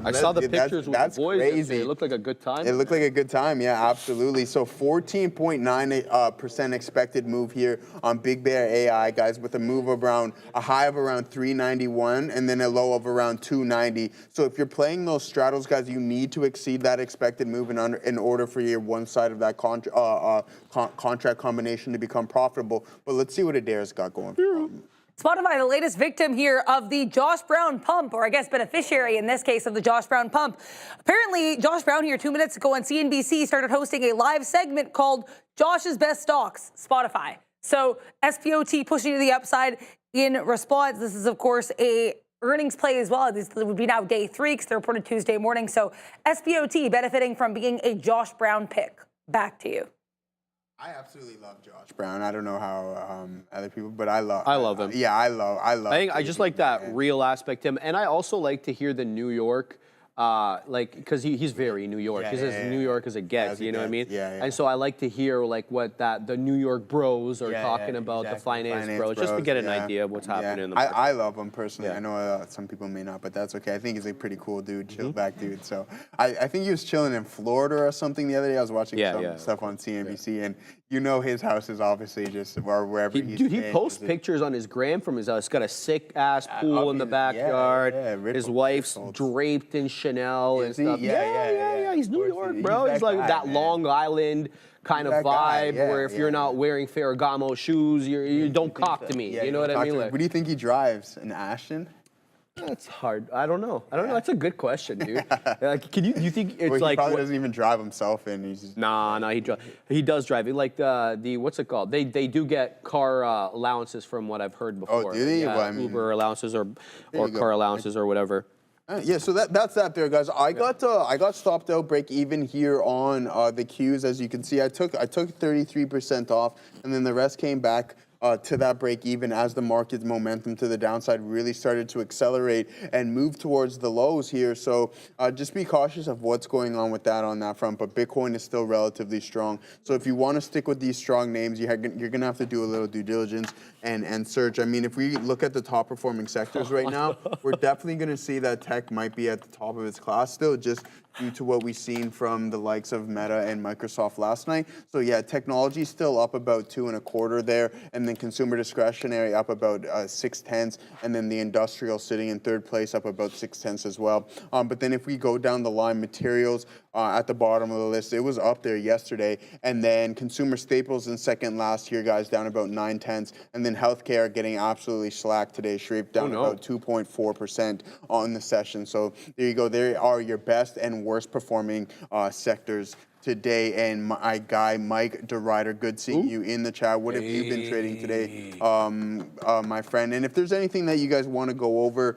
I saw the pictures with the boys. Crazy. It looked like a good time. It looked like a good time, yeah, absolutely. So 14.9% expected move here on Big Bear AI, guys, with a move around a high of around 391 and then a low of around 290. So if you're playing those straddles, guys, you need to exceed that expected move in order for your one side of that contract combination to become profitable. But let's see what Adair's got going. Spotify, the latest victim here of the Josh Brown pump, or I guess beneficiary in this case of the Josh Brown pump. Apparently, Josh Brown here 2 minutes ago on CNBC started hosting a live segment called Josh's Best Stocks, Spotify. So SPOT pushing to the upside in response. This is, of course, a earnings play as well. This would be now day 3 because they reported Tuesday morning. So SPOT benefiting from being a Josh Brown pick. Back to you. I absolutely love Josh Brown. I don't know how other people, but I love him. Yeah, I love. I just like that real aspect to him, and I also like to hear the New York. Because he's very New York. He's as New York as it gets, you know what I mean? Yeah. And so I like to hear like what the New York bros are talking about, the finance bros, just to get an idea of what's happening in the market. I love him personally. I know some people may not, but that's okay. I think he's a pretty cool dude, chill back dude. So I think he was chilling in Florida or something the other day. I was watching some stuff on CNBC, and you know his house is obviously just wherever he's Dude, he posts pictures on his gram from his house. He's got a sick-ass pool in the backyard. His wife's draped in Chanel and stuff. Yeah. He's New York, bro. He's like that Long Island kind of vibe where if you're not wearing Ferragamo shoes, you don't talk to me. You know what I mean? What do you think he drives? An Ashton? It's hard. I don't know. That's a good question, dude. Like, you think it's he like probably doesn't even drive himself in. He's just... Nah, he does drive. Like the what's it called? They do get car allowances from what I've heard before. Oh, do they? Yeah, well, I mean, Uber allowances or car allowances or whatever. Yeah, so that's that there, guys. I got stopped out break even here on the Qs. As you can see, I took 33% off, and then the rest came back to that break even as the market's momentum to the downside really started to accelerate and move towards the lows here. So just be cautious of what's going on with that on that front. But Bitcoin is still relatively strong. So if you want to stick with these strong names, you're going to have to do a little due diligence and search. I mean, if we look at the top performing sectors right now, we're definitely going to see that tech might be at the top of its class still, just due to what we've seen from the likes of Meta and Microsoft last night. So yeah, technology still up about 2.25 there, and then consumer discretionary up about 0.6, and then the industrial sitting in third place up about 0.6 as well. But then if we go down the line, materials at the bottom of the list, it was up there yesterday, and then consumer staples in second last here, guys, down about 0.9, and then healthcare getting absolutely slacked today, Sharif, down about 2.4% on the session. So there you go. There are your best and worst performing sectors today. And my guy, Mike DeRider, good seeing you in the chat. What have you been trading today, my friend? And if there's anything that you guys want to go over,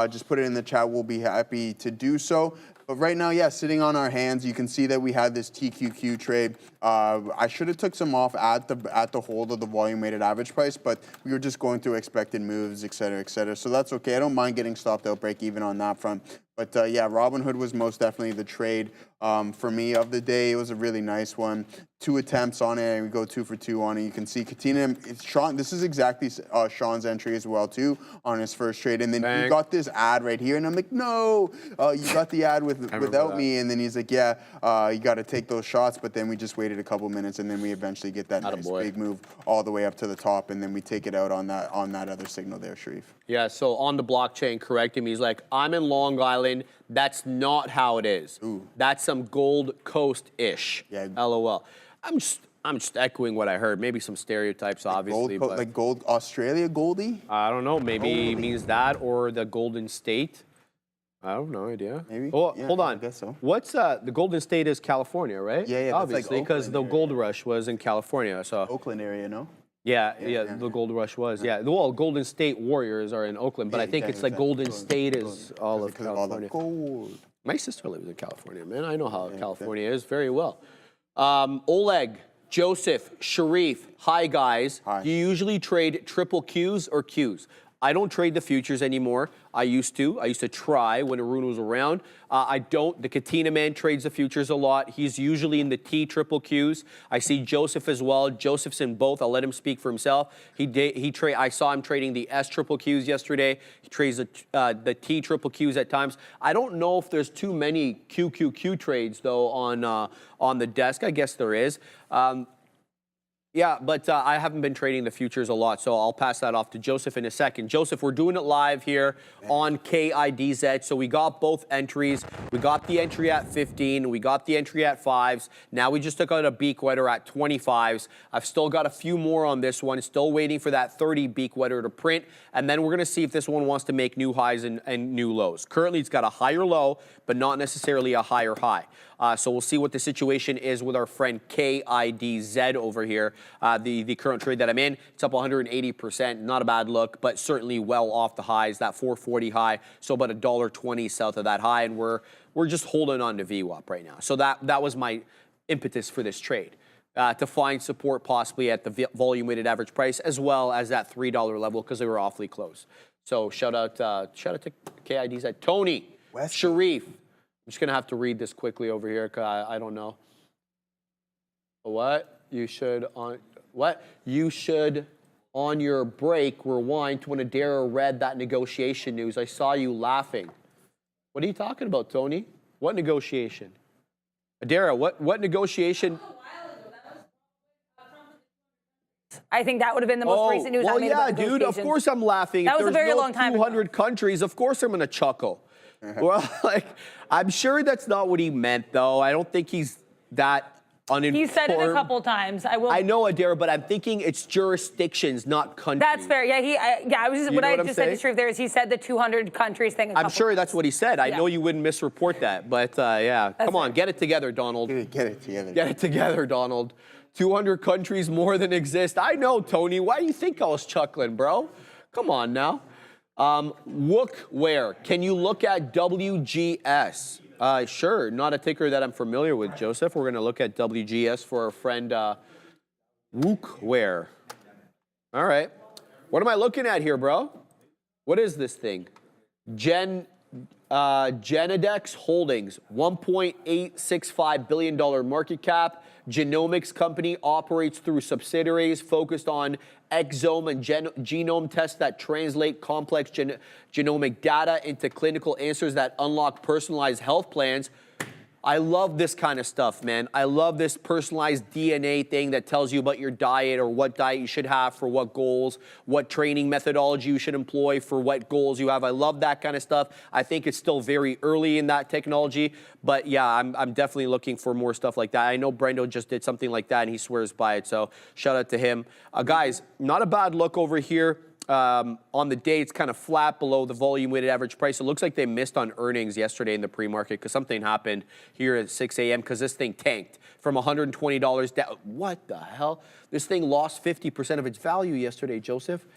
just put it in the chat. We'll be happy to do so. But right now, yeah, sitting on our hands, you can see that we had this TQQ trade. I should have took some off at the hold of the volume weighted average price, but we were just going through expected moves, et cetera, et cetera. So that's okay. I don't mind getting stopped out break even on that front. But yeah, Robinhood was most definitely the trade for me of the day. It was a really nice one. 2 attempts on it, and we go 2 for 2 on it. You can see Katina, Sean, this is exactly Sean's entry as well, too, on his first trade. And then he got this ad right here, and I'm like, no, you got the ad without me. And then he's like, yeah, you got to take those shots. But then we just waited a couple minutes, and then we eventually get that nice big move all the way up to the top, and then we take it out on that other signal there, Sharif. Yeah, so on the blockchain, correct him. He's like, I'm in Long Island. That's not how it is. Ooh. That's some Gold Coast-ish. Yeah. LOL. I'm just echoing what I heard. Maybe some stereotypes, obviously. But Like Gold Australia Goldie? I don't know. Maybe it means that or the Golden State. I have no idea. Maybe. Oh, Yeah, hold on. I guess so. What's the Golden State is California, right? Yeah, that's like obviously, because the Oakland gold rush was in California. So Oakland area, no? yeah, the gold rush was. Yeah, well, Golden State Warriors are in Oakland, but I think it's like Golden State is all of California. Gold. My sister lives in California, man. I know how California is very well. Oleg, Joseph, Sharif, hi guys. Hi. Do you usually trade triple Qs or Qs? I don't trade the futures anymore. I used to. I used to try when Arun was around. I don't. The Katina man trades the futures a lot. He's usually in the T triple Qs. I see Joseph as well. Joseph's in both. I'll let him speak for himself. I saw him trading the S triple Qs yesterday. He trades the T triple Qs at times. I don't know if there's too many QQQ trades though on the desk. I guess there is. Yeah, but I haven't been trading the futures a lot, so I'll pass that off to Joseph in a second. Joseph, we're doing it live here on KIDZ. So we got both entries. We got the entry at 15. We got the entry at 5s. Now we just took out a beak wetter at 25s. I've still got a few more on this one. Still waiting for that 30 beak wetter to print. And then we're going to see if this one wants to make new highs and new lows. Currently, it's got a higher low, but not necessarily a higher high. So we'll see what the situation is with our friend KIDZ over here. The current trade that I'm in, it's up 180%. Not a bad look, but certainly well off the highs. That 440 high, so about $1.20 south of that high, and we're just holding on to VWAP right now. So that was my impetus for this trade. To find support possibly at the volume weighted average price as well as that $3 level because they were awfully close. So shout out to KIDZ. Tony, Sharif. I'm just gonna have to read this quickly over here because I don't know. You should on your break rewind to when Adara read that negotiation news. I saw you laughing. What are you talking about, Tony? What negotiation? Adara, what negotiation? I think that would have been the most recent news. Well, yeah, dude. Of course I'm laughing. That was a very long time ago. 200 countries. Of course I'm gonna chuckle. Well, like, I'm sure that's not what he meant, though. I don't think he's that uninformed. He said it a couple times. I know, Adara, but I'm thinking it's jurisdictions, not countries. That's fair. Yeah, I was just what I just said to Sharif there is he said the 200 countries thing. I'm sure that's what he said. I know you wouldn't misreport that, but yeah, come on, get it together, Donald. Get it together. Get it together, Donald. 200 countries more than exist. I know, Tony. Why do you think I was chuckling, bro? Come on now. Wookware, can you look at WGS? Sure, not a ticker that I'm familiar with, Joseph. We're going to look at WGS for our friend Wookware. All right. What am I looking at here, bro? What is this thing? Genedex Holdings, $1.865 billion market cap. Genomics company operates through subsidiaries focused on exome and genome tests that translate complex genomic data into clinical answers that unlock personalized health plans. I love this kind of stuff, man. I love this personalized DNA thing that tells you about your diet or what diet you should have for what goals, what training methodology you should employ for what goals you have. I love that kind of stuff. I think it's still very early in that technology, but yeah, I'm definitely looking for more stuff like that. I know Brendo just did something like that and he swears by it, so shout out to him. Guys, not a bad look over here. On the day, it's kind of flat below the volume weighted average price. It looks like they missed on earnings yesterday in the pre-market because something happened here at 6 a.m. because this thing tanked from $120 down. What the hell? This thing lost 50% of its value yesterday, Joseph.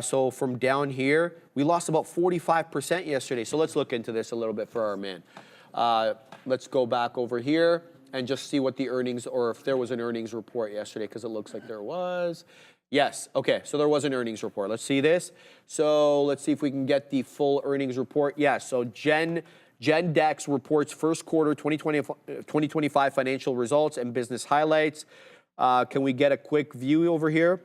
So from down here, we lost about 45% yesterday. So let's look into this a little bit for our man. Let's go back over here and just see what the earnings, or if there was an earnings report yesterday, because it looks like there was. Yes, okay, so there was an earnings report. Let's see this. So let's see if we can get the full earnings report. Yeah, so Gendex reports first quarter 2025 financial results and business highlights. Can we get a quick view over here?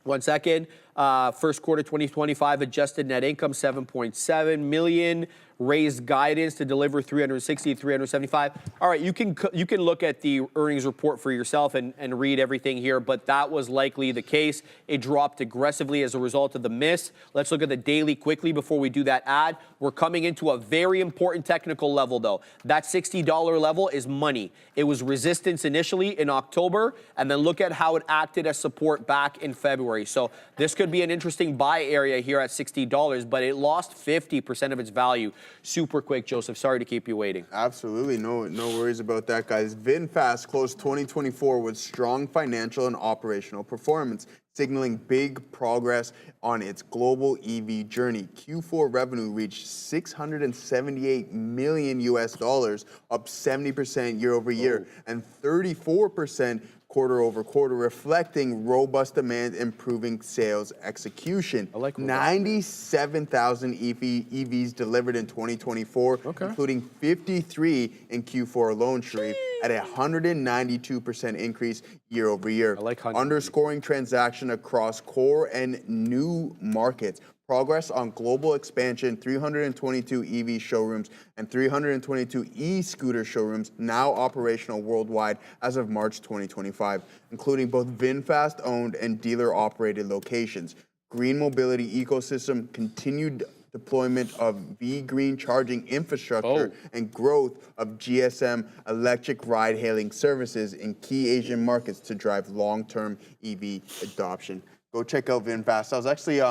1 second. First quarter 2025 adjusted net income 7.7 million. Raised guidance to deliver 360 to 375. All right, you can look at the earnings report for yourself and read everything here, but that was likely the case. It dropped aggressively as a result of the miss. Let's look at the daily quickly before we do that ad. We're coming into a very important technical level though. That $60 level is money. It was resistance initially in October, and then look at how it acted as support back in February. So this could be an interesting buy area here at $60, but it lost 50% of its value. Super quick, Joseph. Sorry to keep you waiting. Absolutely. No worries about that, guys. VinFast closed 2024 with strong financial and operational performance, signaling big progress on its global EV journey. Q4 revenue reached $678 million, up 70% year over year, and 34% quarter over quarter, reflecting robust demand, improving sales execution. I like 97,000 EVs delivered in 2024, including 53 in Q4 alone, Sharif, at a 192% increase year over year, underscoring transaction across core and new markets. Progress on global expansion, 322 EV showrooms and 322 e-scooter showrooms now operational worldwide as of March 2025, including both VinFast owned and dealer operated locations. Green mobility ecosystem, continued deployment of V-Green charging infrastructure, and growth of GSM electric ride-hailing services in key Asian markets to drive long-term EV adoption. Go check out VinFast. I was actually,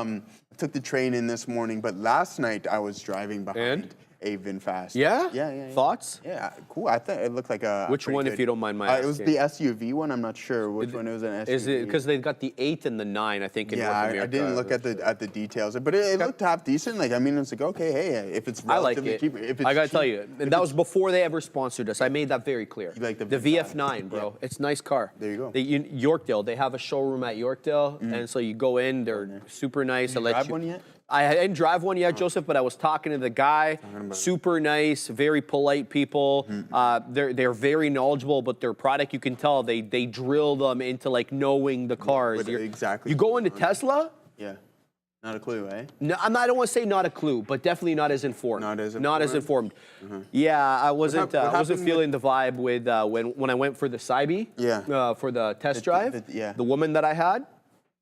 took the train in this morning, but last night I was driving behind a VinFast. Yeah? Yeah. Thoughts? Yeah, cool. I thought it looked like a Which one, if you don't mind my asking? It was the SUV one. I'm not sure which one it was an SUV. Is it because they've got the 8 and the 9, I think, in North America? I didn't look at the details, but it looked half decent. Like, I mean, it's like, okay, hey, if it's relatively cheaper. If it's I gotta cheap, tell you, and that was before they ever sponsored us. I made that very clear. You like the VF9, bro. Yeah. It's a nice car. There you go. Yorkdale, they have a showroom at Yorkdale, and so you go in, they're super nice. Did you drive one yet? I didn't drive one yet, Joseph, but I was talking to the guy. Super nice, very polite people. They're very knowledgeable, but their product, you can tell they drill them into like knowing the cars. Exactly. You go into Tesla? Yeah. Not a clue, eh? No, I don't want to say not a clue, but definitely not as informed. Not as informed. Yeah, I wasn't feeling the vibe with when I went for the Cybe. Yeah. For the test drive. The woman that I had.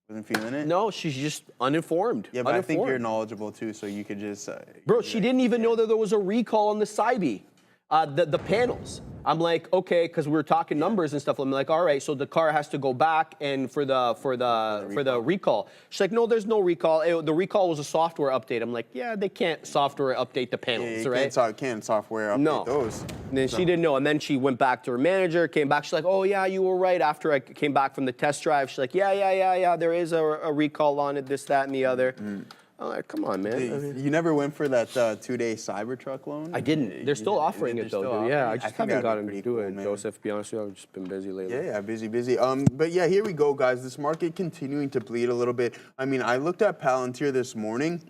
Wasn't feeling it? No, she's just uninformed. Yeah, but I think you're knowledgeable too, so you could just... Bro, she didn't even know that there was a recall on the Cybe, the panels. I'm like, okay, because we were talking numbers and stuff. I'm like, all right, so the car has to go back and for the recall. She's like, no, there's no recall. The recall was a software update. I'm like, yeah, they can't software update the panels, right? Can't software update those. And then she didn't know. And then she went back to her manager, came back. She's like, oh yeah, you were right. After I came back from the test drive, she's like, yeah, there is a recall on it, this, that, and the other. I'm like, come on, man. You never went for that 2-day Cybertruck loan? I didn't. They're still offering it, though, dude. Yeah, I just haven't gotten to do it, Joseph. To be honest with you, I've just been busy lately. Yeah, busy. But yeah, here we go, guys. This market continuing to bleed a little bit. I mean, I looked at Palantir this morning,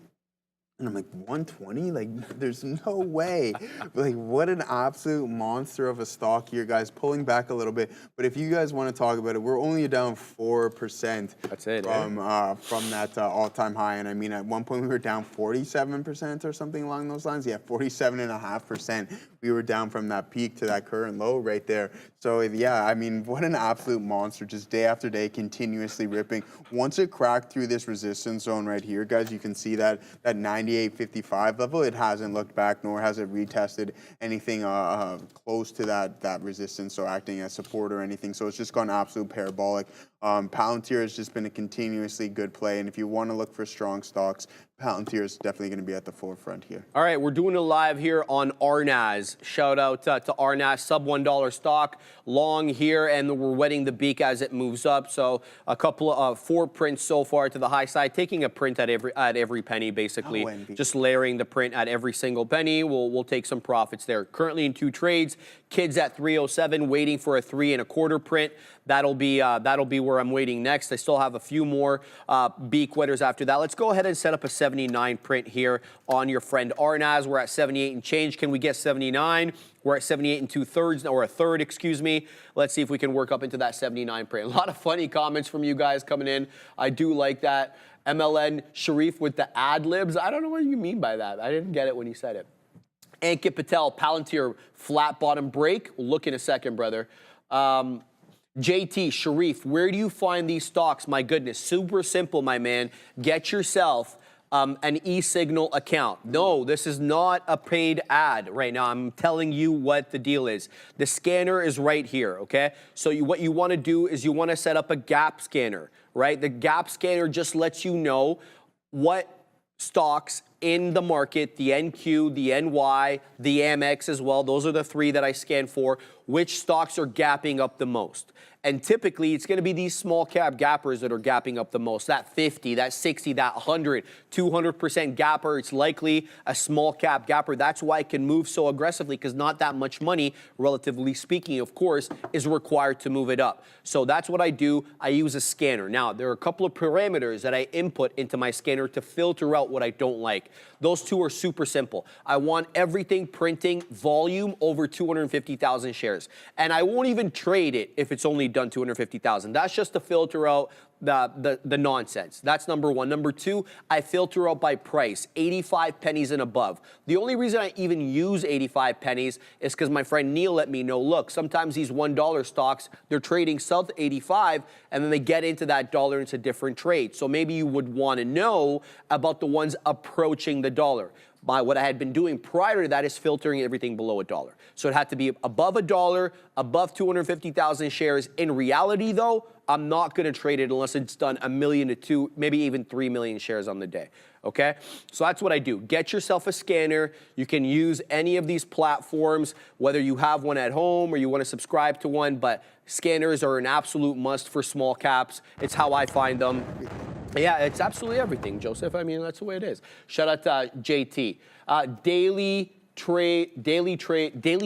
and I'm like, 120? Like, there's no way. Like, what an absolute monster of a stock here, guys. Pulling back a little bit. But if you guys want to talk about it, we're only down 4%. That's it, from that all-time high. And I mean, at one point we were down 47% or something along those lines. Yeah, 47.5%. We were down from that peak to that current low right there. So yeah, I mean, what an absolute monster. Just day after day, continuously ripping. Once it cracked through this resistance zone right here, guys, you can see that 98.55 level, it hasn't looked back, nor has it retested anything close to that resistance, so acting as support or anything. So it's just gone absolute parabolic. Palantir has just been a continuously good play, and if you want to look for strong stocks, Palantir is definitely going to be at the forefront here. All right, we're doing it live here on RNAS. Shout out to RNAS, sub $1 stock, long here, and we're wetting the beak as it moves up. So a couple of 4 prints so far to the high side, taking a print at every penny, basically. Just layering the print at every single penny. We'll take some profits there. Currently in 2 trades, kids at 307, waiting for a 3 1/4 print. That'll be where I'm waiting next. I still have a few more B quitters after that. Let's go ahead and set up a 79 print here on your friend Arnaz. We're at 78 and change. Can we get 79? We're at 78 and 2/3, or a third, excuse me. Let's see if we can work up into that 79 print. A lot of funny comments from you guys coming in. I do like that. MLN Sharif with the ad-libs. I don't know what you mean by that. I didn't get it when you said it. Ankit Patel, Palantir, flat bottom break. We'll look in a second, brother. JT, Sharif, where do you find these stocks? My goodness, super simple, my man. Get yourself an eSignal account. No, this is not a paid ad right now. I'm telling you what the deal is. The scanner is right here, okay? So what you want to do is you want to set up a gap scanner, right? The gap scanner just lets you know what stocks in the market, the NQ, the NY, the Amex as well. Those are the three that I scan for. Which stocks are gapping up the most? And typically, it's going to be these small cap gappers that are gapping up the most. That 50, that 60, that 100, 200% gapper. It's likely a small cap gapper. That's why it can move so aggressively, because not that much money, relatively speaking, of course, is required to move it up. So that's what I do. I use a scanner. Now, there are a couple of parameters that I input into my scanner to filter out what I don't like. Those two are super simple. I want everything printing volume over 250,000 shares. And I won't even trade it if it's only done 250,000. That's just to filter out the nonsense. That's number one. Number two, I filter out by price, 85 pennies and above. The only reason I even use 85 pennies is because my friend Neil let me know, look, sometimes these $1 stocks, they're trading sub 85, and then they get into that dollar, and it's a different trade. So maybe you would want to know about the ones approaching the dollar. What I had been doing prior to that is filtering everything below $1. So it had to be above $1, above 250,000 shares. In reality, though, I'm not going to trade it unless it's done 1 million to 2, maybe even 3 million shares on the day. Okay? So that's what I do. Get yourself a scanner. You can use any of these platforms, whether you have one at home or you want to subscribe to one, but scanners are an absolute must for small caps. It's how I find them. Yeah, it's absolutely everything, Joseph. I mean, that's the way it is. Shout out to JT. Daily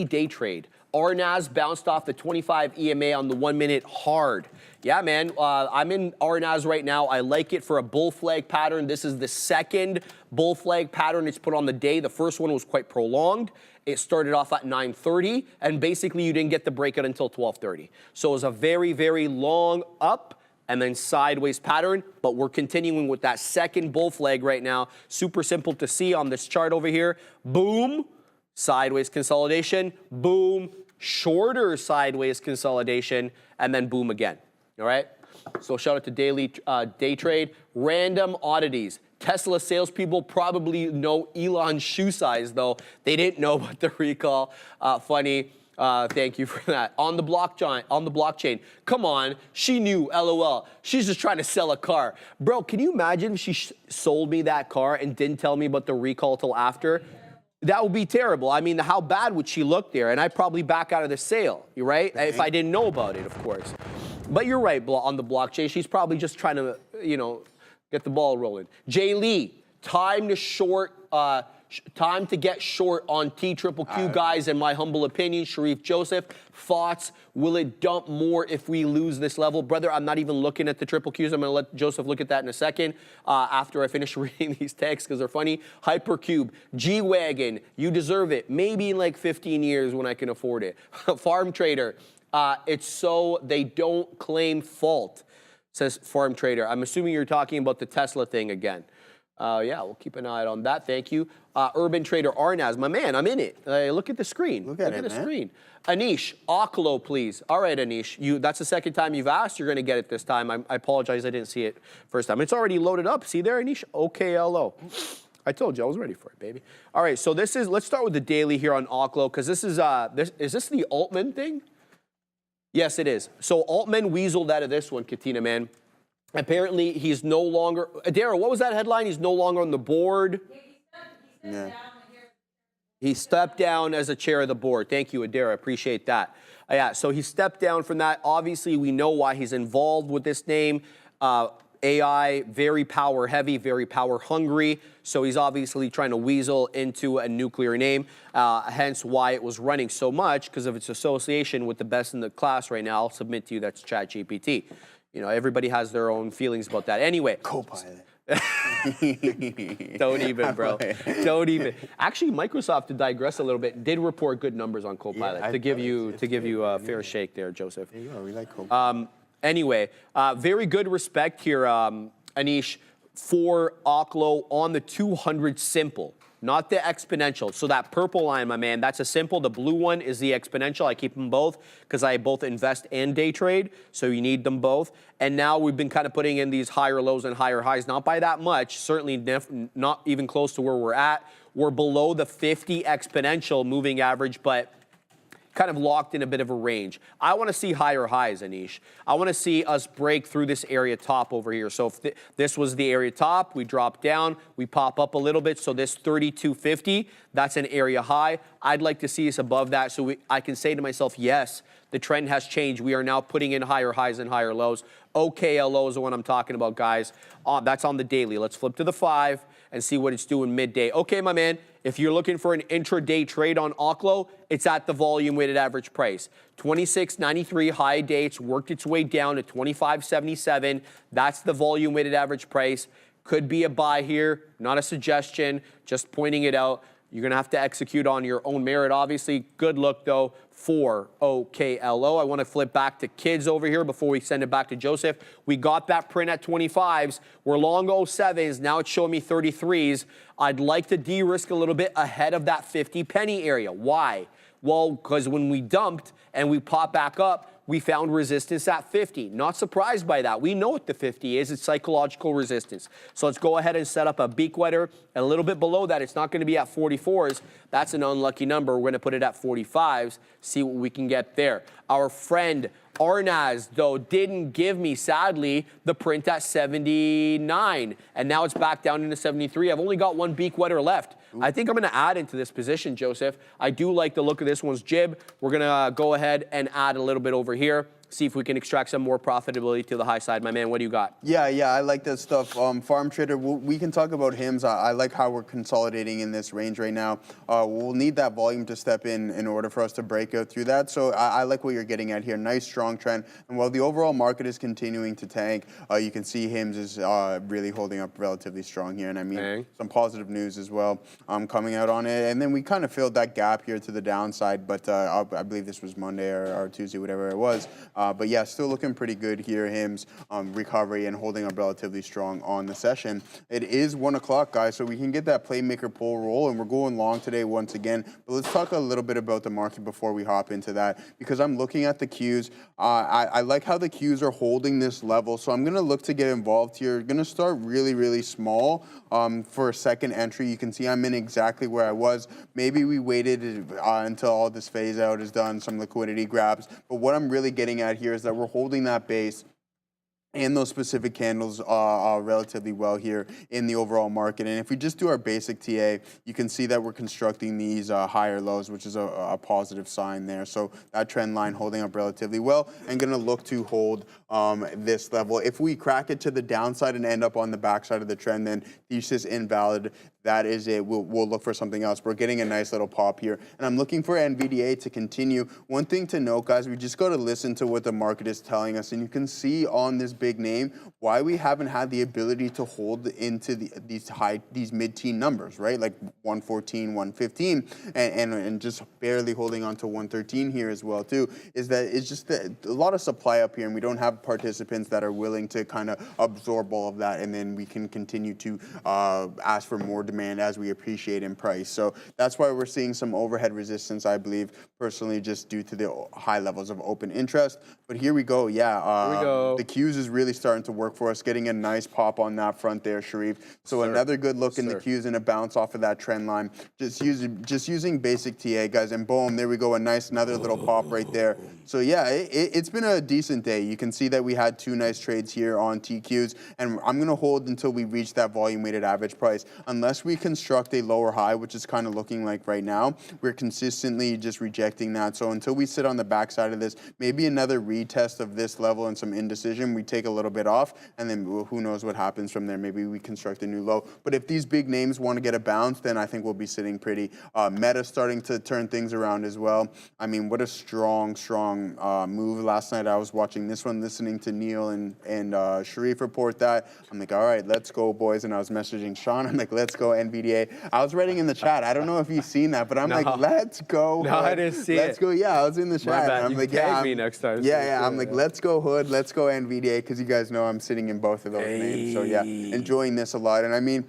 day trade. Arnaz bounced off the 25 EMA on the 1 minute hard. Yeah, man, I'm in Arnaz right now. I like it for a bull flag pattern. This is the second bull flag pattern it's put on the day. The first one was quite prolonged. It started off at 9:30, and basically you didn't get the breakout until 12:30. So it was a very, very long up and then sideways pattern, but we're continuing with that second bull flag right now. Super simple to see on this chart over here. Boom, sideways consolidation, boom, shorter sideways consolidation, and then boom again, all right? So shout out to daily day trade. Random oddities. Tesla salespeople probably know Elon's shoe size, though. They didn't know about the recall. Funny. Thank you for that. On the blockchain, come on, she knew, LOL. She's just trying to sell a car. Bro, can you imagine if she sold me that car and didn't tell me about the recall till after? That would be terrible. I mean, how bad would she look there? And I'd probably back out of the sale, right? If I didn't know about it, of course. But you're right, on the blockchain, she's probably just trying to, get the ball rolling. Jay Lee, time to get short on TQQQ, guys, in my humble opinion. Sharif Joseph, thoughts? Will it dump more if we lose this level? Brother, I'm not even looking at the triple Qs. I'm going to let Joseph look at that in a second after I finish reading these texts because they're funny. Hypercube, G-Wagon, you deserve it. Maybe in like 15 years when I can afford it. Farm Trader, it's so they don't claim fault, says Farm Trader. I'm assuming you're talking about the Tesla thing again. Yeah, we'll keep an eye on that. Thank you. Urban Trader Arnaz, my man, I'm in it. Look at the screen. Look at the screen. Anish, Oklo, please. All right, Anish, that's the second time you've asked. You're going to get it this time. I apologize, I didn't see it first time. It's already loaded up. See there, Anish? OKLO. I told you I was ready for it, baby. All right, so let's start with the daily here on Oklo, because is this the Altman thing? Yes, it is. So Altman weaseled out of this one, Katina, man. Apparently, he's no longer... Adara, what was that headline? He's no longer on the board. He stepped down as a chair of the board. Thank you, Adara. Appreciate that. Yeah, so he stepped down from that. Obviously, we know why he's involved with this name. AI, very power heavy, very power hungry. So he's obviously trying to weasel into a nuclear name, hence why it was running so much, because of its association with the best in the class right now. I'll submit to you that's ChatGPT. you know, everybody has their own feelings about that. Anyway. Copilot. Don't even, bro. Don't even. Actually, Microsoft, to digress a little bit, did report good numbers on Copilot. Yeah, to give you a fair shake there, Joseph. There you go. We like Copilot. Anyway, very good respect here, Anish, for Oklo on the 200 simple, not the exponential. So that purple line, my man, that's a simple. The blue one is the exponential. I keep them both because I both invest and day trade, so you need them both. And now we've been kind of putting in these higher lows and higher highs, not by that much, certainly not even close to where we're at. We're below the 50 exponential moving average, but kind of locked in a bit of a range. I want to see higher highs, Anish. I want to see us break through this area top over here. So if this was the area top, we drop down, we pop up a little bit. So this 3250, that's an area high. I'd like to see us above that so I can say to myself, yes, the trend has changed. We are now putting in higher highs and higher lows. OKLO is the one I'm talking about, guys. That's on the daily. Let's flip to the 5 and see what it's doing midday. Okay, my man, if you're looking for an intraday trade on Oklo, it's at the volume weighted average price. 26.93 high day. It's worked its way down to 25.77. That's the volume weighted average price. Could be a buy here, not a suggestion, just pointing it out. You're going to have to execute on your own merit, obviously. Good look, though, for OKLO. I want to flip back to kids over here before we send it back to Joseph. We got that print at 25s. We're long 07s. Now it's showing me 33s. I'd like to de-risk a little bit ahead of that 50 penny area. Why? Well, because when we dumped and we popped back up, we found resistance at 50. Not surprised by that. We know what the 50 is. It's psychological resistance. So let's go ahead and set up a beak wetter. And a little bit below that, it's not going to be at 44s. That's an unlucky number. We're going to put it at 45s, see what we can get there. Our friend Arnaz, though, didn't give me, sadly, the print at 79. And now it's back down into 73. I've only got one beak wetter left. I think I'm going to add into this position, Joseph. I do like the look of this one's jib. We're going to go ahead and add a little bit over here. See if we can extract some more profitability to the high side. My man, what do you got? Yeah, I like that stuff. Farm Trader, we can talk about HIMs. I like how we're consolidating in this range right now. We'll need that volume to step in order for us to break out through that. So I like what you're getting at here. Nice, strong trend. And while the overall market is continuing to tank, you can see HIMs is really holding up relatively strong here. And I mean, some positive news as well coming out on it. And then we kind of filled that gap here to the downside. But I believe this was Monday or Tuesday, whatever it was. But yeah, still looking pretty good here. HIMs recovery and holding up relatively strong on the session. It is 1 o'clock, guys, so we can get that playmaker pull roll, and we're going long today once again. But let's talk a little bit about the market before we hop into that, because I'm looking at the Qs. I like how the Qs are holding this level, so I'm going to look to get involved here. Going to start really, really small for a second entry. You can see I'm in exactly where I was. Maybe we waited until all this phase out is done, some liquidity grabs. But what I'm really getting at here is that we're holding that base and those specific candles are relatively well here in the overall market. And if we just do our basic TA, you can see that we're constructing these higher lows, which is a positive sign there. So that trend line holding up relatively well and going to look to hold this level. If we crack it to the downside and end up on the backside of the trend, then thesis invalid. That is it. We'll look for something else. We're getting a nice little pop here. And I'm looking for NVDA to continue. One thing to note, guys, we just got to listen to what the market is telling us. And you can see on this big name why we haven't had the ability to hold into these mid-teen numbers, right? Like 114, 115, and just barely holding on to 113 here as well, too, is that it's just a lot of supply up here, and we don't have participants that are willing to kind of absorb all of that, and then we can continue to ask for more demand as we appreciate in price. So that's why we're seeing some overhead resistance, I believe, personally, just due to the high levels of open interest. But here we go. Yeah, here we go. The Qs is really starting to work for us, getting a nice pop on that front there, Sharif. So another good look in the Qs and a bounce off of that trend line. Just using basic TA, guys, and boom, there we go. Another little pop right there. So yeah, it's been a decent day. You can see that we had two nice trades here on TQs, and I'm going to hold until we reach that volume weighted average price. Unless we construct a lower high, which is kind of looking like right now, we're consistently just rejecting that. So until we sit on the backside of this, maybe another retest of this level and some indecision, we take take a little bit off, and then who knows what happens from there. Maybe we construct a new low. But if these big names want to get a bounce, then I think we'll be sitting pretty. Meta starting to turn things around as well. I mean, what a strong move last night. I was watching this one, listening to Neil and Sharif report that. I'm like, all right, let's go, boys. And I was messaging Sean. I'm like, let's go, NVDA. I was writing in the chat. I don't know if you've seen that, but I'm like, let's go. No, I didn't see Let's go. Yeah, I was in the chat. Bad. I'm You like, tag me next time. Yeah. I'm like, let's go Hood. Let's go NVDA, because you guys know I'm sitting in both of those names. So yeah, enjoying this a lot. And I mean,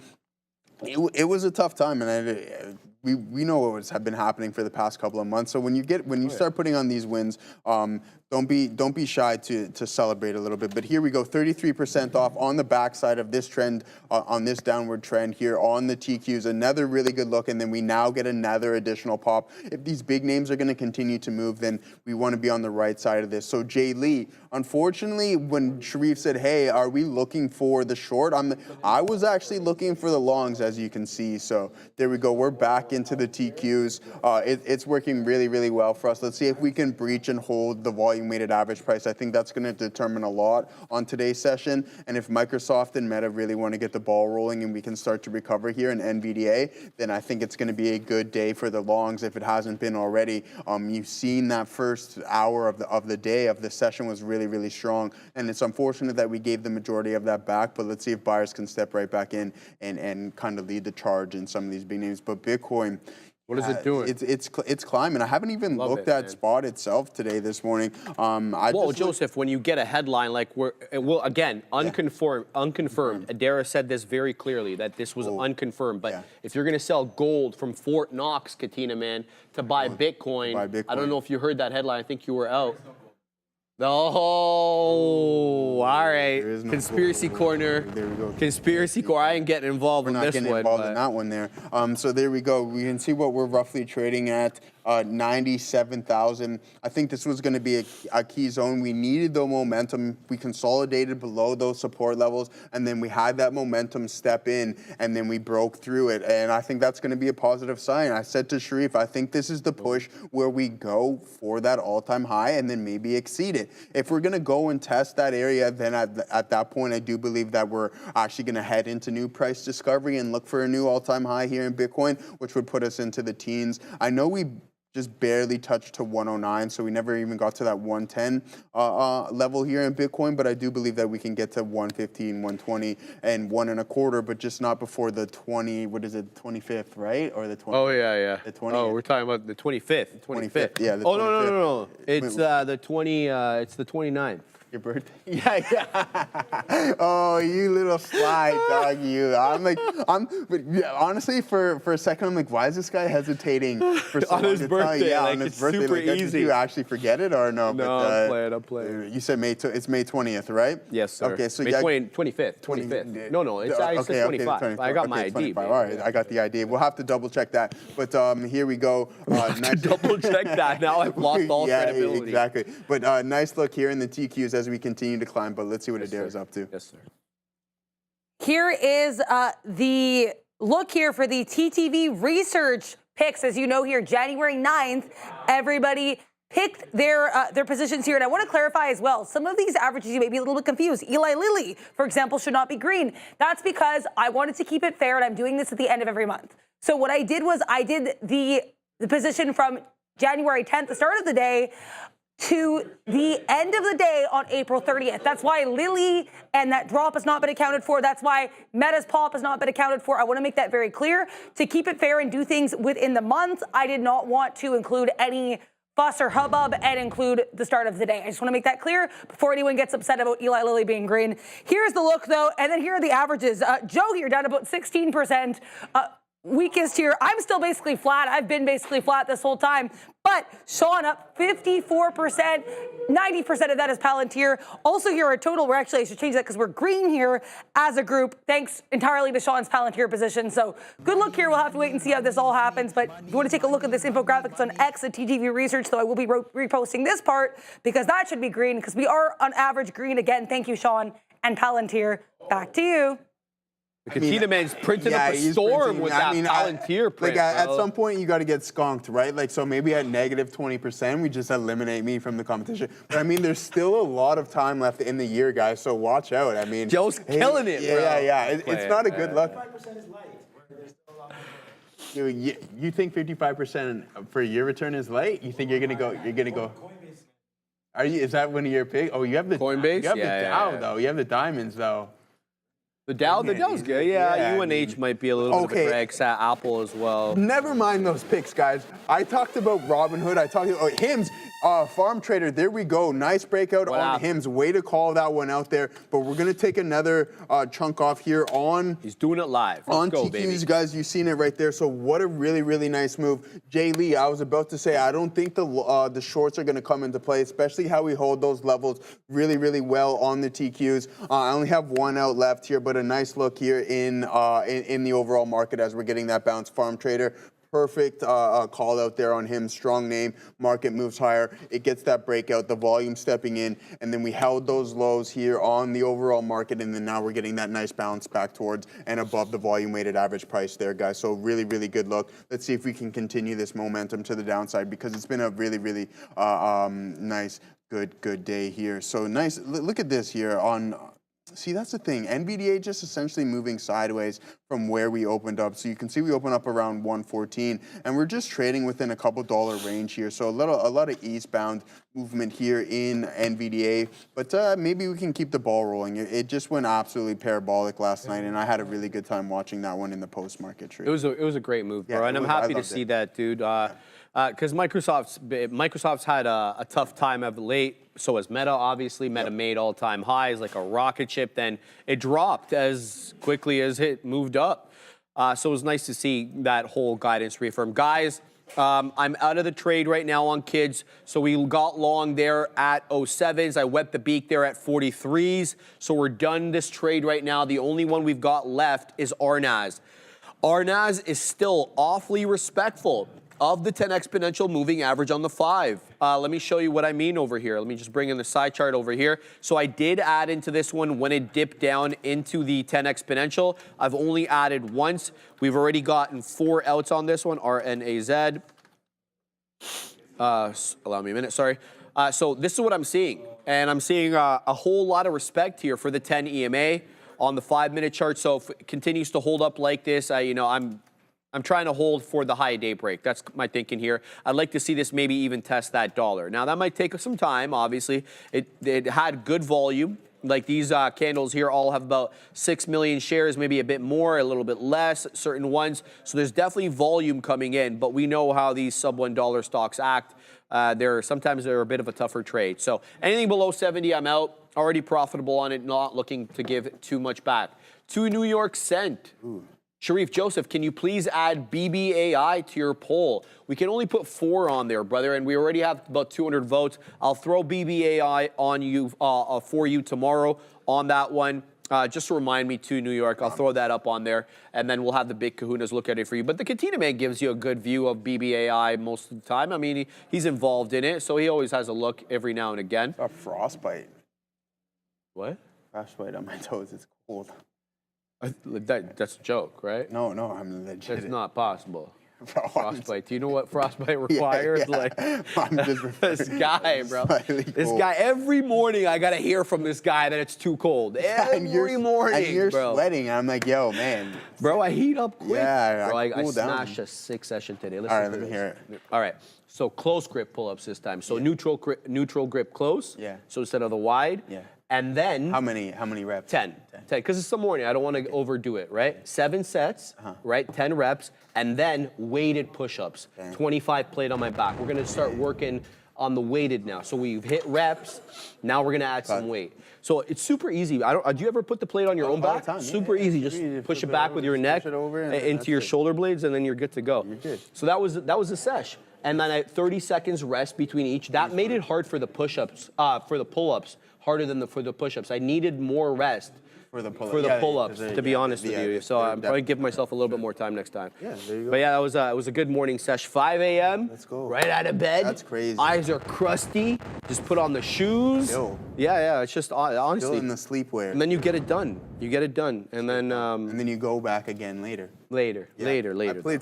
it was a tough time, and we know what has been happening for the past couple of months. So when you start putting on these wins, don't be shy to celebrate a little bit. But here we go, 33% off on the backside of this trend, on this downward trend here on the TQs. Another really good look, and then we now get another additional pop. If these big names are going to continue to move, then we want to be on the right side of this. So Jay Lee, unfortunately, when Sharif said, "Hey, are we looking for the short?" I was actually looking for the longs, as you can see. So there we go. We're back into the TQs. It's working really, really well for us. Let's see if we can breach and hold the volume weighted average price. I think that's going to determine a lot on today's session. And if Microsoft and Meta really want to get the ball rolling and we can start to recover here in NVDA, then I think it's going to be a good day for the longs if it hasn't been already. You've seen that first hour of the day of the session was really, really strong. And it's unfortunate that we gave the majority of that back, but let's see if buyers can step right back in and kind of lead the charge in some of these big names. But Bitcoin, what is it doing? It's climbing. I haven't even looked at spot itself today this morning. Well, Joseph, when you get a headline like unconfirmed. Adara said this very clearly, that this was unconfirmed. But if you're going to sell gold from Fort Knox, Katina, man, to buy Bitcoin, I don't know if you heard that headline. I think you were out. Oh, all right. No Conspiracy corner. There we go. Conspiracy corner. I ain't getting involved in this one. We're not getting involved in that one there. So there we go. We can see what we're roughly trading at. 97,000. I think this was going to be a key zone. We needed the momentum. We consolidated below those support levels, and then we had that momentum step in, and then we broke through it. And I think that's going to be a positive sign. I said to Sharif, I think this is the push where we go for that all-time high and then maybe exceed it. If we're going to go and test that area, then at that point, I do believe that we're actually going to head into new price discovery and look for a new all-time high here in Bitcoin, which would put us into the teens. I know we just barely touched to 109, so we never even got to that 110 level here in Bitcoin, but I do believe that we can get to 115, 120, and 1.25, but just not before the 25th, right? Or the 20th? Oh, yeah. The 20th. Oh, we're talking about the 25th. 25th, yeah. The 25th. Oh, no. It's the 29th. Your birthday? Yeah. Oh, you little slide dog, you. But yeah, honestly, for a second, I'm like, why is this guy hesitating for so on his birthday? Yeah, like, on his it's birthday. super like, easy. Did you actually forget it or no? No, but, I'm playing. You said it's May 20th, right? Yes, sir. Okay, so May 25th. No, it's actually 25. I got my ID. 25. All right, I got the ID. We'll have to double check that. But here we go. Nice double check that. Now I've lost all credibility. Exactly. But nice look here in the TQs as we continue to climb. But let's see what Adara's up to. Yes, sir. Here is the look here for the TTV research picks. As you know here, January 9th, everybody picked their positions here. And I want to clarify as well, some of these averages you may be a little bit confused. Eli Lilly, for example, should not be green. That's because I wanted to keep it fair, and I'm doing this at the end of every month. So what I did was I did the position from January 10th, the start of the day, to the end of the day on April 30th. That's why Lilly and that drop has not been accounted for. That's why Meta's pop has not been accounted for. I want to make that very clear. To keep it fair and do things within the month, I did not want to include any fuss or hubbub and include the start of the day. I just want to make that clear before anyone gets upset about Eli Lilly being green. Here's the look, though, and then here are the averages. Joe here down about 16%. Weakest here. I'm still basically flat. I've been basically flat this whole time. But Sean up 54%. 90% of that is Palantir. Also here, our total, I should change that because we're green here as a group, thanks entirely to Sean's Palantir position. So good luck here. We'll have to wait and see how this all happens. But if you want to take a look at this infographic, it's on X at TGV Research, though I will be reposting this part because that should be green because we are on average green again. Thank you, Sean and Palantir. Back to you. Katina Man's printing up a storm with that Palantir print. At some point, you got to get skunked, right? Like, so maybe at negative 20%, we just eliminate me from the competition. But I mean, there's still a lot of time left in the year, guys. So watch out. I mean, Joe's killing it, bro. Yeah. It's not a good luck. 55% is light. There's still a lot more. You think 55% for your return is light? You think you're gonna go? You're gonna go? Are you? Is that one of your picks? Oh, you have the Coinbase. You have the Dow though. You have the diamonds though. The Dow's good. Yeah, UNH might be a little bit of a drag. Apple as well. Never mind those picks, guys. I talked about Robinhood. I talked about HIMS. Farm Trader, there we go. Nice breakout on HIMS. Way to call that one out there. But we're going to take another chunk off here on... He's doing it live. Let's go, TQs, baby. Guys, you've seen it right there. So what a really, really nice move. Jay Lee, I was about to say, I don't think the shorts are going to come into play, especially how we hold those levels really, really well on the TQs. I only have one out left here, but a nice look here in the overall market as we're getting that bounce. Farm Trader, perfect call out there on him. Strong name. Market moves higher. It gets that breakout, the volume stepping in, and then we held those lows here on the overall market, and then now we're getting that nice bounce back towards and above the volume weighted average price there, guys. So really, really good look. Let's see if we can continue this momentum to the downside because it's been a really, really nice, good day here. So nice. Look at this here on. See, that's the thing. NVDA just essentially moving sideways from where we opened up. So you can see we opened up around 114, and we're just trading within a couple dollar range here. So a lot of eastbound movement here in NVDA, but maybe we can keep the ball rolling. It just went absolutely parabolic last night, and I had a really good time watching that one in the post-market trade. It was a great move, bro, and I'm happy to see that, dude. Because Microsoft's had a tough time of late. So has Meta, obviously. Meta made all-time highs like a rocket ship. Then it dropped as quickly as it moved up. So it was nice to see that whole guidance reaffirm. Guys, I'm out of the trade right now on kids. So we got long there at 07s. I wet the beak there at 43s. So we're done this trade right now. The only one we've got left is RNAS. RNAS is still awfully respectful of the 10 exponential moving average on the 5. Let me show you what I mean over here. Let me just bring in the side chart over here. So I did add into this one when it dipped down into the 10 exponential. I've only added once. We've already gotten 4 outs on this one, RNAZ. Allow me a minute, sorry. So this is what I'm seeing. And I'm seeing a whole lot of respect here for the 10 EMA on the 5-minute chart. So if it continues to hold up like this, I'm trying to hold for the high day break. That's my thinking here. I'd like to see this maybe even test that dollar. Now, that might take some time, obviously. It had good volume. Like these candles here all have about 6 million shares, maybe a bit more, a little bit less, certain ones. So there's definitely volume coming in, but we know how these sub $1 stocks act. Sometimes they're a bit of a tougher trade. So anything below 70, I'm out. Already profitable on it, not looking to give too much back. 2 New York cent. Ooh. Sharif Joseph, can you please add BBAI to your poll? We can only put 4 on there, brother, and we already have about 200 votes. I'll throw BBAI on you for you tomorrow on that one. Just to remind me to New York, I'll throw that up on there, and then we'll have the big kahunas look at it for you. But the Katina Man gives you a good view of BBAI most of the time. I mean, he's involved in it, so he always has a look every now and again. A frostbite. What? Frostbite on my toes. It's cold. That's a joke, right? No, I'm legit. It's not possible. Frostbite. Do you know what frostbite requires? Yeah. Like, I'm just this guy, bro. This guy, every morning I got to hear from this guy that it's too cold. Every morning, and you're bro. sweating. I'm like, yo, man. Bro, I heat up quick. Yeah, bro, I cool down. smashed a 6 session today. Listen all right, let me hear it. All right. So close grip pull-ups this time. So neutral grip close. Yeah. So instead of the wide. Yeah. And then how many reps? 10. Because it's the morning. I don't want to overdo it, right? 7 sets, right? 10 reps, and then weighted push-ups. 25 plate on my back. We're gonna start working on the weighted now. So we've hit reps. Now we're gonna add some weight. So it's super easy. Do you ever put the plate on your own back? Super easy. Just push it back with your neck into your shoulder blades, and then you're good to go. You're good. So that was a sesh. And then at 30 seconds rest between each. That made it hard for the push-ups, for the pull-ups, harder than for the push-ups. I needed more rest For the pull-ups. For the Yeah, pull-ups, to be honest with you. So I'm probably giving myself a little bit more time next time. Yeah, there you go. But yeah, it was a good morning sesh. 5 a.m. Let's go. Right out of bed. That's crazy. Eyes are crusty. Just put on the shoes. Yo. Yeah. It's just honestly. Still in the sleepwear. And then you get it done. And then And then you go back again later. later. I played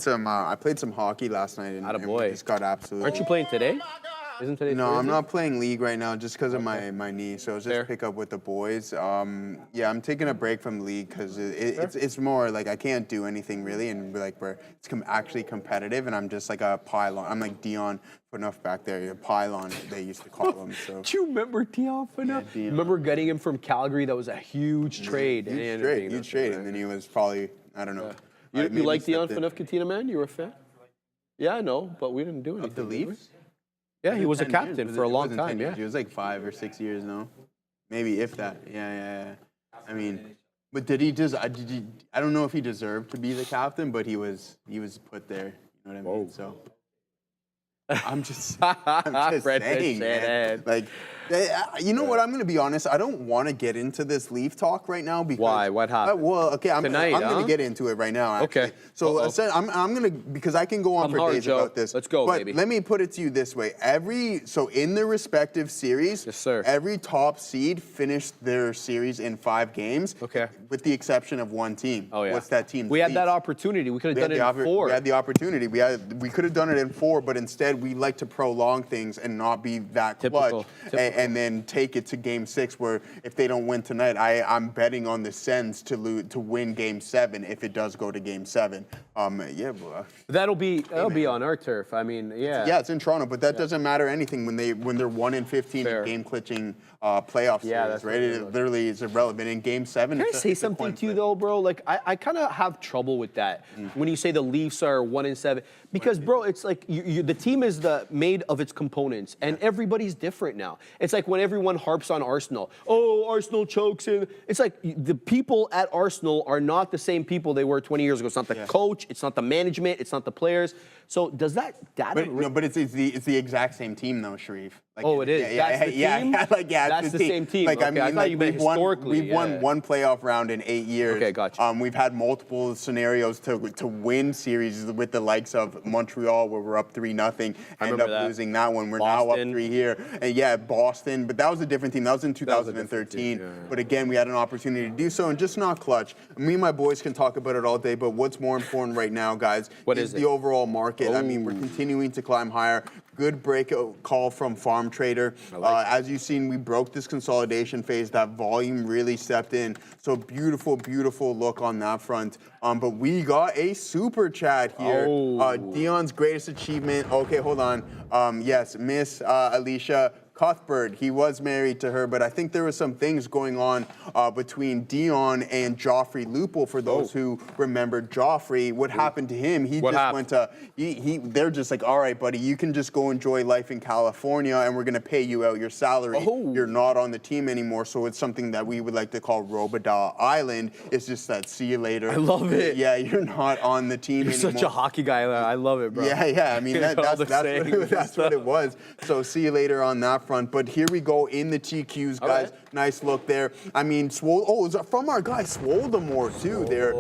some hockey last night and we Attaboy. just got absolutely. Aren't you playing today? Isn't today No, Thursday? I'm not playing league right now just because of my knee. So it's just Fair. pick up with the boys. Yeah, I'm taking a break from league because it's more like I can't do anything really, and like where it's actually competitive, and I'm just like a pylon. I'm like Dion Phaneuf back there, a pylon they used to call him. So. Do you remember Dion Phaneuf? Yeah, Dion. Remember getting him from Calgary? That was a huge trade. Huge trade, and then he was probably I don't know. You maybe like Dion stepped in. Phaneuf, Katina, man? You were a fan? Yeah, I know, but we didn't do anything. Of the did we? Leafs? Yeah, he was a 10 captain years. for a It long wasn't 10 time, years. yeah. It was like 5 or 6 years, no? Maybe if that. Yeah. I mean, but did he just? I don't know if he deserved to be the captain, but he was put there. You know what I mean? So I'm just Fred saying, man. Shannon. Like, you know what? I'm going to be honest. I don't want to get into this Leaf talk right now because Why? What happened? well, okay, I'm Tonight, going huh? to get into it right now. Actually. Okay. So I'm going to because I can go on Come for hard, days Joe. about this. Let's go, but baby. let me put it to you this way: so in their respective series, Yes, sir. every top seed finished their series in 5 games. Okay. With the exception of one team. Oh, yeah. What's that team? We The had that Leafs. opportunity. We could have We done had it in 4. We had the opportunity. We could have done it in 4, but instead we like to prolong things and not be that Typical. clutch, and then take it to Game 6. Where if they don't win tonight, I'm betting on the Sens to win Game 7 if it does go to Game 7. Yeah, bro. That'll be on our turf. I mean, yeah. Yeah, it's in Toronto, but that doesn't matter anything when they're 1-15 Fair. in game clinching playoff Yeah, series, that's right? what it It was. literally is irrelevant in Game 7. Can I it's say it's a something coin to you flip. though, bro? Like I kind of have trouble with that when you say the Leafs are 1-7 because, bro, it's like the team is made of its components, and everybody's different now. It's like when everyone harps on Arsenal. Oh, Arsenal chokes in. It's like the people at Arsenal are not the same people they were 20 years ago. It's not the coach. It's not the management. It's not the players. So does that data? But it's the exact same team though, Sharif. Like, Oh, it is? That's the team? That's the same team. Like, Okay, I thought you meant historically, we've won one playoff round in 8 years. Okay, gotcha. We've had multiple scenarios to win series with the likes of Montreal, where we're up 3-0, end remember up that. losing that one. We're now up Boston. 3 here, and yeah, Boston. But that was a different team. That was in 2013. team, yeah. But again, we had an opportunity to do so, and just not clutch. Me and my boys can talk about it all day, but what's more important right now, guys, What is is the it? overall market. I mean, we're continuing to climb higher. Good breakout call from Farm Trader. As you've seen, we broke this consolidation phase. That volume really stepped in. So beautiful, beautiful look on that front. But we got a super chat here. Dion's greatest achievement. Okay, hold on. Yes, Miss Alicia Cuthbert, he was married to her, but I think there were some things going on between Dion and Joffrey Lupul. For those who remember Joffrey, what happened to him? He What just happened? went to. They're just like, all right, buddy, you can just go enjoy life in California, and we're gonna pay you out your salary. You're not on the team anymore, so it's something that we would like to call Robidaw Island. It's just that see you later. I love it. Yeah, you're not on the team You're anymore. such a hockey guy. I love it, bro. Yeah. I mean, All the sayings that's what it was. So see you later on that front. But here we go in the TQs, guys. right. Nice look there. I mean, is it from our guy Swoldemore too there.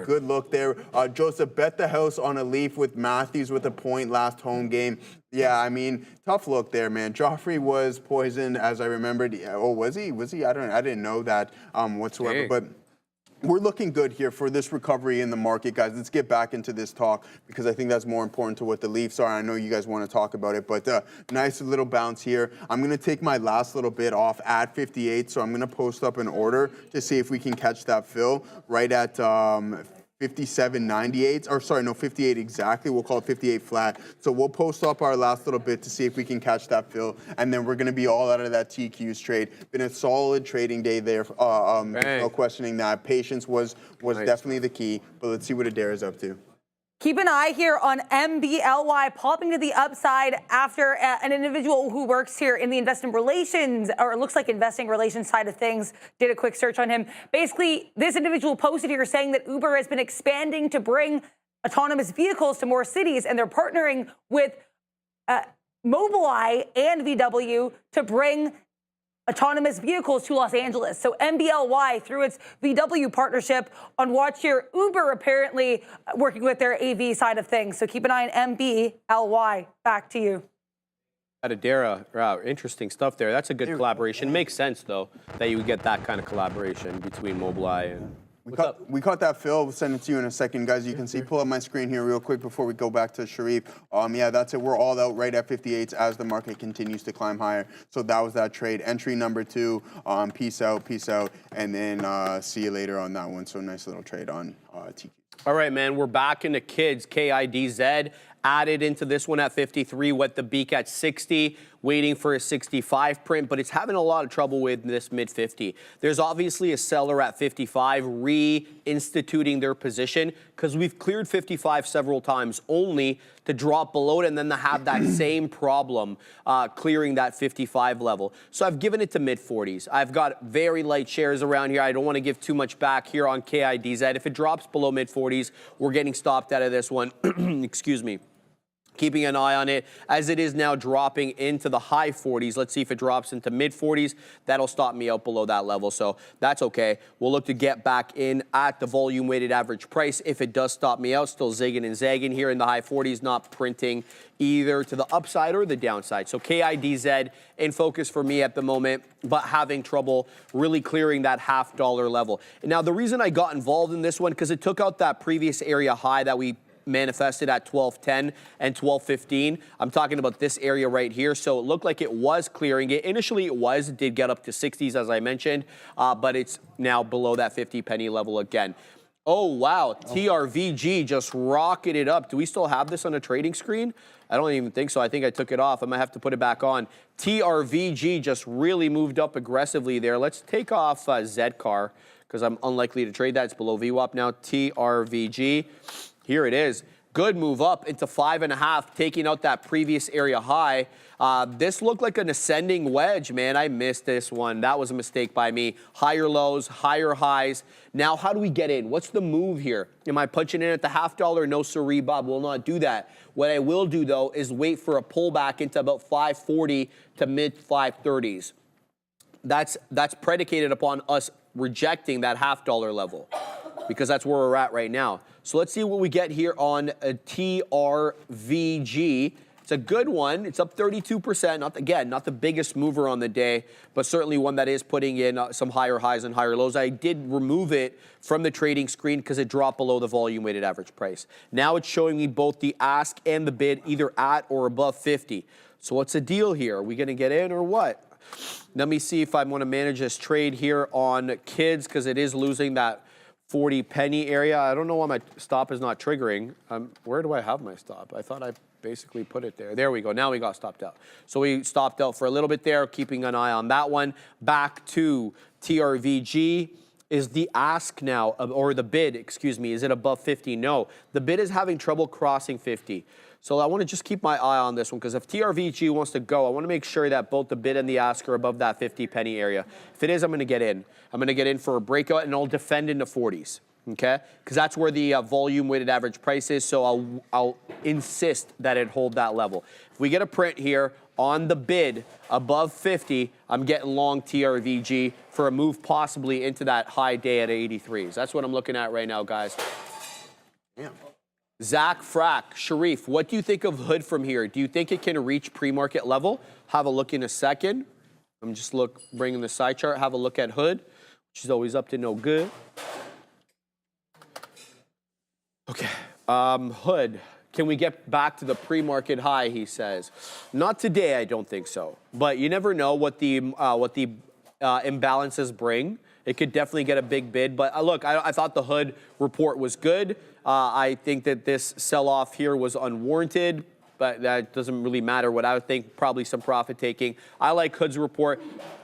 Good look there. Joseph bet the house on a Leaf with Matthews with a point last home game. Yeah, I mean, tough look there, man. Joffrey was poisoned, as I remembered. Oh, was he? I didn't know that whatsoever. Dang. But we're looking good here for this recovery in the market, guys. Let's get back into this talk because I think that's more important to what the Leafs are. I know you guys want to talk about it, but nice little bounce here. I'm going to take my last little bit off at 58, so I'm going to post up an order to see if we can catch that fill right at 57.98, or sorry, no, 58 exactly. We'll call it 58 flat. So we'll post up our last little bit to see if we can catch that fill, and then we're going to be all out of that TQs trade. Been a solid trading day there. No questioning that. Patience was definitely the key, but let's see what Adair is up to. Keep an eye here on MBLY popping to the upside after an individual who works here in the investment relations, or it looks like investing relations side of things, did a quick search on him. Basically, this individual posted here saying that Uber has been expanding to bring autonomous vehicles to more cities, and they're partnering with Mobileye and VW to bring autonomous vehicles to Los Angeles. So MBLY, through its VW partnership on watch here, Uber apparently working with their AV side of things. So keep an eye on MBLY. Back to you. Adara, wow, interesting stuff there. That's a good collaboration. Makes sense, though, that you would get that kind of collaboration between Mobileye and... We caught that, Phil. We'll send it to you in a second, guys. You can see, pull up my screen here real quick before we go back to Sharif. Yeah, that's it. We're all out right at 58s as the market continues to climb higher. So that was that trade. Entry number 2. Peace out. And then see you later on that one. So nice little trade on TQ. All right, man, we're back into kids. KIDZ added into this one at 53, wet the beak at 60, waiting for a 65 print, but it's having a lot of trouble with this mid 50. There's obviously a seller at 55 reinstituting their position because we've cleared 55 several times only to drop below it and then to have that same problem clearing that 55 level. So I've given it to mid 40s. I've got very light shares around here. I don't want to give too much back here on KIDZ. If it drops below mid 40s, we're getting stopped out of this one. Excuse me. Keeping an eye on it as it is now dropping into the high 40s. Let's see if it drops into mid 40s. That'll stop me out below that level, so that's okay. We'll look to get back in at the volume weighted average price. If it does stop me out, still zigging and zagging here in the high 40s, not printing either to the upside or the downside. So KIDZ in focus for me at the moment, but having trouble really clearing that $0.50 level. Now, the reason I got involved in this one, because it took out that previous area high that we manifested at 12.10 and 12.15. I'm talking about this area right here. So it looked like it was clearing it. Initially it did get up to 60s as I mentioned, but it's now below that 50 penny level again. Oh, wow. TRVG just rocketed up. Do we still have this on a trading screen? I don't even think so. I think I took it off. I might have to put it back on. TRVG just really moved up aggressively there. Let's take off Zcar because I'm unlikely to trade that. It's below VWAP now. TRVG. Here it is. Good move up into 5.5, taking out that previous area high. This looked like an ascending wedge, man. I missed this one. That was a mistake by me. Higher lows, higher highs. Now, how do we get in? What's the move here? Am I punching in at the $0.50? No, siree, Bob. Will not do that. What I will do, though, is wait for a pullback into about 540 to mid 530s. That's predicated upon us rejecting that $0.50 level, because that's where we're at right now. So let's see what we get here on a TRVG. It's a good one. It's up 32%. Not the biggest mover on the day, but certainly one that is putting in some higher highs and higher lows. I did remove it from the trading screen because it dropped below the volume weighted average price. Now it's showing me both the ask and the bid either at or above 50. So what's the deal here? Are we going to get in or what? Let me see if I want to manage this trade here on kids because it is losing that 40 penny area. I don't know why my stop is not triggering. Where do I have my stop? I thought I basically put it there. There we go. Now we got stopped out. So we stopped out for a little bit there, keeping an eye on that one. Back to TRVG. Is the ask now, or the bid, excuse me, is it above 50? No. The bid is having trouble crossing 50. So I want to just keep my eye on this one because if TRVG wants to go, I want to make sure that both the bid and the ask are above that 50 penny area. If it is, I'm going to get in. I'm going to get in for a breakout and I'll defend in the 40s, okay? Because that's where the volume weighted average price is, so I'll insist that it hold that level. If we get a print here on the bid above 50, I'm getting long TRVG for a move possibly into that high day at 83s. That's what I'm looking at right now, guys. Yeah. Zach Frack, Sharif, what do you think of Hood from here? Do you think it can reach pre-market level? Have a look in a second. I'm just bringing the side chart. Have a look at Hood, which is always up to no good. Okay, Hood, can we get back to the pre-market high, he says. Not today, I don't think so. But you never know what the imbalances bring. It could definitely get a big bid. But look, I thought the Hood report was good. I think that this sell-off here was unwarranted, but that doesn't really matter. What I would think, probably some profit taking. I like Hood's report.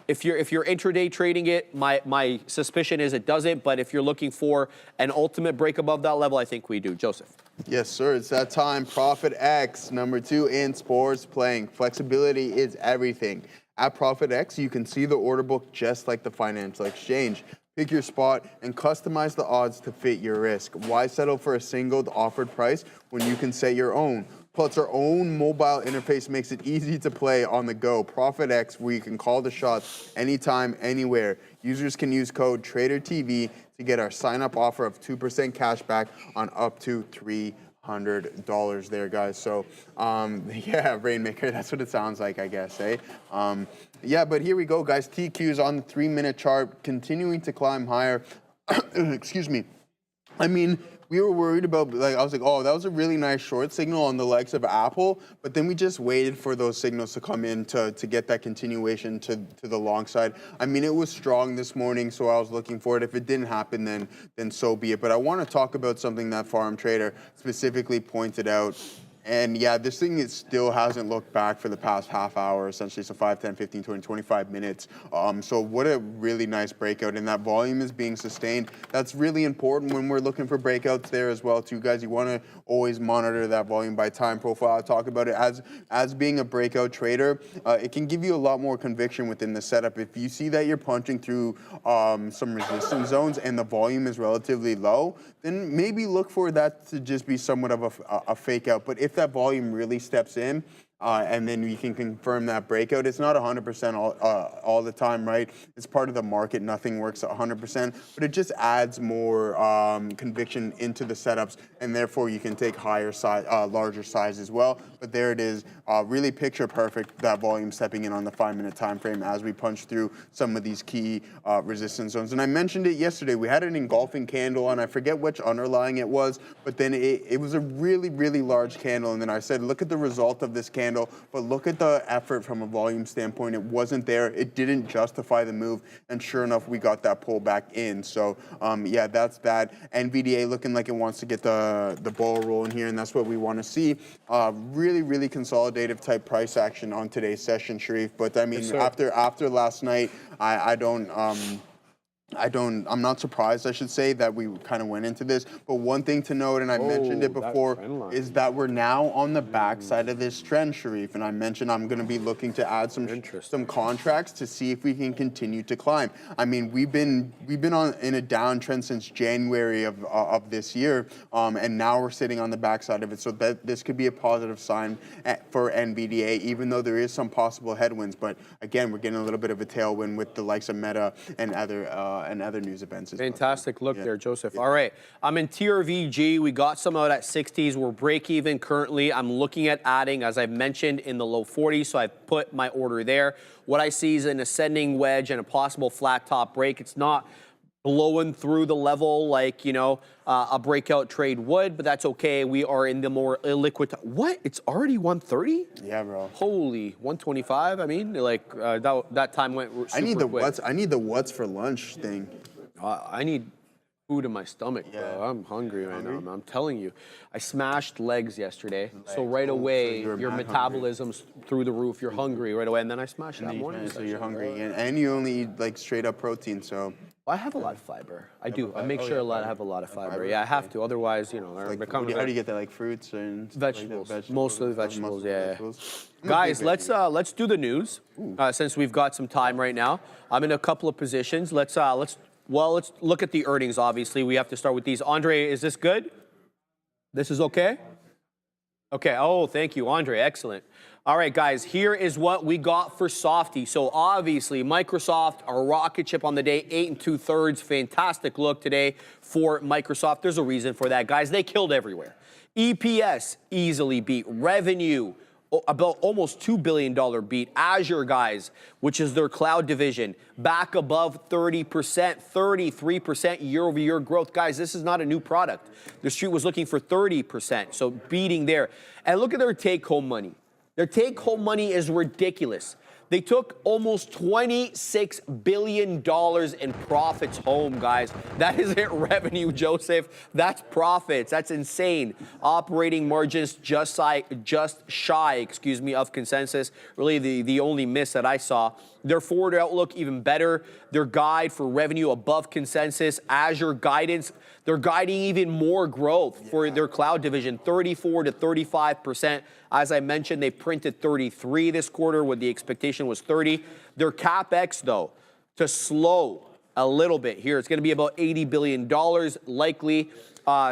If you're intraday trading it, my suspicion is it doesn't. But if you're looking for an ultimate break above that level, I think we do. Joseph. Yes, sir. It's that time. Profit X, number 2 in sports playing. Flexibility is everything. At Profit X, you can see the order book just like the financial exchange. Pick your spot and customize the odds to fit your risk. Why settle for a single offered price when you can set your own? Plus, our own mobile interface makes it easy to play on the go. Profit X, where you can call the shots anytime, anywhere. Users can use code TraderTV to get our sign-up offer of 2% cash back on up to $300 there, guys. So, yeah, Rainmaker, that's what it sounds like, I guess, eh? Yeah, but here we go, guys. TQs on the 3-minute chart, continuing to climb higher. Excuse me. I mean, we were worried about, like, I was like, oh, that was a really nice short signal on the likes of Apple, but then we just waited for those signals to come in to get that continuation to the long side. I mean, it was strong this morning, so I was looking for it. If it didn't happen, then so be it. But I want to talk about something that Farm Trader specifically pointed out. And yeah, this thing still hasn't looked back for the past half hour, essentially, so 5, 10, 15, 20, 25 minutes. So what a really nice breakout, and that volume is being sustained. That's really important when we're looking for breakouts there as well, too, guys. You want to always monitor that volume by time profile. I'll talk about it as being a breakout trader. It can give you a lot more conviction within the setup. If you see that you're punching through some resistance zones and the volume is relatively low, then maybe look for that to just be somewhat of a fake out. But if that volume really steps in, and then you can confirm that breakout. It's not 100% all the time, right? It's part of the market. Nothing works 100%, but it just adds more conviction into the setups, and therefore you can take higher size, larger size as well. But there it is, really picture perfect, that volume stepping in on the 5-minute time frame as we punch through some of these key resistance zones. And I mentioned it yesterday. We had an engulfing candle, and I forget which underlying it was, but then it was a really, really large candle. And then I said, look at the result of this candle, but look at the effort from a volume standpoint. It wasn't there. It didn't justify the move, and sure enough, we got that pull back in. So yeah, that's that. NVDA looking like it wants to get the ball rolling here, and that's what we want to see. Really, really consolidative type price action on today's session, Sharif. But I mean, yes, after last night, I'm not surprised, I should say, that we kind of went into this. But one thing to note, and I mentioned it before, is that we're now on the backside of this trend, Sharif. And I mentioned I'm going to be looking to add some contracts to see if we can continue to climb. I mean, we've been in a downtrend since January of this year, and now we're sitting on the backside of it. So that this could be a positive sign for NVDA, even though there is some possible headwinds. But again, we're getting a little bit of a tailwind with the likes of Meta and other news events as well. Fantastic look there, Joseph. All right, I'm in TRVG. We got some out at 60s. We're break even currently. I'm looking at adding, as I've mentioned, in the low 40s, so I've put my order there. What I see is an ascending wedge and a possible flat top break. It's not blowing through the level like, you know, a breakout trade would, but that's okay. We are in the more illiquid. What? It's already 130? Yeah, bro. Holy, 125? I mean, like that time went super quick. I need the what's for lunch thing. I need food in my stomach, bro. I'm hungry right now. I'm telling you. I smashed legs yesterday, so right away, your metabolism's through the roof. You're hungry right away, and then I smashed that morning. So you're hungry, and you only eat like straight up protein, so. I have a lot of fiber. I do. I make sure I have a lot of fiber. Yeah, I have to. Otherwise, you know, like, how do you get that? Like fruits and vegetables. Like mostly vegetables. Yeah. Guys, let's do the news since we've got some time right now. I'm in a couple of positions. Let's look at the earnings. Obviously, we have to start with these. Andre, is this good? This is okay? Okay. Oh, thank you, Andre. Excellent. All right, guys, here is what we got for Softy. So obviously, Microsoft, our rocket ship on the day, 8 2/3. Fantastic look today for Microsoft. There's a reason for that, guys. They killed everywhere. EPS easily beat. Revenue, about almost $2 billion beat. Azure, guys, which is their cloud division, back above 30%, 33% year-over-year growth. Guys, this is not a new product. The street was looking for 30%, so beating there. And look at their take-home money. Their take-home money is ridiculous. They took almost $26 billion in profits home, guys. That isn't revenue, Joseph. That's profits. That's insane. Operating margins just shy, of consensus. Really the only miss that I saw. Their forward outlook even better. Their guide for revenue above consensus. Azure guidance, they're guiding even more growth for their cloud division, 34 to 35%. As I mentioned, they printed 33 this quarter when the expectation was 30. Their CapEx, though, to slow a little bit here. It's going to be about $80 billion likely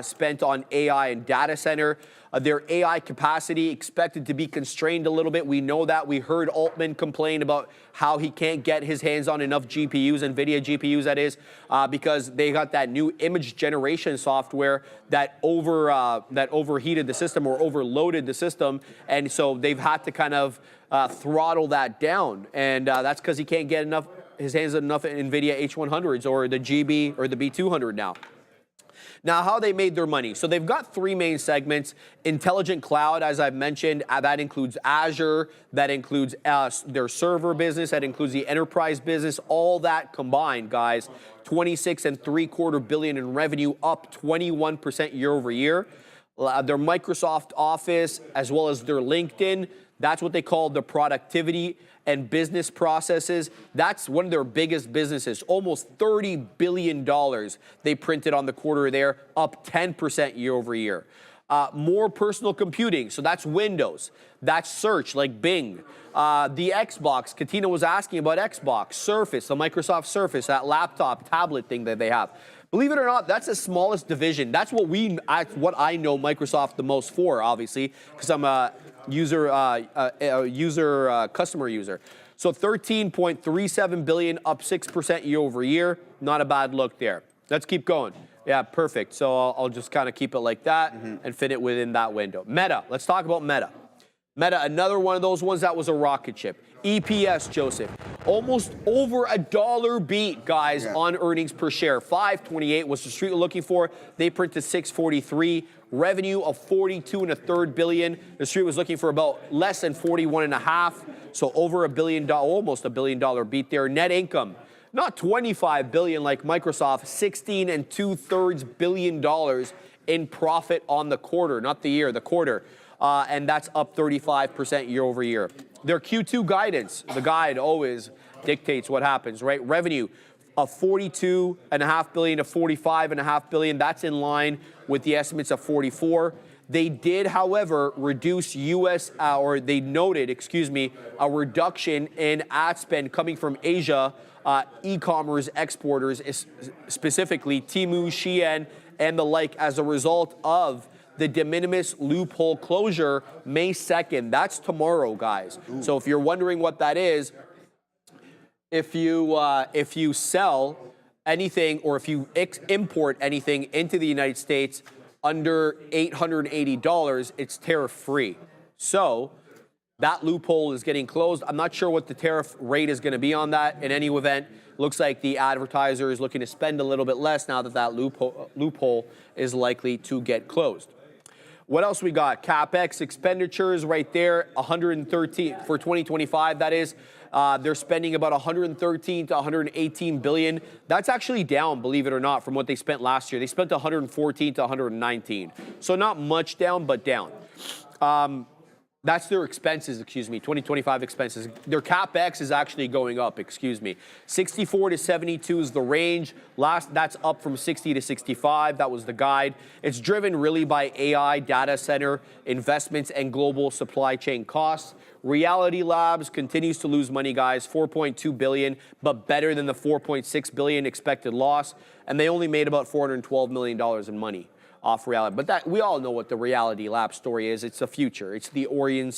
spent on AI and data center. Their AI capacity expected to be constrained a little bit. We know that. We heard Altman complain about how he can't get his hands on enough GPUs, NVIDIA GPUs that is, because they got that new image generation software that overheated the system or overloaded the system. And so they've had to kind of throttle that down. And that's because he can't get his hands on enough NVIDIA H100s or the GB or the B200 now. Now, how they made their money. So they've got three main segments. Intelligent cloud, as I've mentioned, that includes Azure, that includes their server business, that includes the enterprise business, all that combined, guys, $26.75 billion in revenue, up 21% year over year. Their Microsoft Office, as well as their LinkedIn, that's what they call the productivity and business processes. That's one of their biggest businesses. Almost $30 billion they printed on the quarter there, up 10% year over year. More personal computing, so that's Windows. That's search, like Bing. The Xbox, Katina was asking about Xbox, Surface, the Microsoft Surface, that laptop, tablet thing that they have. Believe it or not, that's the smallest division. That's what I know Microsoft the most for, obviously, because I'm a customer user. So 13.37 billion, up 6% year over year. Not a bad look there. Let's keep going. Yeah, perfect. So I'll just kind of keep it like that and fit it within that window. Meta. Let's talk about Meta. Meta, another one of those ones that was a rocket ship. EPS, Joseph, almost over $1 beat, guys, on earnings per share. $5.28 was the street looking for. They printed $6.43. Revenue of $42.33 billion. The street was looking for about less than 41.5. So over $1 billion, almost $1 billion beat there. Net income, not 25 billion like Microsoft, $16.23 billion in profit on the quarter, not the year, the quarter. And that's up 35% year over year. Their Q2 guidance, the guide always dictates what happens, right? Revenue of $42.5 billion to $45.5 billion. That's in line with the estimates of 44. They did, however, reduce they noted, a reduction in ad spend coming from Asia, e-commerce exporters, specifically Temu, Shein, and the like, as a result of the de minimis loophole closure May 2nd. That's tomorrow, guys. So if you're wondering what that is, if you sell anything or if you import anything into the United States under $880, it's tariff-free. So that loophole is getting closed. I'm not sure what the tariff rate is going to be on that. In any event, looks like the advertiser is looking to spend a little bit less now that that loophole is likely to get closed. What else we got? CapEx expenditures right there, 113 for 2025. That is, they're spending about 113 to 118 billion. That's actually down, believe it or not, from what they spent last year. They spent 114 to 119. So not much down, but down. That's their expenses, 2025 expenses. Their CapEx is actually going up, 64 to 72 is the range. That's up from 60 to 65. That was the guide. It's driven really by AI, data center, investments, and global supply chain costs. Reality Labs continues to lose money, guys, 4.2 billion, but better than the 4.6 billion expected loss. And they only made about $412 million in money off Reality. But that we all know what the Reality Lab story is. It's the future. It's the Orion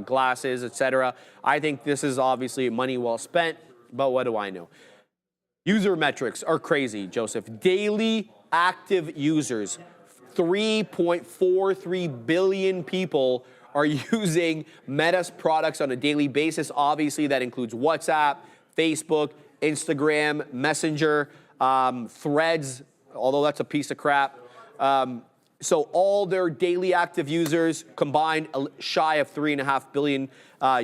glasses, etc. I think this is obviously money well spent, but what do I know? User metrics are crazy, Joseph. Daily active users, 3.43 billion people are using Meta's products on a daily basis. Obviously, that includes WhatsApp, Facebook, Instagram, Messenger, Threads, although that's a piece of crap. So all their daily active users combined, shy of 3.5 billion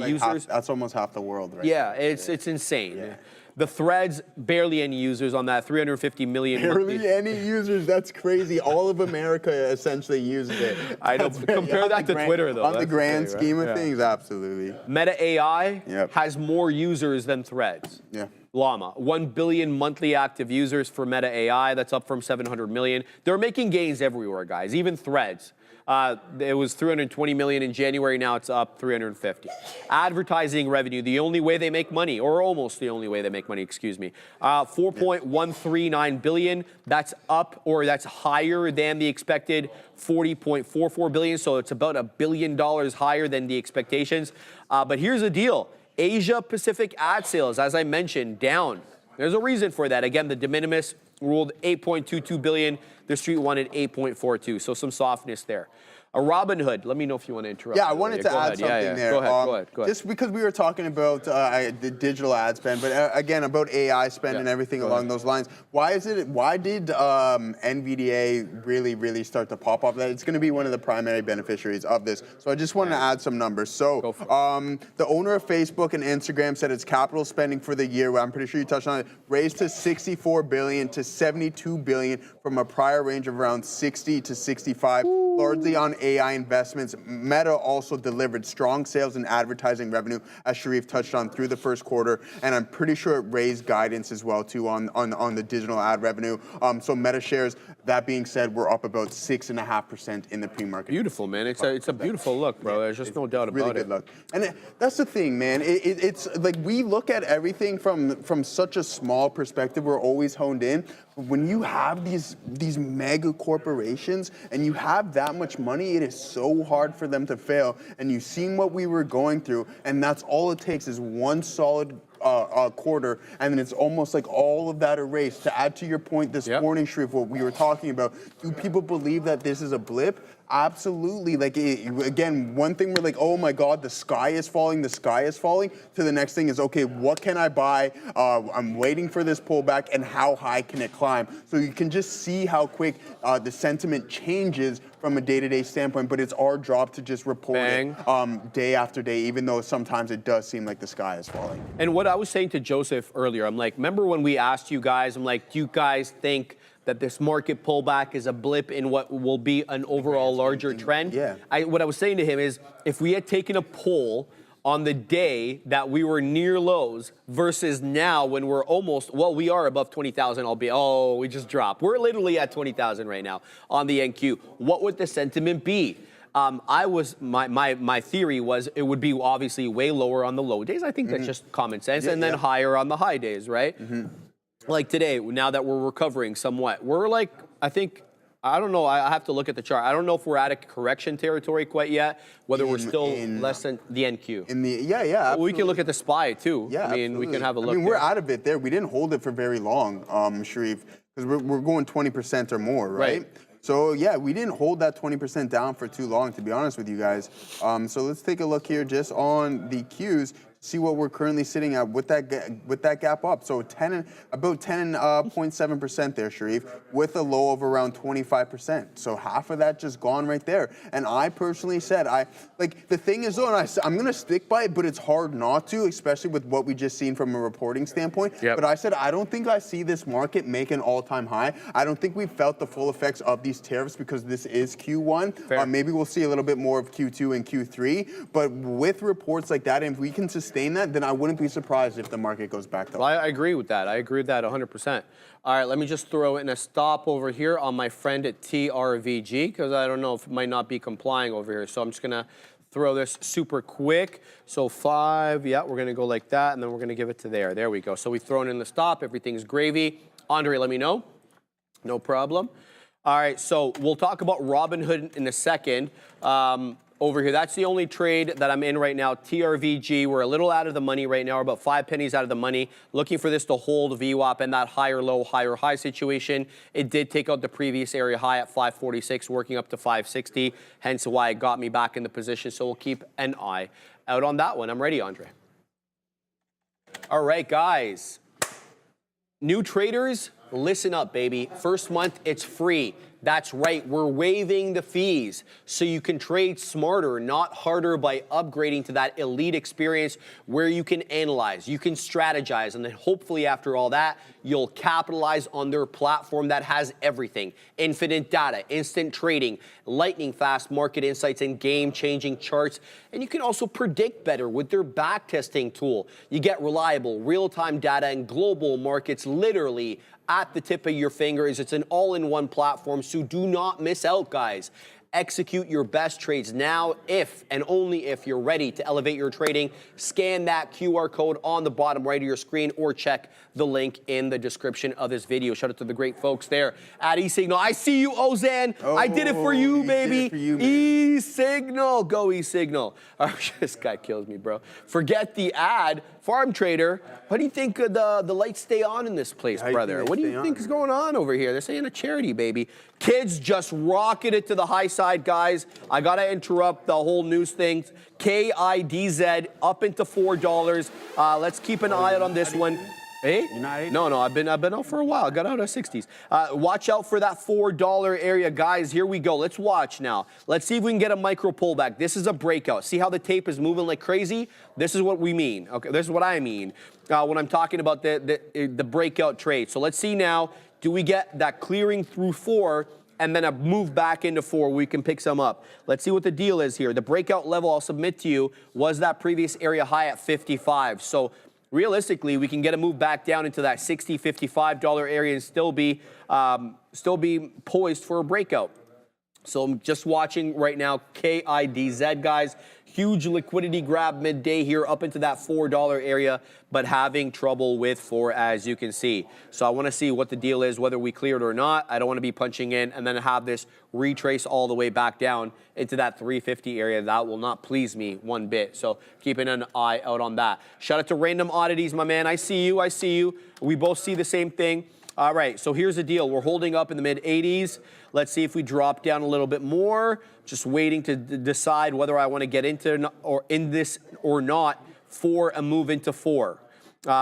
users. That's almost half the world, right? Yeah, it's insane. Yeah. The Threads, barely any users on that, 350 million. Barely any users, that's crazy. All of America essentially uses it. I know, compare that to Twitter, though. On the grand scheme of things, absolutely. Meta AI has more users than Threads. Yeah. Llama, 1 billion monthly active users for Meta AI. That's up from 700 million. They're making gains everywhere, guys, even Threads. It was 320 million in January. Now it's up 350. Advertising revenue, the only way they make money, or almost the only way they make money, excuse me. 4.139 billion. That's up, or that's higher than the expected 40.44 billion. So it's about $1 billion higher than the expectations. But here's the deal. Asia Pacific ad sales, as I mentioned, down. There's a reason for that. Again, the de minimis ruled 8.22 billion. The street wanted 8.42. So some softness there. Robinhood, let me know if you want to interrupt. Yeah, I wanted to add something there. Go ahead. Just because we were talking about the digital ad spend, but again, about AI spend and everything along those lines. Why did NVDA really start to pop up? That it's going to be one of the primary beneficiaries of this. So I just wanted to add some numbers. So the owner of Facebook and Instagram said its capital spending for the year, I'm pretty sure you touched on it, raised to 64 billion to 72 billion from a prior range of around 60 to 65, largely on AI investments. Meta also delivered strong sales and advertising revenue, as Sharif touched on, through the first quarter, and I'm pretty sure it raised guidance as well too on the digital ad revenue. So Meta shares, that being said, we're up about 6.5% in the pre-market. Beautiful, man. It's a beautiful look, bro. There's just no doubt about it. Really good look. And that's the thing, man. It's like we look at everything from such a small perspective. We're always honed in. When you have these mega corporations and you have that much money, it is so hard for them to fail. And you've seen what we were going through, and that's all it takes is one solid quarter, and then it's almost like all of that erased. To add to your point this morning, Sharif, what we were talking about, do people believe that this is a blip? Absolutely. Like, again, one thing we're like, oh my God, the sky is falling, to the next thing is, okay, what can I buy? I'm waiting for this pullback, and how high can it climb? So you can just see how quick the sentiment changes from a day-to-day standpoint, but it's our job to just report it day after day, even though sometimes it does seem like the sky is falling. And what I was saying to Joseph earlier, I'm like, remember when we asked you guys, I'm like, do you guys think that this market pullback is a blip in what will be an overall larger trend? Yeah. What I was saying to him is, if we had taken a poll on the day that we were near lows versus now when we're almost, well, we are above 20,000, albeit, we just dropped. We're literally at 20,000 right now on the NQ. What would the sentiment be? My theory was it would be obviously way lower on the low days. I think that's just common sense, and then higher on the high days, right? Like today, now that we're recovering somewhat, we're like, I don't know, I have to look at the chart. I don't know if we're out of correction territory quite yet, whether we're still less than the NQ. Absolutely. We can look at the SPY too. Yeah, I mean, we can have a look. we're out of it there. We didn't hold it for very long, Sharif, because we're going 20% or more, right? So yeah, we didn't hold that 20% down for too long, to be honest with you guys. So let's take a look here just on the Qs. See what we're currently sitting at with that gap up. So about 10.7% there, Sharif, with a low of around 25%. So half of that just gone right there. And I personally said, the thing is though, and I'm gonna stick by it, but it's hard not to, especially with what we just seen from a reporting standpoint. But I said, I don't think I see this market make an all-time high. I don't think we've felt the full effects of these tariffs because this is Q1. Maybe we'll see a little bit more of Q2 and Q3. But with reports like that, and if we can sustain that, then I wouldn't be surprised if the market goes back to well, I agree with that. I agree with that 100%. All right, let me just throw in a stop over here on my friend at TRVG, because I don't know if it might not be complying over here. So I'm just going to throw this super quick. So 5, we're going to go like that, and then we're going to give it to there. There we go. So we've thrown in the stop. Everything's gravy. Andre, let me know. No problem. All right, so we'll talk about Robinhood in a second. Over here, that's the only trade that I'm in right now. TRVG, we're a little out of the money right now. We're about 5 pennies out of the money. Looking for this to hold VWAP and that higher low, higher high situation. It did take out the previous area high at 546, working up to 560. Hence why it got me back in the position. So we'll keep an eye out on that one. I'm ready, Andre. All right, guys. New traders, listen up, baby. First month, it's free. That's right, we're waiving the fees so you can trade smarter, not harder, by upgrading to that elite experience where you can analyze, you can strategize, and then hopefully after all that, you'll capitalize on their platform that has everything. Infinite data, instant trading, lightning fast market insights, and game-changing charts. And you can also predict better with their backtesting tool. You get reliable, real-time data and global markets literally at the tip of your fingers. It's an all-in-one platform, so do not miss out, guys. Execute your best trades now if and only if you're ready to elevate your trading. Scan that QR code on the bottom right of your screen or check the link in the description of this video. Shout out to the great folks there at eSignal. I see you, Ozan. I did it for you, baby. eSignal. Go eSignal. This guy kills me, bro. Forget the ad. Farm trader, how do you think the lights stay on in this place, brother? What do you think is going on over here? They're saying a charity, baby. Kids just rocket it to the high side, guys. I got to interrupt the whole news thing. KIDZ up into $4. Let's keep an eye out on this one. Hey? No, I've been out for a while. I got out of 60s. Watch out for that $4 area, guys. Here we go. Let's watch now. Let's see if we can get a micro pullback. This is a breakout. See how the tape is moving like crazy? This is what we mean. Okay, this is what I mean when I'm talking about the breakout trade. So let's see now. Do we get that clearing through 4 and then a move back into 4? We can pick some up. Let's see what the deal is here. The breakout level, I'll submit to you, was that previous area high at 55. So realistically, we can get a move back down into that $60, $55 area and still be poised for a breakout. So I'm just watching right now, KIDZ, guys. Huge liquidity grab midday here up into that $4 area, but having trouble with 4, as you can see. So I want to see what the deal is, whether we cleared or not. I don't want to be punching in and then have this retrace all the way back down into that 350 area. That will not please me one bit. So keeping an eye out on that. Shout out to Random Oddities, my man. I see you. I see you. We both see the same thing. All right, so here's the deal. We're holding up in the mid-80s. Let's see if we drop down a little bit more. Just waiting to decide whether I want to get into or in this or not for a move into 4.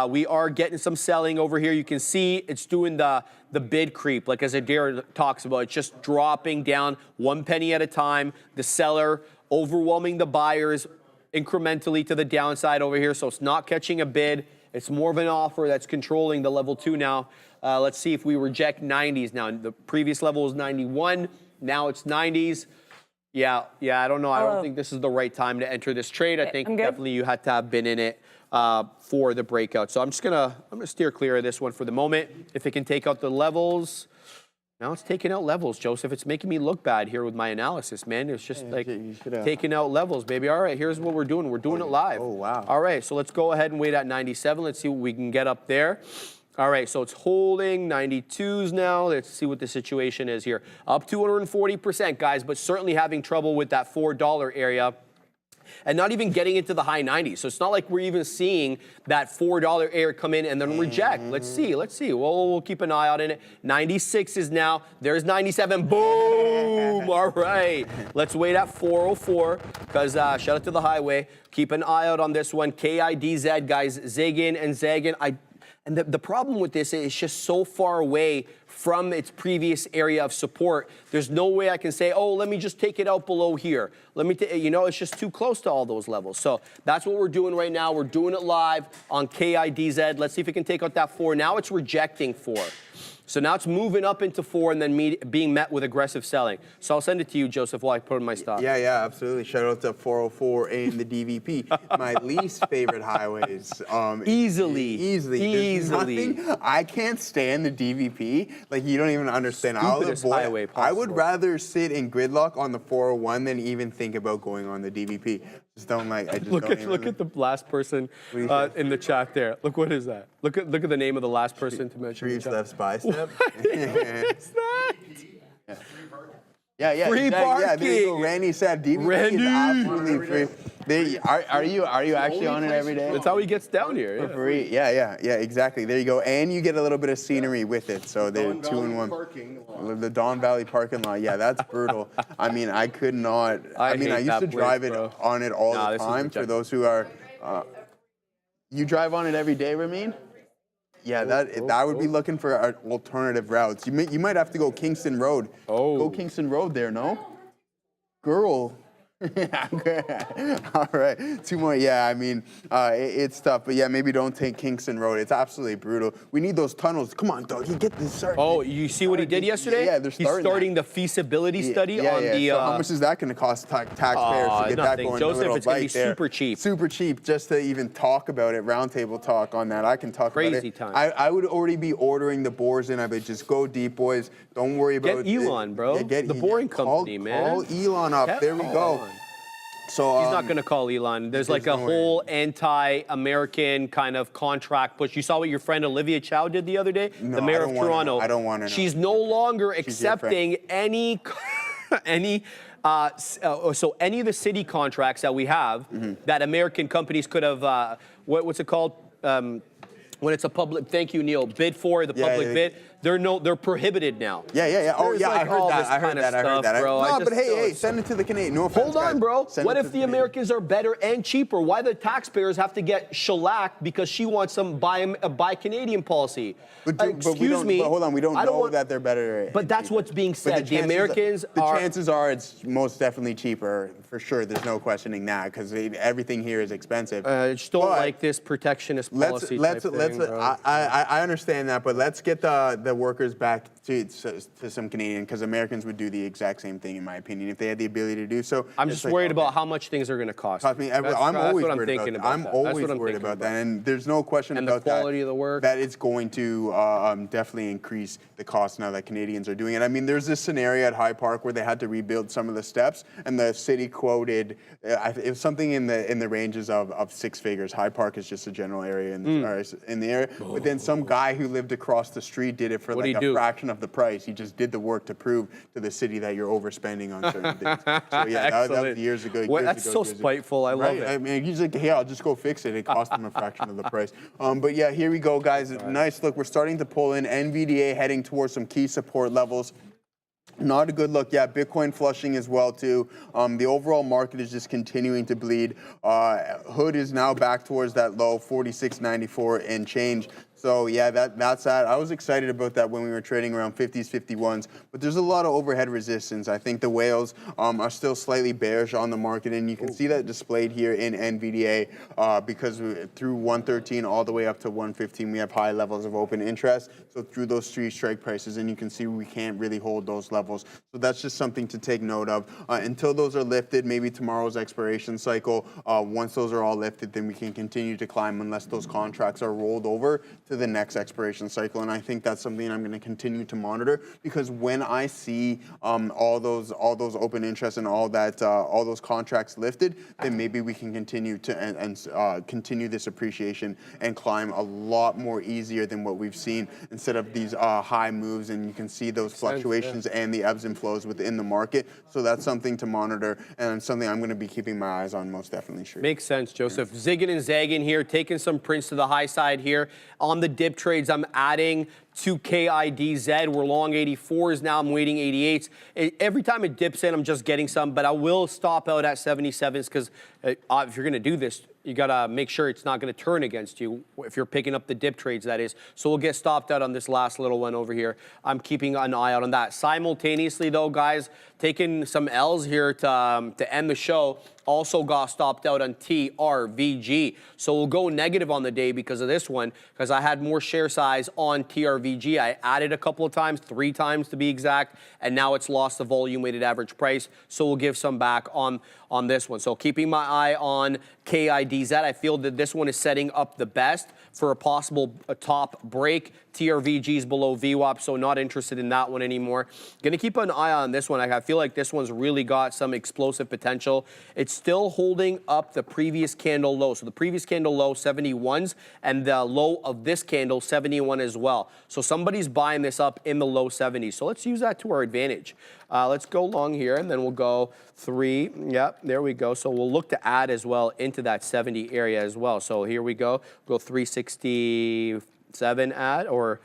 We are getting some selling over here. You can see it's doing the bid creep, like as Adair talks about. It's just dropping down 1 penny at a time. The seller overwhelming the buyers incrementally to the downside over here. So it's not catching a bid. It's more of an offer that's controlling the level 2 now. Let's see if we reject 90s now. The previous level was 91. Now it's 90s. Yeah, I don't know. I don't think this is the right time to enter this trade. I think definitely you had to have been in it for the breakout. So I'm gonna steer clear of this one for the moment. If it can take out the levels. Now it's taking out levels, Joseph. It's making me look bad here with my analysis, man. It's just like taking out levels, baby. All right, here's what we're doing. We're doing it live. Oh, wow. All right, so let's go ahead and wait at 97. Let's see what we can get up there. All right, so it's holding 92s now. Let's see what the situation is here. Up 240%, guys, but certainly having trouble with that $4 area. And not even getting into the high 90s. So it's not like we're even seeing that $4 area come in and then reject. Let's see. We'll keep an eye out in it. 96 is now. There's 97. Boom. All right. Let's wait at 404 because shout out to the highway. Keep an eye out on this one. KIDZ, guys. Zig in and zag in. And the problem with this is it's just so far away from its previous area of support. There's no way I can say, oh, let me just take it out below here. It's just too close to all those levels. So that's what we're doing right now. We're doing it live on KIDZ. Let's see if it can take out that 4. Now it's rejecting 4. So now it's moving up into 4 and then being met with aggressive selling. So I'll send it to you, Joseph, while I put in my stop. Yeah, absolutely. Shout out to 404 and the DVP. My least favorite highways. Easily. There's nothing, I can't stand the DVP. Like, you don't even understand. Highway possible. I would rather sit in gridlock on the 401 than even think about going on the DVP. Look at the last person in the chat there. Look, what is that? Look at the name of the last person to mention. Reeves Left's bicep. What is that? Yeah. Free parking. Yeah, there you go. Randy said DVP is absolutely free. Are you actually on it every day? That's how he gets down here. For free. Yeah, exactly. There you go. And you get a little bit of scenery with it. So they're 2-in-1. The Don Valley parking lot. Yeah, that's brutal. I mean, I could not. I used to drive it on it all the time. For those who are, you drive on it every day, Ramin? Yeah, that would be looking for alternative routes. You might have to go Kingston Road. Oh. Go Kingston Road there, no? Girl. All right, 2 more. Yeah, I mean, it's tough, but yeah, maybe don't take Kingston Road. It's absolutely brutal. We need those tunnels. Come on, dog. You get this started. Oh, you see what he did yesterday? Yeah, they're He's starting the feasibility study on the. So how much is that going to cost taxpayers to get that going? Joseph, it's going to be there. super cheap. Super cheap, just to even talk about it. Roundtable talk on that. I can talk about it. Crazy time. I would already be ordering the bores in. I would just go deep, boys. Don't worry about Get Elon, bro. Yeah, the boring company, man. Call Elon up. There we go. So he's not going to call Elon. There's like a whole anti-American kind of contract push. You saw what your friend Olivia Chow did the other day? No, the mayor of Toronto. I don't want to know. She's no longer accepting any any of the city contracts that we have that American companies could have, what's it called? When it's a public, thank you, Neil, bid for the public bid. They're prohibited now. Yeah. Oh, There's yeah, like I heard all that. this I heard kind of that. I heard stuff, that. bro. No, but hey, send it to the Canadian. No offense, Hold on, guys. bro. Send What it if to the Canadian. Americans are better and cheaper? Why the taxpayers have to get shellacked because she wants some buy Canadian policy? Excuse me. But hold on, we don't know that they're better. But that's what's being said. The Americans the chances are it's most definitely cheaper, for sure. There's no questioning that, because everything here is expensive. I just don't like this protectionist policy type thing, bro. I understand that, but let's get the workers back to some Canadian, because Americans would do the exact same thing, in my opinion, if they had the ability to do so. I'm just worried about how much things are going to cost. I'm always worried about that, and there's no question about that. And the quality of the work. That it's going to definitely increase the cost now that Canadians are doing it. I mean, there's this scenario at High Park where they had to rebuild some of the steps, and the city quoted it was something in the ranges of 6 figures. High Park is just a general area in the area, but then some guy who lived across the street did it for like a fraction of the price. He just did the work to prove to the city that you're overspending on certain things. So yeah, that was years ago. That's so spiteful. I love it. I mean, he's like, hey, I'll just go fix it. It cost him a fraction of the price. But yeah, here we go, guys. Nice look. We're starting to pull in. NVDA heading towards some key support levels. Not a good look. Yeah, Bitcoin flushing as well, too. The overall market is just continuing to bleed. Hood is now back towards that low, 46.94 and change. So yeah, that's that. I was excited about that when we were trading around 50s, 51s, but there's a lot of overhead resistance. I think the whales are still slightly bearish on the market, and you can see that displayed here in NVDA because through 113 all the way up to 115, we have high levels of open interest. So through those 3 strike prices, and you can see we can't really hold those levels. So that's just something to take note of. Until those are lifted, maybe tomorrow's expiration cycle, once those are all lifted, then we can continue to climb unless those contracts are rolled over to the next expiration cycle. And I think that's something I'm going to continue to monitor, because when I see all those open interests and all those contracts lifted, then maybe we can continue to continue this appreciation and climb a lot more easier than what we've seen, instead of these high moves. And you can see those fluctuations and the ebbs and flows within the market. So that's something to monitor, and something I'm going to be keeping my eyes on most definitely. Sure. Makes sense, Joseph. Zigging and zagging here, taking some prints to the high side here. On the dip trades, I'm adding to KIDZ. We're long 84s now. I'm waiting 88s. Every time it dips in, I'm just getting some, but I will stop out at 77s, because if you're going to do this, you got to make sure it's not going to turn against you if you're picking up the dip trades, that is. So we'll get stopped out on this last little one over here. I'm keeping an eye out on that. Simultaneously, though, guys, taking some L's here to end the show. Also got stopped out on TRVG. So we'll go negative on the day because of this one, because I had more share size on TRVG. I added a couple of times, 3 times to be exact, and now it's lost the volume weighted average price. So we'll give some back on this one. So keeping my eye on KIDZ. I feel that this one is setting up the best for a possible top break. TRVG is below VWAP, so not interested in that one anymore. Going to keep an eye on this one. I feel like this one's really got some explosive potential. It's still holding up the previous candle low. So the previous candle low, 71s, and the low of this candle, 71 as well. So somebody's buying this up in the low 70s. So let's use that to our advantage. Let's go long here, and then we'll go 3. Yep, there we go. So we'll look to add as well into that 70 area as well. So here we go. Go 367 add, or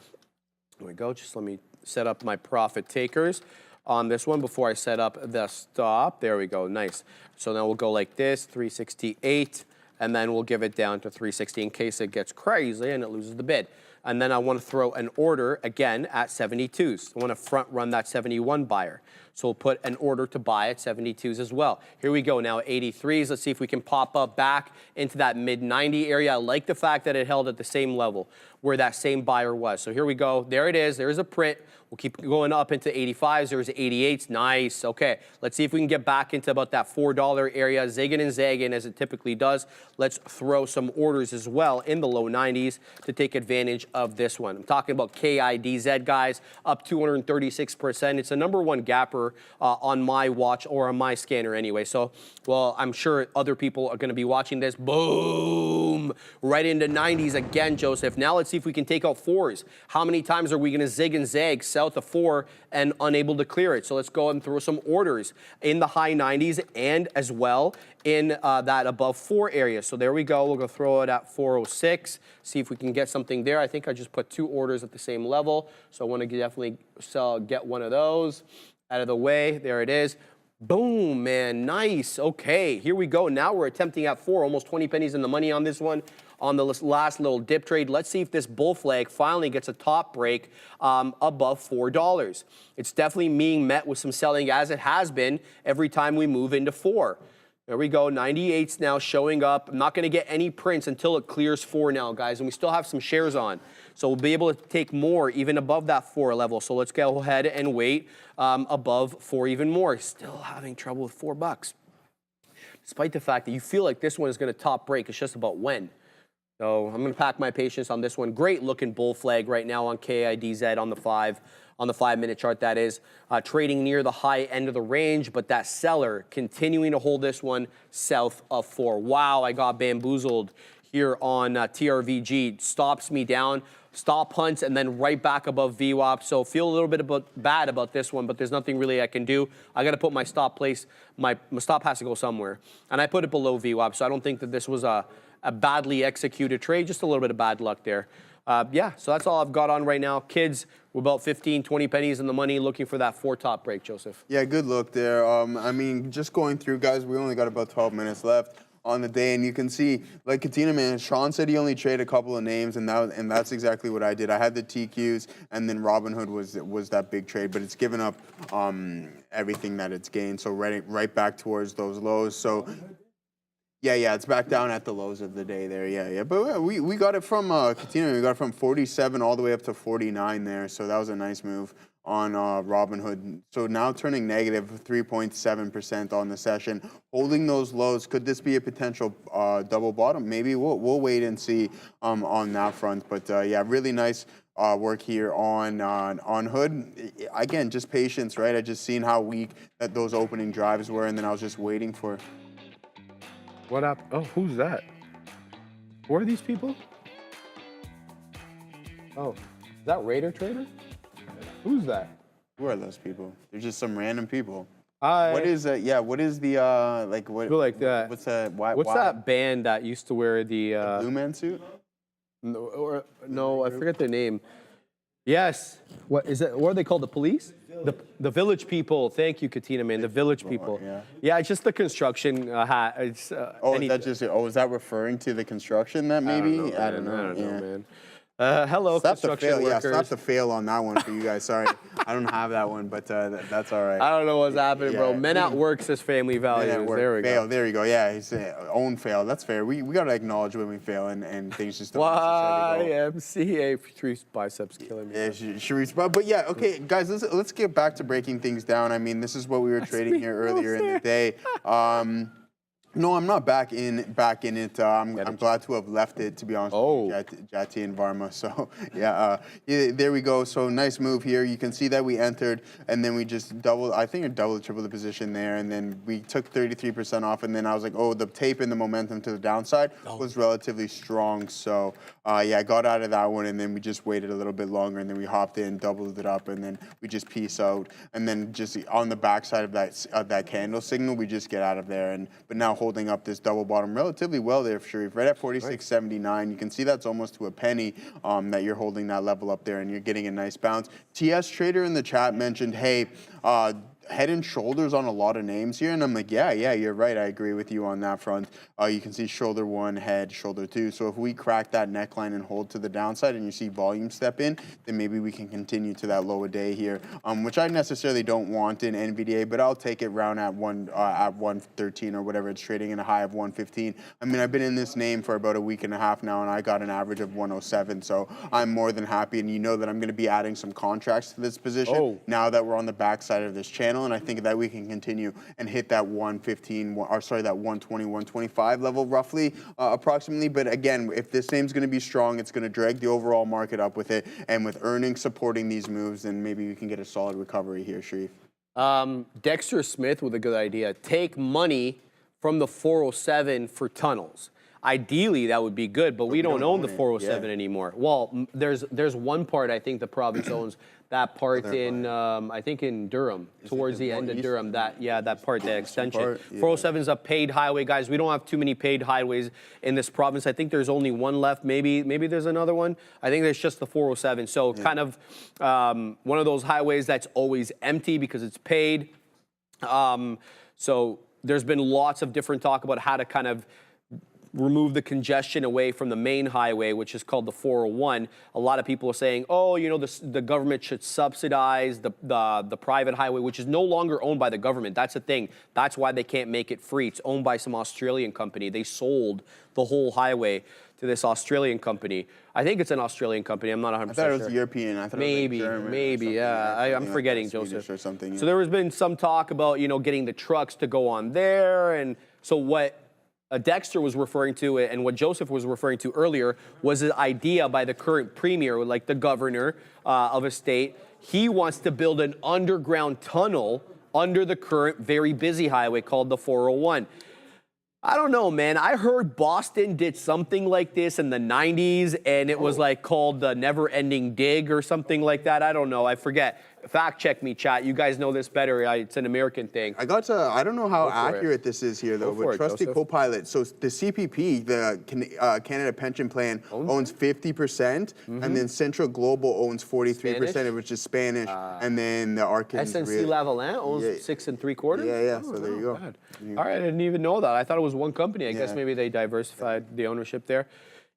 here we go. Just let me set up my profit takers on this one before I set up the stop. There we go. Nice. So now we'll go like this, 368, and then we'll give it down to 360 in case it gets crazy and it loses the bid. And then I want to throw an order again at 72s. I want to front run that 71 buyer. So we'll put an order to buy at 72s as well. Here we go now, 83s. Let's see if we can pop up back into that mid 90 area. I like the fact that it held at the same level where that same buyer was. So here we go. There it is. There's a print. We'll keep going up into 85s. There's 88s. Nice. Okay. Let's see if we can get back into about that $4 area, zigging and zagging as it typically does. Let's throw some orders as well in the low 90s to take advantage of this one. I'm talking about KIDZ, guys, up 236%. It's a #1 gapper on my watch or on my scanner anyway. So, well, I'm sure other people are going to be watching this. Boom! Right into 90s again, Joseph. Now let's see if we can take out 4s. How many times are we going to zig and zag south of 4 and unable to clear it? So let's go and throw some orders in the high 90s and as well in that above 4 area. So there we go. We'll go throw it at 406. See if we can get something there. I think I just put 2 orders at the same level. So I want to definitely get one of those out of the way. There it is. Boom, man. Nice. Okay, here we go. Now we're attempting at 4, almost 20 pennies in the money on this one. On the last little dip trade, let's see if this bull flag finally gets a top break above $4. It's definitely being met with some selling, as it has been every time we move into 4. There we go, 98s now showing up. I'm not going to get any prints until it clears 4 now, guys, and we still have some shares on. So we'll be able to take more even above that 4 level. So let's go ahead and wait above 4 even more. Still having trouble with $4. Despite the fact that you feel like this one is going to top break, it's just about when. So I'm going to pack my patience on this one. Great looking bull flag right now on KIDZ on the 5-minute chart, that is. Trading near the high end of the range, but that seller continuing to hold this one south of 4. Wow, I got bamboozled here on TRVG. Stops me down, stop hunts, and then right back above VWAP. So feel a little bit bad about this one, but there's nothing really I can do. I got to put my stop place, my stop has to go somewhere. And I put it below VWAP, so I don't think that this was a badly executed trade, just a little bit of bad luck there. Yeah, so that's all I've got on right now. Kids, we're about 15, 20 pennies in the money looking for that 4 top break, Joseph. Yeah, good look there. I mean, just going through, guys, we only got about 12 minutes left on the day, and you can see, like Katina, man, Sean said he only traded a couple of names, and that's exactly what I did. I had the TQs, and then Robinhood was that big trade, but it's given up everything that it's gained, so right back towards those lows. So yeah, it's back down at the lows of the day there. Yeah. But we got it from Katina. We got it from 47 all the way up to 49 there. So that was a nice move on Robinhood. So now turning negative 3.7% on the session, holding those lows. Could this be a potential double bottom? Maybe we'll wait and see on that front. But yeah, really nice work here on Hood. Again, just patience, right? I just seen how weak that those opening drives were, and then I was just waiting for. What up? Oh, who's that? Who are these people? Oh, is that Raider Trader? Who's that? Who are those people? They're just some random people. What is that? Yeah, what is the like what? Who like that? What's that? Why? That band that used to wear the Blue Man suit? No, I forget their name. Yes. What is it? What are they called? The police? The Village People. Thank you, Katina, man. The Village People. Yeah, it's just the construction hat. It's, is that referring to the construction that maybe? I don't know, man. Hello, construction workers. Yeah, stop the fail on that one for you guys. Sorry, I don't have that one, but that's all right. I don't know what's happening, bro. Men at Work says family values. There we go. There you go. Yeah, he's own fail. That's fair. We got to acknowledge when we fail and things just don't necessarily go. YMCA. Sharief's biceps killing me. Yeah, Sharief's. But yeah, okay, guys, let's get back to breaking things down. I mean, this is what we were trading here earlier in the day. No, I'm not back in it. I'm glad to have left it, to be honest with Jati and Varma. So, yeah, there we go. So, nice move here. You can see that we entered, and then we just doubled, tripled the position there, and then we took 33% off, and then I was like, the tape and the momentum to the downside was relatively strong. So, yeah, I got out of that one, and then we just waited a little bit longer, and then we hopped in, doubled it up, and then we just peace out. And then just on the backside of that candle signal, we just get out of there. But now holding up this double bottom relatively well there, Sharief, right at 46.79. You can see that's almost to a penny that you're holding that level up there, and you're getting a nice bounce. TS Trader in the chat mentioned, hey, head and shoulders on a lot of names here, and I'm like, yeah, you're right. I agree with you on that front. You can see shoulder 1, head, shoulder 2. So if we crack that neckline and hold to the downside, and you see volume step in, then maybe we can continue to that lower day here, which I necessarily don't want in NVDA, but I'll take it round at 113 or whatever it's trading in, a high of 115. I mean, I've been in this name for about a week and a half now, and I got an average of 107. So I'm more than happy, and you know that I'm going to be adding some contracts to this position now that we're on the backside of this channel. And I think that we can continue and hit that 115, or sorry, that 120, 125 level roughly, approximately. But again, if this name's going to be strong, it's going to drag the overall market up with it. And with earnings supporting these moves, then maybe we can get a solid recovery here, Sharif. Dexter Smith with a good idea. Take money from the 407 for tunnels. Ideally, that would be good, but we don't own the 407 anymore. Well, there's one part I think the province owns. That part in, I think in Durham, towards the end of Durham. That part, that extension. 407 is a paid highway, guys. We don't have too many paid highways in this province. I think there's only one left. Maybe there's another one. I think there's just the 407. So kind of one of those highways that's always empty because it's paid. So there's been lots of different talk about how to kind of remove the congestion away from the main highway, which is called the 401. A lot of people are saying, oh, you know, the government should subsidize the private highway, which is no longer owned by the government. That's the thing. That's why they can't make it free. It's owned by some Australian company. They sold the whole highway to this Australian company. I think it's an Australian company. I'm not 100% sure. I thought it was European. I thought maybe, it was like German maybe, yeah. I'm forgetting, Joseph. Or something, yeah. So there has been some talk about, you know, getting the trucks to go on there. And so what Dexter was referring to and what Joseph was referring to earlier was an idea by the current premier, like the governor of a state. He wants to build an underground tunnel under the current very busy highway called the 401. I don't know, man. I heard Boston did something like this in the 90s, and it was like called the Never Ending Dig or something like that. I don't know. I forget. Fact check me, chat. You guys know this better. It's an American thing. I don't know how accurate this is here, though, but Trusty Copilot. So the CPP, the Canada Pension Plan, owns 50%, and then Central Global owns 43%, which is Spanish, and then the Arkans. SNC Lavalin owns 6 3/4? Yeah. So there you go. All right, I didn't even know that. I thought it was one company. I guess maybe they diversified the ownership there.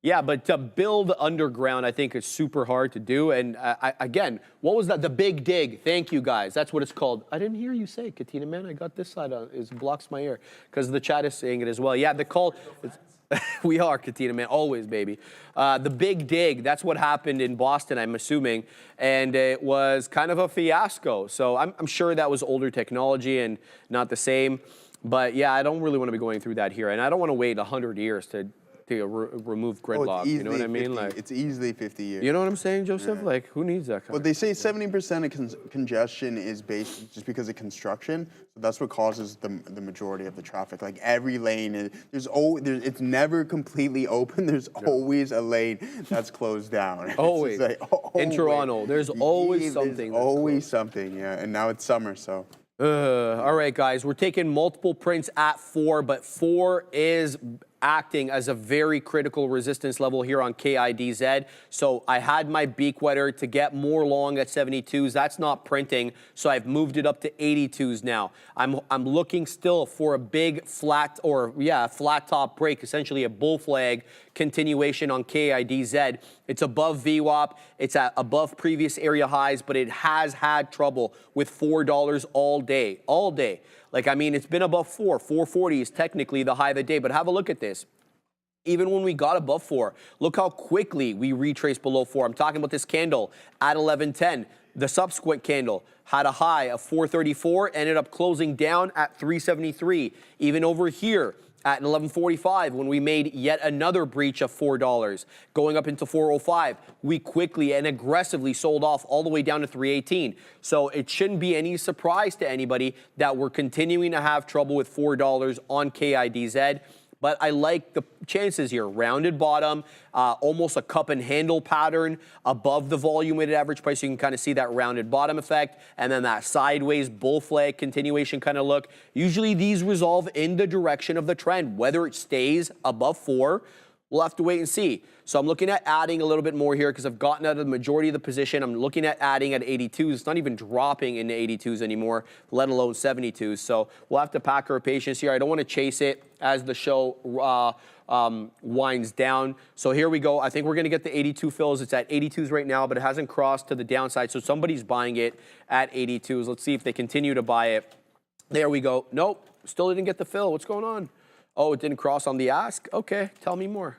Yeah, but to build underground, I think it's super hard to do. And again, what was that? The Big Dig. Thank you, guys. That's what it's called. I didn't hear you say, Katina, man. I got this side on. It blocks my ear because the chat is saying it as well. Yeah, the call. We are, Katina, man. Always, baby. The Big Dig. That's what happened in Boston, I'm assuming. And it was kind of a fiasco. So I'm sure that was older technology and not the same. But yeah, I don't really want to be going through that here. And I don't want to wait 100 years to remove gridlock, you know what I mean? 50, like it's easily 50 years. You know what I'm saying, Joseph? Yeah. Like, who needs that kind Well, they say 70% of congestion is based just because of construction. So that's what causes the majority of the traffic. Like every lane, it's never completely open. There's always a lane that's closed down. Always. Like, in Toronto, there's always something. There's always something, yeah. And now it's summer, so. All right, guys, we're taking multiple prints at 4, but 4 is acting as a very critical resistance level here on KIDZ. So I had my beak wetter to get more long at 72s. That's not printing, so I've moved it up to 82s now. I'm looking still for a big flat flat top break, essentially a bull flag continuation on KIDZ. It's above VWAP. It's at above previous area highs, but it has had trouble with $4 all day. Like, I mean, it's been above 4. 440 is technically the high of the day, but have a look at this. Even when we got above 4, look how quickly we retraced below 4. I'm talking about this candle at 11:10. The subsequent candle had a high of 434, ended up closing down at 373. Even over here at 11:45, when we made yet another breach of $4, going up into 405, we quickly and aggressively sold off all the way down to 318. So it shouldn't be any surprise to anybody that we're continuing to have trouble with $4 on KIDZ. But I like the chances here. Rounded bottom, almost a cup and handle pattern above the volume weighted average price. You can kind of see that rounded bottom effect, and then that sideways bull flag continuation kind of look. Usually these resolve in the direction of the trend, whether it stays above 4 We'll have to wait and see. So I'm looking at adding a little bit more here because I've gotten out of the majority of the position. I'm looking at adding at 82s. It's not even dropping into 82s anymore, let alone 72s. So we'll have to pack our patience here. I don't want to chase it as the show winds down. So here we go. I think we're going to get the 82 fills. It's at 82s right now, but it hasn't crossed to the downside. So somebody's buying it at 82s. Let's see if they continue to buy it. There we go. Nope, still didn't get the fill. What's going on? Oh, it didn't cross on the ask? Okay, tell me more.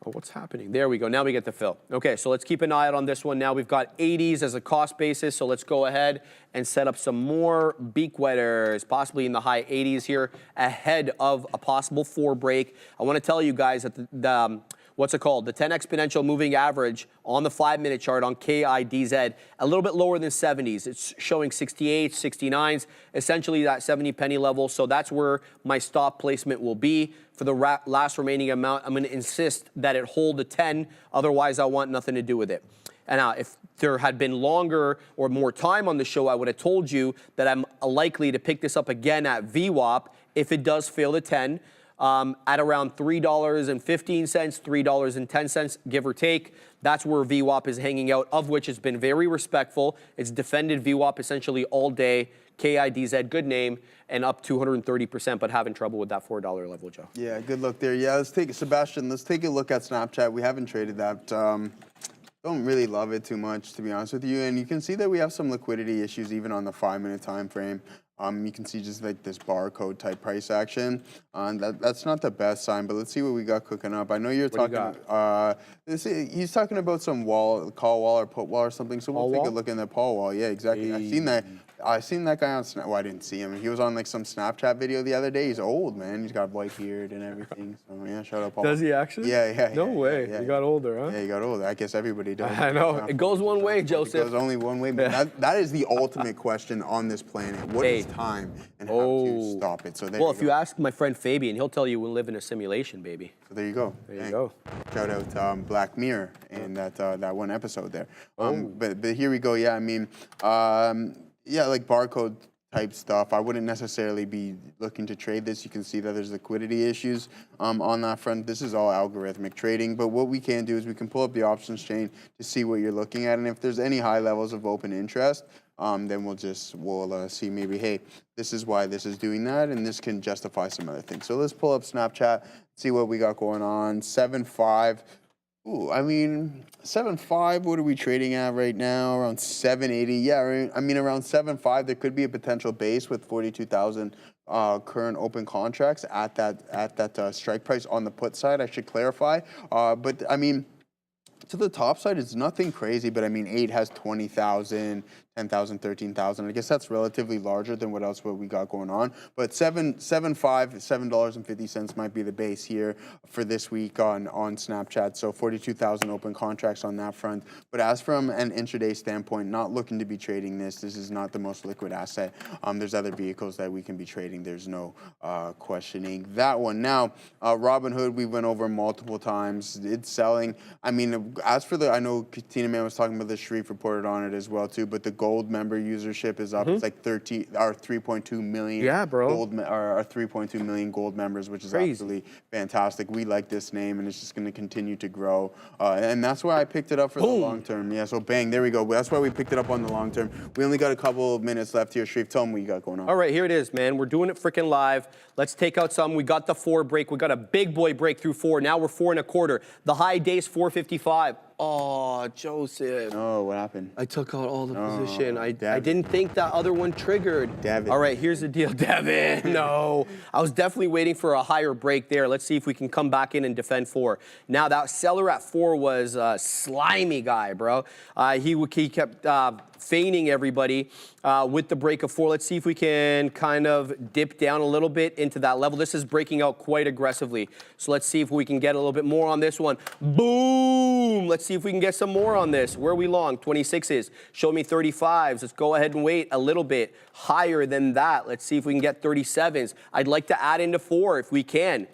Oh, what's happening? There we go. Now we get the fill. Okay, so let's keep an eye out on this one. Now we've got 80s as a cost basis, so let's go ahead and set up some more beak wetters, possibly in the high 80s here, ahead of a possible 4 break. I want to tell you guys that the what's it called? The 10 exponential moving average on the 5-minute chart on KIDZ, a little bit lower than 70s. It's showing 68s, 69s, essentially that 70 penny level. So that's where my stop placement will be. For the last remaining amount, I'm going to insist that it hold the 10. Otherwise, I want nothing to do with it. And now, if there had been longer or more time on the show, I would have told you that I'm likely to pick this up again at VWAP if it does fail the 10. At around $3.15, $3.10, give or take. That's where VWAP is hanging out, of which it's been very respectful. It's defended VWAP essentially all day. KIDZ, good name, and up 230%, but having trouble with that $4 level, Joe. Yeah, good look there. Yeah, Sebastian, let's take a look at Snapchat. We haven't traded that. Don't really love it too much, to be honest with you. And you can see that we have some liquidity issues even on the 5-minute time frame. You can see just like this barcode type price action. That's not the best sign, but let's see what we got cooking up. I know you're talking. He's talking about some call wall or put wall or something. So we'll take a look in the Paul wall. Yeah, exactly. Hey. I seen that guy on Snap. Well, I didn't see him. He was on like some Snapchat video the other day. He's old, man. He's got a white beard and everything. So yeah, shout out Paul. Does he actually? Yeah. No way. Yeah. He got older, huh? Yeah, he got older. I guess everybody does. I know. It goes one way, Joseph. It goes only one way. But that is the ultimate question on this planet. What is time and how to stop it? So if you ask my friend Fabian, he'll tell you we'll live in a simulation, baby. So there you go. There you go. Shout out Black Mirror and that one episode there. But here we go. Yeah, I mean, like barcode type stuff. I wouldn't necessarily be looking to trade this. You can see that there's liquidity issues on that front. This is all algorithmic trading, but what we can do is we can pull up the options chain to see what you're looking at, and if there's any high levels of open interest, then we'll see maybe, hey, this is why this is doing that, and this can justify some other things. So let's pull up Snapchat, see what we got going on. 7.5. Ooh, I mean, 7.5, what are we trading at right now? Around 7.80. Yeah, I mean, around 7.5, there could be a potential base with 42,000 current open contracts at that strike price on the put side, I should clarify. But, I mean, to the top side, it's nothing crazy, but, I mean, 8 has 20,000, 10,000, 13,000. I guess that's relatively larger than what we got going on. But $7.50 might be the base here for this week on Snapchat. So 42,000 open contracts on that front. But as from an intraday standpoint, not looking to be trading this. This is not the most liquid asset. There's other vehicles that we can be trading. There's no questioning that one. Now, Robinhood, we went over multiple times. It's selling. I mean, as for I know Tina Man was talking about this. Sharif reported on it as well too. But the gold member usership is up. It's like 3.2 million. Yeah, bro. Our 3.2 million gold members, which is absolutely fantastic. We like this name, and it's just going to continue to grow. And that's why I picked it up for the long term. Yeah, so bang, there we go. That's why we picked it up on the long term. We only got a couple of minutes left here. Sharif, tell them what you got going on. All right, here it is, man. We're doing it freaking live. Let's take out some. We got the 4 break. We got a big boy breakthrough 4. Now we're 4.25. The high day's 4.55. Oh, Joseph. Oh, what happened? I took out all the position. I didn't think that other one triggered. Devin. All right, here's the deal. Devin, no. I was definitely waiting for a higher break there. Let's see if we can come back in and defend 4. Now, that seller at 4 was a slimy guy, bro. He kept feigning everybody with the break of 4. Let's see if we can kind of dip down a little bit into that level. This is breaking out quite aggressively. So let's see if we can get a little bit more on this one. Boom! Let's see if we can get some more on this. Where are we long? 26s. Show me 35s. Let's go ahead and wait a little bit higher than that. Let's see if we can get 37s. I'd like to add into 4 if we can.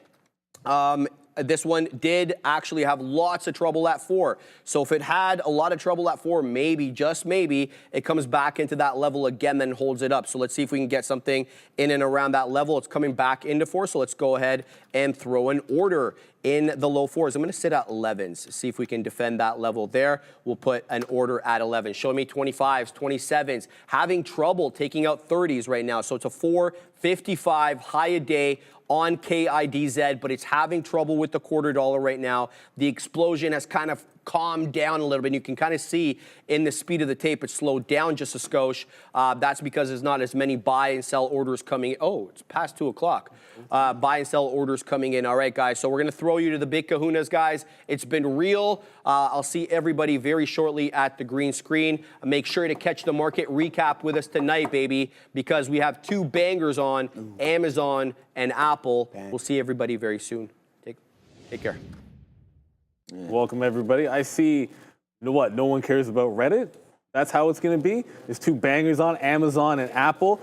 This one did actually have lots of trouble at 4. So if it had a lot of trouble at 4, maybe, just maybe, it comes back into that level again, then holds it up. So let's see if we can get something in and around that level. It's coming back into 4, so let's go ahead and throw an order in the low 4s. I'm going to sit at 11s, see if we can defend that level there. We'll put an order at 11. Show me 25s, 27s, having trouble taking out 30s right now. So it's a 455 high a day on KIDZ, but it's having trouble with the quarter dollar right now. The explosion has kind of calmed down a little bit. And you can kind of see in the speed of the tape, it's slowed down just a skosh. That's because there's not as many buy and sell orders coming in. Oh, it's past 2 o'clock. Buy and sell orders coming in. All right, guys. So we're going to throw you to the big kahunas, guys. It's been real. I'll see everybody very shortly at the green screen. Make sure to catch the market recap with us tonight, baby, because we have 2 bangers on Amazon and Apple. We'll see everybody very soon. Take care. Welcome, everybody. I see, you know what, no one cares about Reddit. That's how it's going to be. There's 2 bangers on Amazon and Apple.